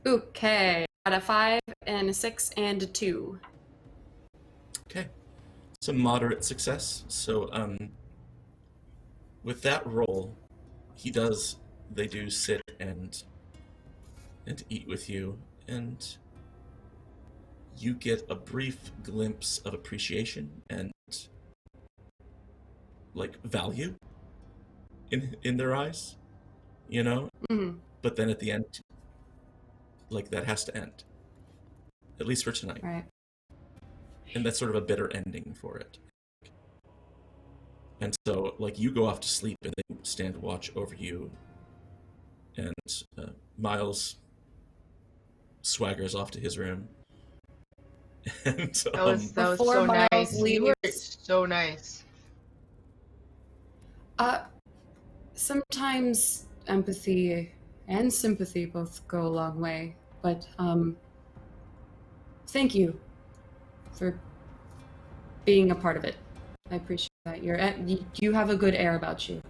Okay. Got a 5 and a 6 and a 2. Okay. It's a moderate success. So with that roll, they do sit and eat with you, and you get a brief glimpse of appreciation and like value in their eyes, you know? Mm-hmm. But then at the end, like, that has to end, at least for tonight. Right. And that's sort of a bitter ending for it. And so, like, you go off to sleep and they stand watch over you, and Miles swaggers off to his room. And that was so nice. You were so nice. Sometimes empathy and sympathy both go a long way, but thank you for being a part of it. I appreciate that. You have a good air about you.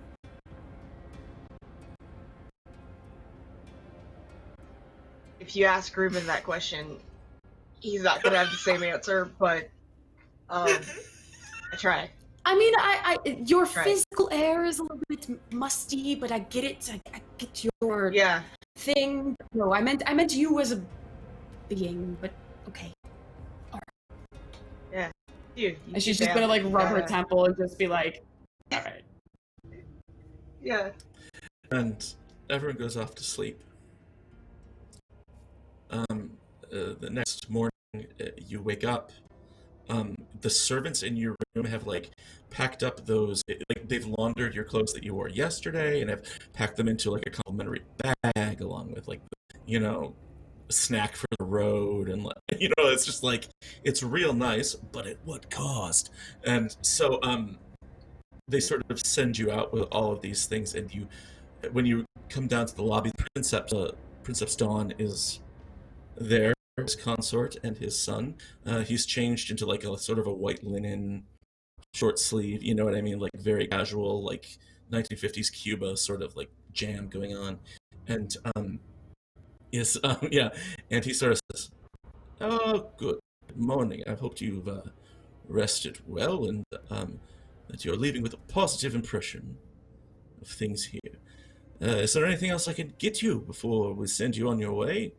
If you ask Ruben that question, he's not gonna have the same answer, but I try. I mean, your physical air is a little bit musty, but I get it. I get your thing. No, I meant you as a being, but okay. All right. Yeah. Dude, and she's just gonna like rub her temple and just be like, all right. Yeah. And everyone goes off to sleep. The next morning, you wake up. The servants in your room have like packed up those, like they've laundered your clothes that you wore yesterday and have packed them into like a complimentary bag along with like, a snack for the road, and it's just like, it's real nice, but at what cost? And so they sort of send you out with all of these things, and when you come down to the lobby, Princepsa Dawn is there, his consort and his son. He's changed into like a sort of a white linen short sleeve, you know what I mean, like very casual, like 1950s Cuba sort of like jam going on. And and he sort of says, "Oh, good morning. I hope you've rested well, and that you're leaving with a positive impression of things here. Is there anything else I can get you before we send you on your way?"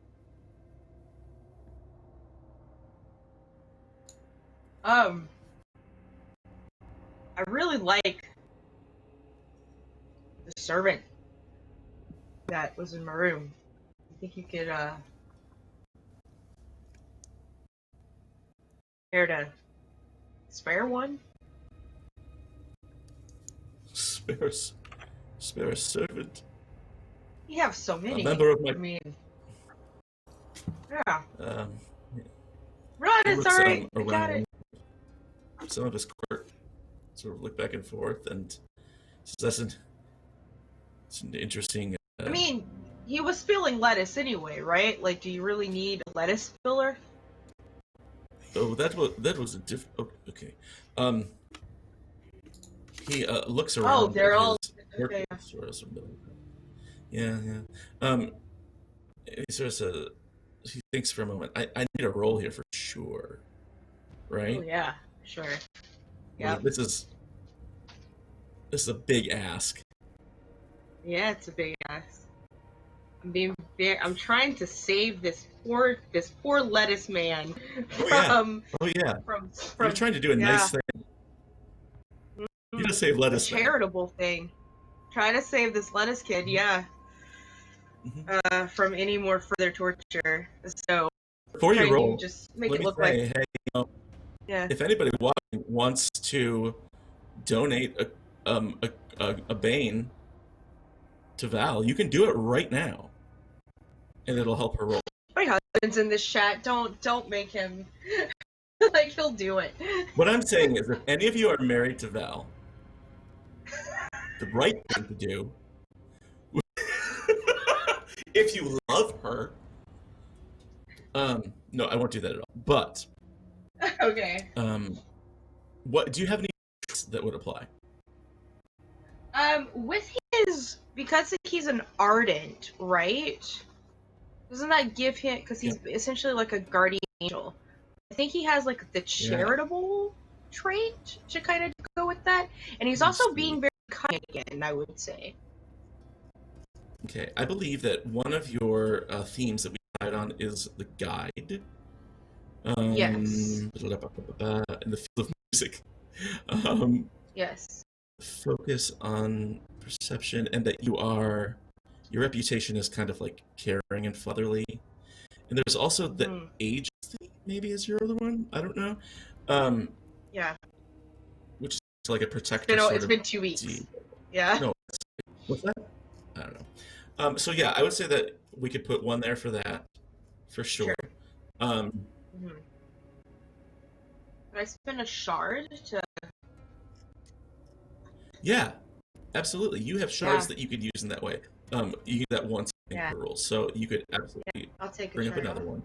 I really like the servant that was in my room. I think you could care to spare one? Spare a servant? You have so many. A member of my... I mean... Yeah. Run, it's alright. I got it. Some of his court sort of look back and forth, and it's an interesting... I mean, he was spilling lettuce anyway, right? Like, do you really need a lettuce spiller? Oh, that was a different... Oh, okay. He looks around. Oh, they're all Okay. Sort of yeah, yeah. He sort of says, he thinks for a moment. I need a roll here for sure, Oh right? yeah, sure. Like, Yep. this is a big ask. Yeah, it's a big ass. I'm trying to save this poor lettuce man Oh yeah, from oh yeah. You're from trying to do a yeah, nice thing. You just save a lettuce man. charitable thing. Trying to save this lettuce kid, yeah, Mm-hmm. from any more further torture. So Before you trying to roll, just make let it me look like say, hey, yeah. if anybody watching wants to donate a Bane to Val, you can do it right now, and it'll help her roll. My husband's in this chat. Don't make him like he'll do it. What I'm saying is, if any of you are married to Val, the right thing to do, if you love her, no, I won't do that at all. But, Okay. what do you have any that would apply? With his because he's an ardent, right? Doesn't that give him because he's essentially like a guardian angel? I think he has like the charitable trait to kind of go with that, and he's also being very kind again. I would say. Okay, I believe that one of your themes that we decide on is the guide. Yes. In the field of music. Yes. Focus on perception, and that your reputation is kind of like caring and fatherly. And there's also the age thing, maybe is your other one. I don't know. Yeah. Which is like a protector. It's been 2 weeks. Yeah. No, what's that? I don't know. So yeah, I would say that we could put one there for that, for sure. Can I spend a shard to? Yeah, absolutely. You have shards that you could use in that way. You get that once per roll, so you could absolutely I'll take bring up another one.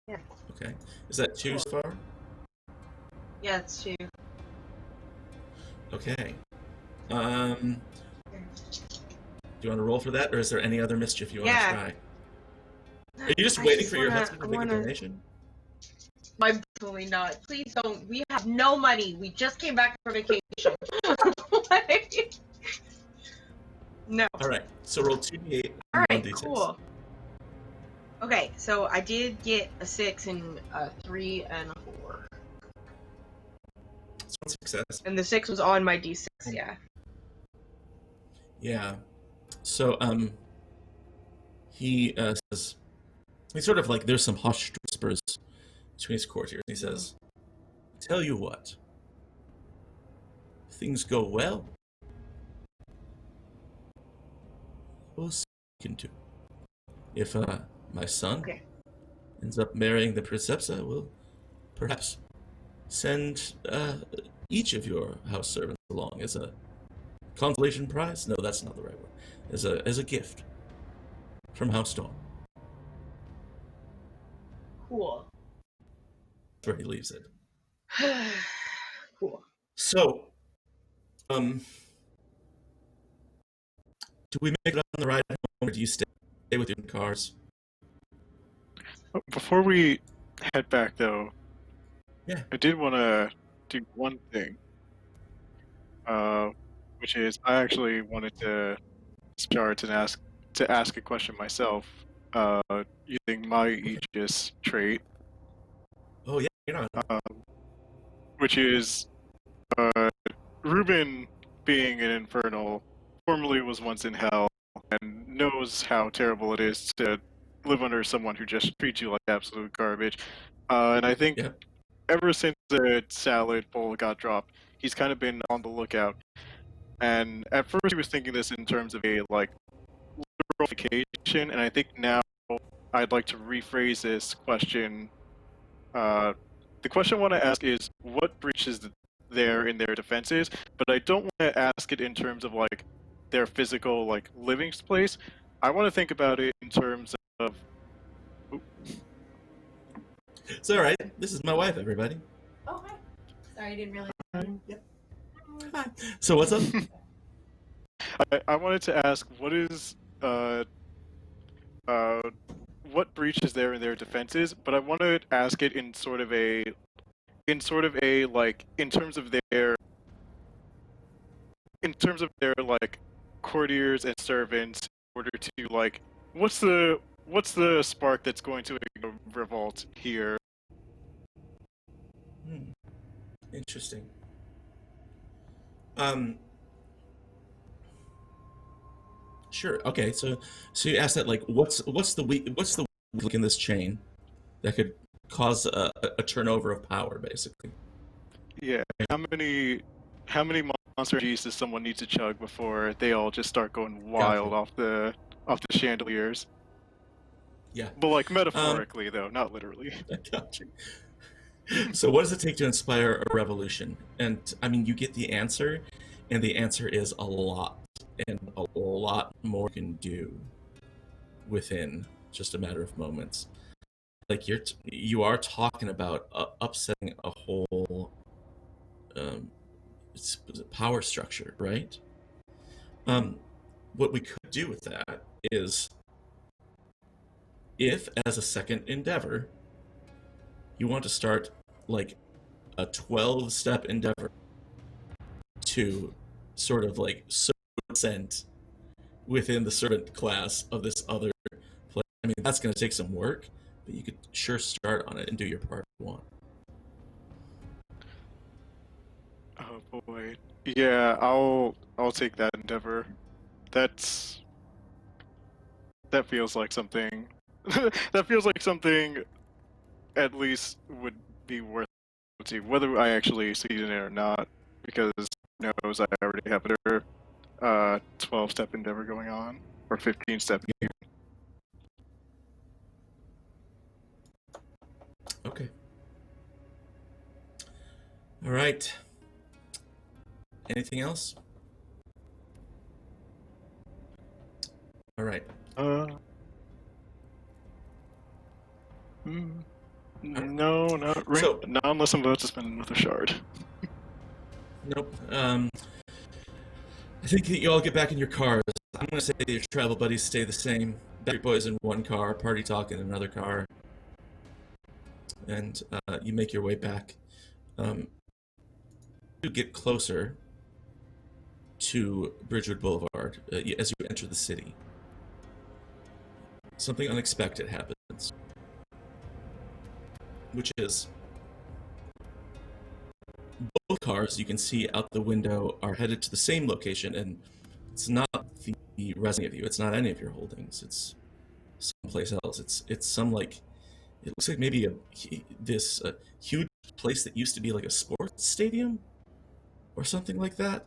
Yeah. Okay. Is that 2 so far? Yeah, it's 2. Okay. Do you want to roll for that, or is there any other mischief you want to try? Are you just waiting for your husband to make a donation? I'm definitely not. Please don't. We have no money. We just came back from vacation. No. All right. So roll 2d8 All and right. 1d6. Cool. Okay, so I did get a 6 and a 3 and a 4. So success. And the 6 was on my d6. Yeah. Yeah. So he says, he's sort of like, there's some hushed whispers between his courtiers. He says, "Tell you what, things go well, we'll see what we can do. If my son ends up marrying the Princepsa, we'll perhaps send each of your house servants along as a consolation prize. No, that's not the right word. As a gift from House Dawn." Cool. That's where he leaves it. Cool. So, do we make it on the ride home, or do you stay with your cars? Before we head back, though, I did want to do one thing, which is I actually wanted to start and ask a question myself, using my Aegis trait. Oh yeah, you're not. Which is, Ruben, being an infernal, formerly was once in hell and knows how terrible it is to live under someone who just treats you like absolute garbage. And I think ever since the salad bowl got dropped, he's kind of been on the lookout. And at first he was thinking this in terms of a like literal vacation, and I think now I'd like to rephrase this question. The question I want to ask is, what breach is there in their defenses? But I don't want to ask it in terms of like their physical like living place. I want to think about it in terms of. It's all right. This is my wife, everybody. Oh, hi. Sorry, I didn't realize. Hi. So what's up? I wanted to ask, what breach is there in their defenses? But I want to ask it in sort of a, like, in terms of their like courtiers and servants, in order to like, what's the spark that's going to revolt here? Interesting. Sure. Okay. So you asked that, like, what's the weak link in this chain that could cause a turnover of power, basically. Yeah. How many monster energies does someone need to chug before they all just start going wild Gotcha. off the chandeliers? Yeah. But like metaphorically, though, not literally. I got you. So what does it take to inspire a revolution? And I mean, you get the answer, and the answer is a lot, and a lot more you can do within just a matter of moments. Like you are talking about upsetting a whole power structure, right? What we could do with that is, if as a second endeavor you want to start like a 12-step endeavor to sort of like servant within the servant class of this other place. I mean, that's going to take some work, but you could sure start on it and do your part if you want. Oh boy. Yeah, I'll take that endeavor. That feels like something. That feels like something at least would be worth it, whether I actually succeed in it or not, because who knows, I already have another 12-step endeavor going on, or 15-step. Yeah. Okay. All right. Anything else? All right. No, not right. So, not unless I'm about to spend another shard. Nope. I think that you all get back in your cars. I'm going to say that your travel buddies stay the same. Battery Boys in one car, Party Talk in another car. And you make your way back. You get closer to Bridgewood Boulevard as you enter the city. Something unexpected happens, which is both cars you can see out the window are headed to the same location, and it's not the rest of you. It's not any of your holdings. It's someplace else. It's some, like, it looks like maybe this huge place that used to be like a sports stadium or something like that.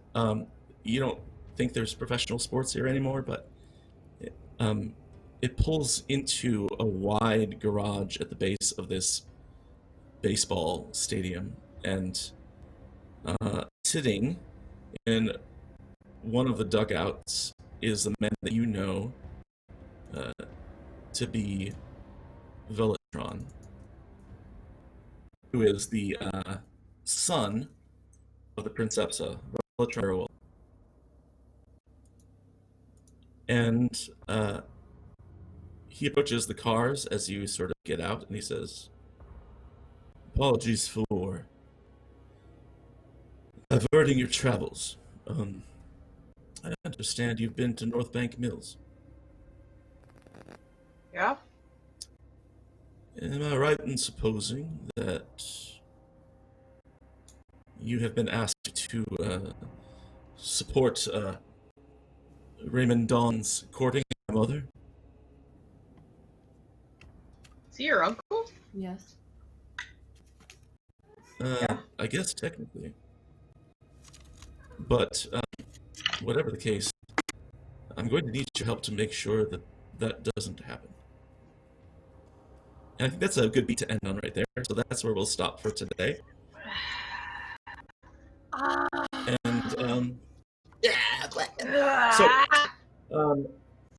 You don't think there's professional sports here anymore, but it pulls into a wide garage at the base of this baseball stadium, and sitting in one of the dugouts is the man that you know to be Velatron, who is the son of the Princepsa, Velatron. And he approaches the cars as you sort of get out, and he says, "Apologies for diverting your travels. I understand you've been to Northbank Mills. Yeah. Am I right in supposing that you have been asked to support Raymond Dawn's courting my mother?" Is he your uncle? Yes. I guess technically. But whatever the case, I'm going to need your help to make sure that that doesn't happen. And I think that's a good beat to end on right there. So that's where we'll stop for today. And so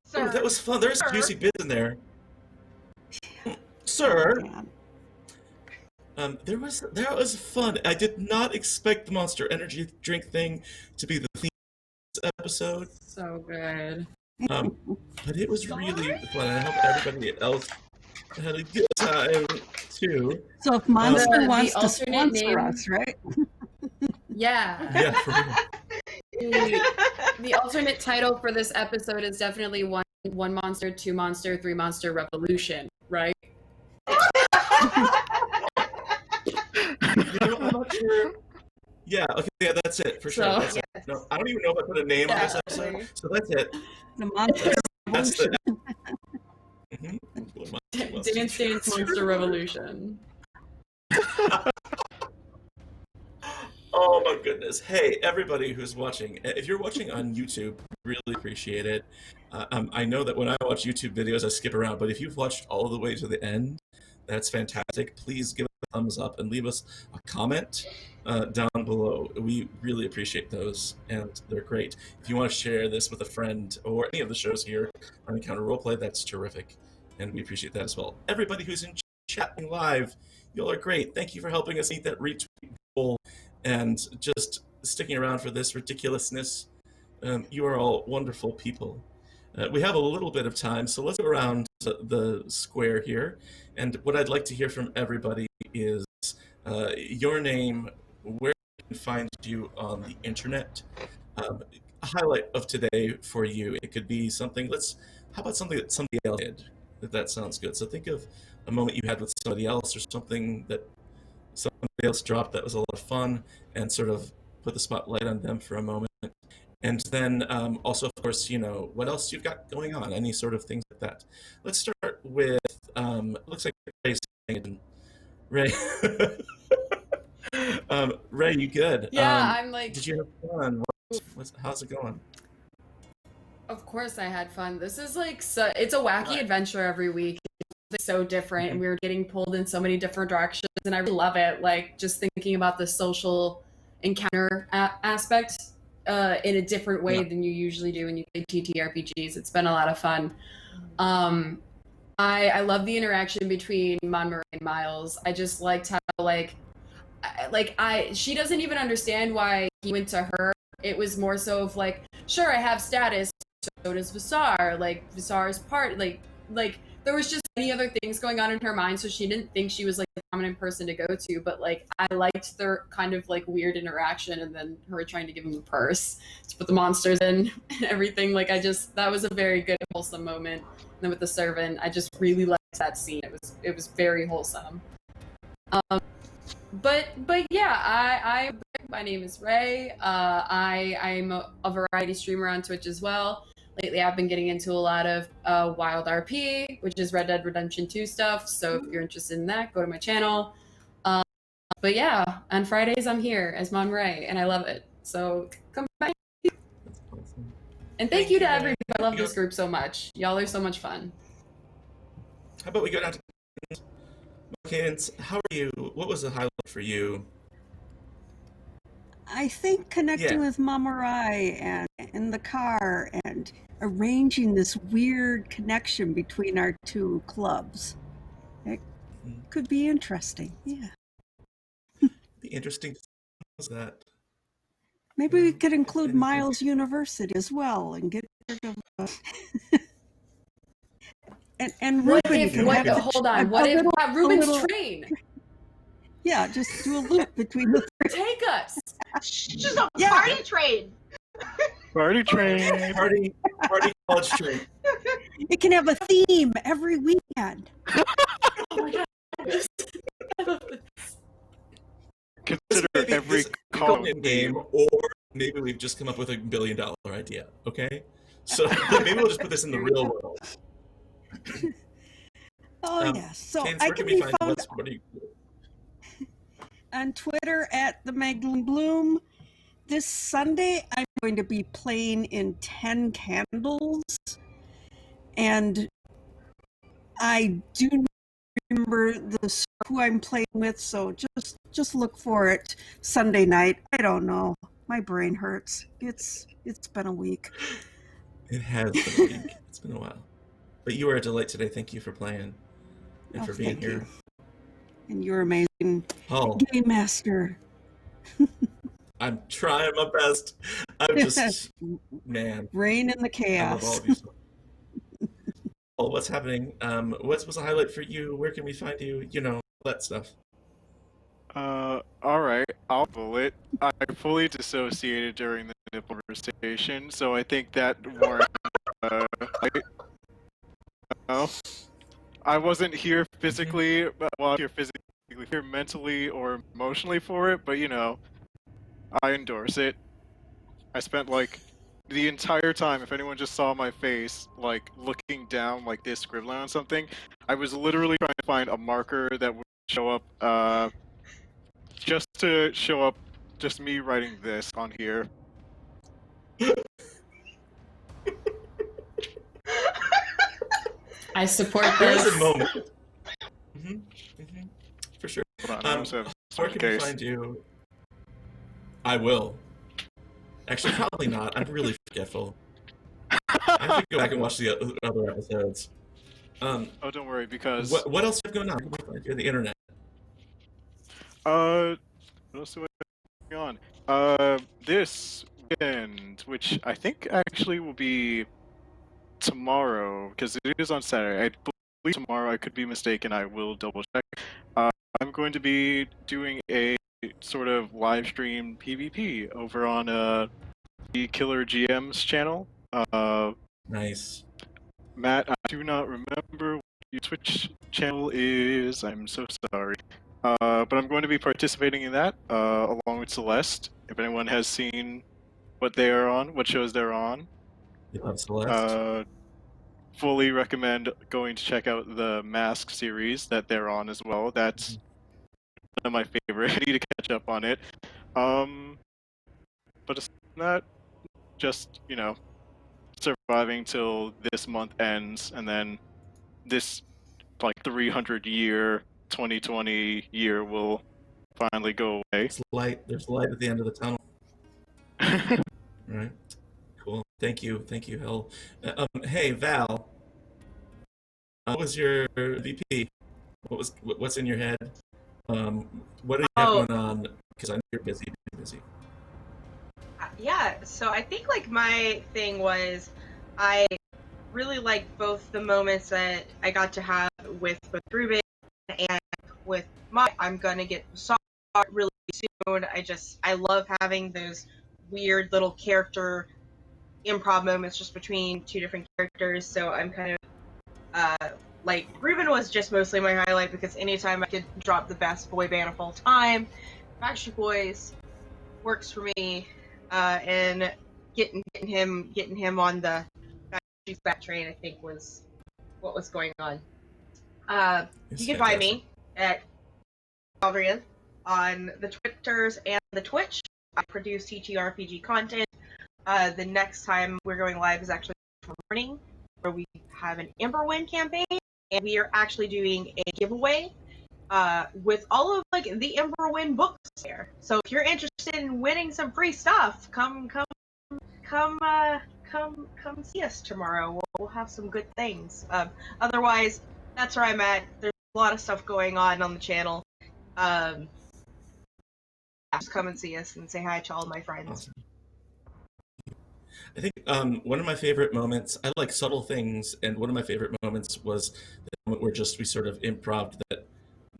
Sir. that was fun. There's juicy bits in there, sir. There was fun. I did not expect the Monster Energy drink thing to be the theme episode. So good. But it was really fun. I hope everybody else had a good time too. So if Monster wants the to alternate sponsor name- us, right? Yeah. Yeah, for real. The alternate title for this episode is definitely one monster, two monster, three monster revolution, right? You know, I'm not sure. Yeah, okay, yeah, that's it, for sure. So- That's it. No, I don't even know if I put a name on this episode, Yeah. so that's it. The Monster That's the. Revolution. Dance Dance Monster Revolution. Oh my goodness. Hey, everybody who's watching, if you're watching on YouTube, really appreciate it. I know that when I watch YouTube videos, I skip around, but if you've watched all the way to the end, that's fantastic. Please give us a thumbs up and leave us a comment down below. We really appreciate those, and they're great. If you want to share this with a friend or any of the shows here on Encounter Roleplay, that's terrific, and we appreciate that as well. Everybody who's in chatting live, y'all are great. Thank you for helping us meet that retweet goal and just sticking around for this ridiculousness. You are all wonderful people. We have a little bit of time, so let's go around the square here. And what I'd like to hear from everybody is your name, where we can find you on the internet. A highlight of today for you, it could be something, how about something that somebody else did, if that sounds good. So think of a moment you had with somebody else or something that somebody else dropped that was a lot of fun, and sort of put the spotlight on them for a moment. And then also, of course, you know, what else you've got going on, any sort of things like that. Let's start with, looks like Ray's saying, Ray. Ray, you good? Yeah, I'm like, did you have fun? How's it going? of course I had fun. This is like, it's a wacky adventure every week. It's so different, and we were getting pulled in so many different directions, and I really love it. Like, just thinking about the social encounter aspect in a different way than you usually do when you play TTRPGs. It's been a lot of fun. I love the interaction between Monterey and Miles. I just liked how she doesn't even understand why he went to her. It was more so of like, sure, I have status, so does Visar. Like, Visar's part, like there was just many other things going on in her mind, so she didn't think she was like a prominent person to go to. But like, I liked their kind of like weird interaction, and then her trying to give him a purse to put the monsters in and everything. Like, that was a very good, wholesome moment. And then with the servant, I just really liked that scene. It was very wholesome. But yeah, my name is Ray. I'm a variety streamer on Twitch as well. Lately, I've been getting into a lot of Wild RP, which is Red Dead Redemption 2 stuff. So if you're interested in that, go to my channel. But yeah, on Fridays, I'm here as Monterey, and I love it. So come back. That's awesome. And thank you to everybody. I love this group so much. Y'all are so much fun. How about we go down to Cadence? How are you? What was the highlight for you? I think connecting with Mama Rai and in the car and arranging this weird connection between our two clubs. It could be interesting. Yeah. Be interesting. Was that? Maybe we could include Miles University as well and get rid of and Ruben. Hold on. What if Ruben's train? Yeah, just do a loop between the three. Take us. Just a party train. Party train. Party college train. It can have a theme every weekend. Oh my god. I love this. Consider Maybe every this call game, or maybe we've just come up with $1 billion idea. Okay, so maybe we'll just put this in the real world. Oh yes. So Cadence, I where can we be find found what do you on Twitter at the Magdalene Bloom. This Sunday, I'm going to be playing in 10 Candles, and I do not remember who I'm playing with, so just look for it Sunday night. I don't know. My brain hurts. It's been a week. It has been a week. It's been a while, but you were a delight today. Thank you for playing and for being here. And you're amazing, Paul. Game Master. I'm trying my best. I'm just, man, Rain in the I love all chaos. of you. Well, what's happening? What's a highlight for you? Where can we find you? You know, that stuff. Alright, I'll bullet. I fully dissociated during the nipple conversation, so I think that warrants, like, no. I wasn't here physically, well, here physically, here mentally or emotionally for it, but you know, I endorse it. I spent like the entire time, if anyone just saw my face, like looking down like this, scribbling on something, I was literally trying to find a marker that would show up, just to show up, just me writing this on here. I support There is this. a moment. For sure. Hold on, I also have Where can we case. find you? I will. Actually, probably not. I'm really forgetful. I have to go back and watch the other episodes. Oh, don't worry, because what else have going on? Where can we find you on the internet? what else do I have going on? This weekend, which I think actually will be tomorrow, because it is on Saturday. I believe tomorrow. I could be mistaken. I will double check. I'm going to be doing a sort of live stream PvP over on the Killer GM's channel. Nice. Matt, I do not remember what your Twitch channel is. I'm so sorry. But I'm going to be participating in that along with Celeste. If anyone has seen what they are on, what shows they're on, You love Celeste. fully recommend going to check out the Mask series that they're on as well. That's one of my favorite. I need to catch up on it. But aside from that, just, you know, surviving till this month ends, and then this like 300-year 2020 year will finally go away. There's light at the end of the tunnel. Right. Cool. Thank you, Hel. Hey, Val. What was your VP? What's in your head? What do you have going on? Because I know you're busy. Yeah, so I think like my thing was I really liked both the moments that I got to have with Ruben and with my. I'm gonna get saw really soon. I love having those weird little character improv moments just between two different characters. So I'm kind of like Ruben was just mostly my highlight because anytime I could drop the best boy band of all time, Backstreet Boys works for me. And getting him on the back train, I think, was what was going on. You can find me at Valdrian on the Twitters and the Twitch. I produce TTRPG content. The next time we're going live is actually tomorrow morning, where we have an Emberwind campaign, and we are actually doing a giveaway with all of like the Emberwind books there. So if you're interested in winning some free stuff, come see us tomorrow. We'll have some good things. Otherwise, that's where I'm at. There's a lot of stuff going on the channel. Just come and see us and say hi to all my friends. Awesome. I think one of my favorite moments, I like subtle things, and one of my favorite moments was the moment where we sort of improv that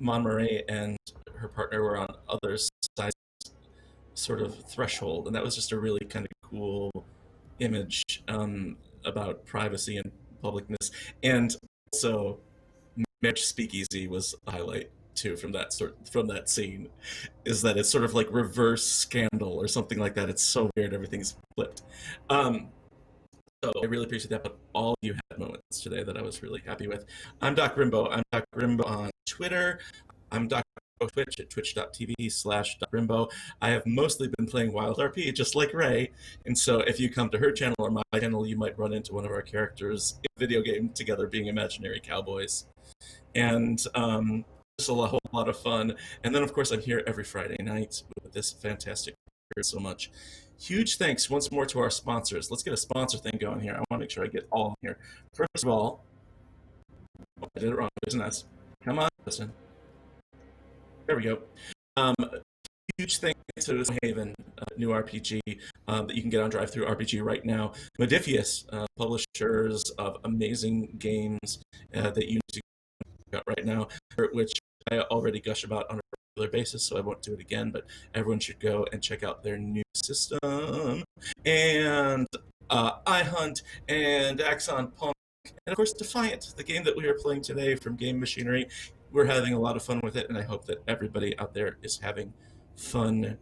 Monmaret and her partner were on other sides sort of threshold, and that was just a really kind of cool image about privacy and publicness. And also Marriage Speakeasy was a highlight too from that scene, is that it's sort of like reverse Scandal or something like that. It's so weird, everything's flipped. So I really appreciate that, but all of you had moments today that I was really happy with. I'm Doc Rimbo. I'm Doc Rimbo on Twitter. I'm Doc Rimbo Twitch at twitch.tv/DocRimbo. I have mostly been playing Wild RP, just like Ray, and so if you come to her channel or my channel, you might run into one of our characters in a video game together being imaginary cowboys. And just a whole lot of fun. And then, of course, I'm here every Friday night with this fantastic so much. Huge thanks once more to our sponsors. Let's get a sponsor thing going here. I want to make sure I get all here. First of all, I did it wrong. There's an S. Come on, listen. There we go. huge thanks to Haven, new RPG that you can get on Drive-Thru RPG right now. Modifius, publishers of amazing games that you need to get right now, which I already gush about on a regular basis, so I won't do it again, but everyone should go and check out their new system. And iHunt and Axon Punk, and of course Defiant, the game that we are playing today from Game Machinery. We're having a lot of fun with it, and I hope that everybody out there is having fun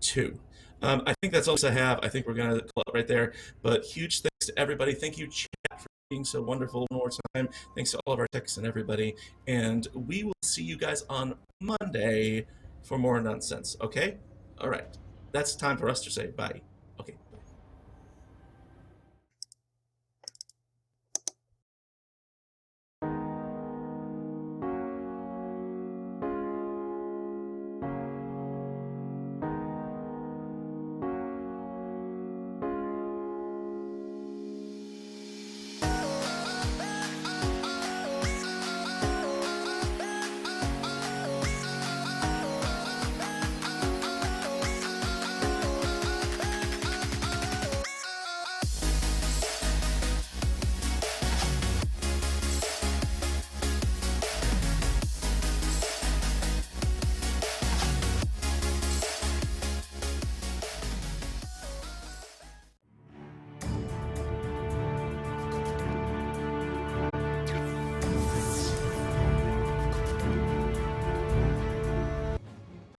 too. I think that's all I have. I think we're going to call it right there. But huge thanks to everybody. Thank you, chat, for being so wonderful one more time. Thanks to all of our techs and everybody. And we will see you guys on Monday for more nonsense. Okay? All right. That's time for us to say bye.